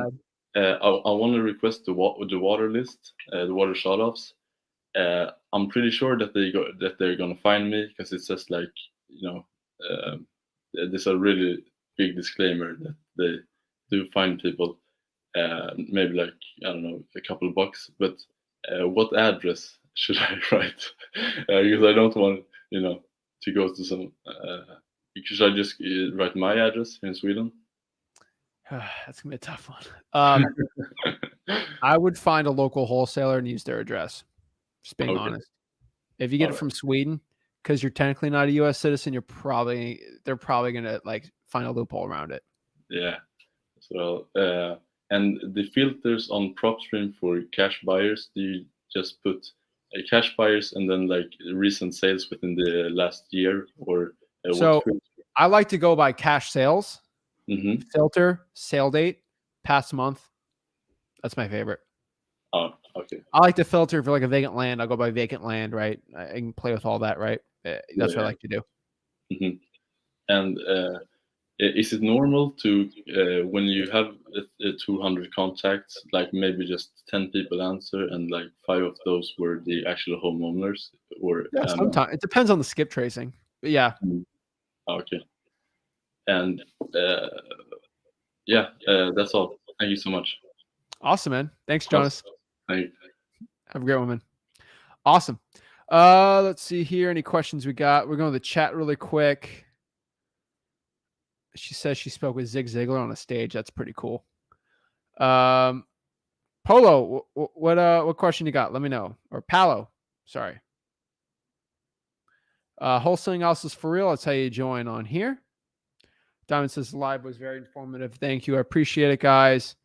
want to request the water list, the water shut-offs. I'm pretty sure that they're gonna find me, because it says like there's a really big disclaimer that they do find people. Maybe like, I don't know, a couple of bucks, but what address should I write? Because I don't want to go to some. Should I just write my address in Sweden? That's gonna be a tough one. I would find a local wholesaler and use their address. Just being honest. If you get it from Sweden, because you're technically not a U.S. citizen, they're probably gonna like find a loophole around it. Yeah. So and the filters on PropStream for cash buyers, do you just put cash buyers and then like recent sales within the last year, or so I like to go by cash sales, filter, sale date, past month. That's my favorite. Oh, okay. I like to filter for like a vacant land. I'll go by vacant land, right? I can play with all that, right? That's what I like to do. And is it normal to when you have 200 contacts, like maybe just 10 people answer and like 5 of those were the actual homeowners? Or yeah, sometimes it depends on the skip tracing, but yeah. Okay. And yeah, that's all. Thank you so much. Awesome, man. Thanks, Jonas. Thank you. Have a great one, man. Awesome. Let's see here. Any questions we got? We're going to the chat really quick. She says she spoke with Zig Ziglar on a stage. That's pretty cool. Polo, what question you got? Let me know. Or Palo, sorry. Wholesaling also is for real. That's how you join on here. Diamond says live was very informative. Thank you. I appreciate it, guys.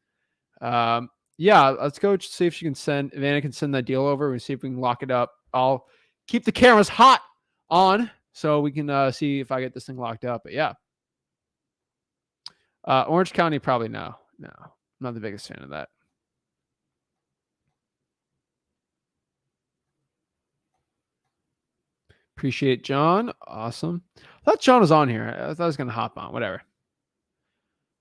Yeah, let's go see if she can send, if Anna can send that deal over. We'll see if we can lock it up. I'll keep the cameras hot on so we can see if I get this thing locked up. But yeah. Orange County, probably no. not the biggest fan of that. Appreciate John. Awesome. I thought John was on here. I thought I was going to hop on. Whatever.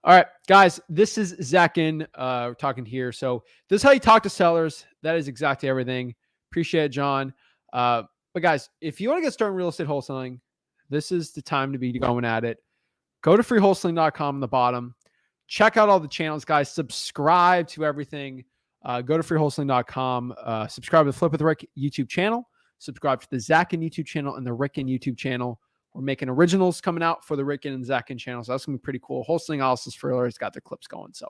All right, guys, this is Zach Ginn. We're talking here. So this is how you talk to sellers. That is exactly everything. Appreciate it, John. But guys, if you want to get started in real estate wholesaling, this is the time to be going at it. Go to freewholesaling.com on the bottom. Check out all the channels, guys. Subscribe to everything. Go to freewholesaling.com. Subscribe to the Flip with Rick YouTube channel. Subscribe to the Zach Ginn YouTube channel and the Rick Ginn YouTube channel. We're making originals coming out for the Rick Ginn and Zach Ginn channels. So that's going to be pretty cool. Wholesaling Analysis for has got their clips going. So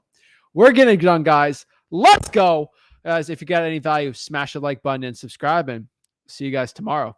we're getting it done, guys. Let's go. Guys, if you got any value, smash the like button and subscribe, and see you guys tomorrow.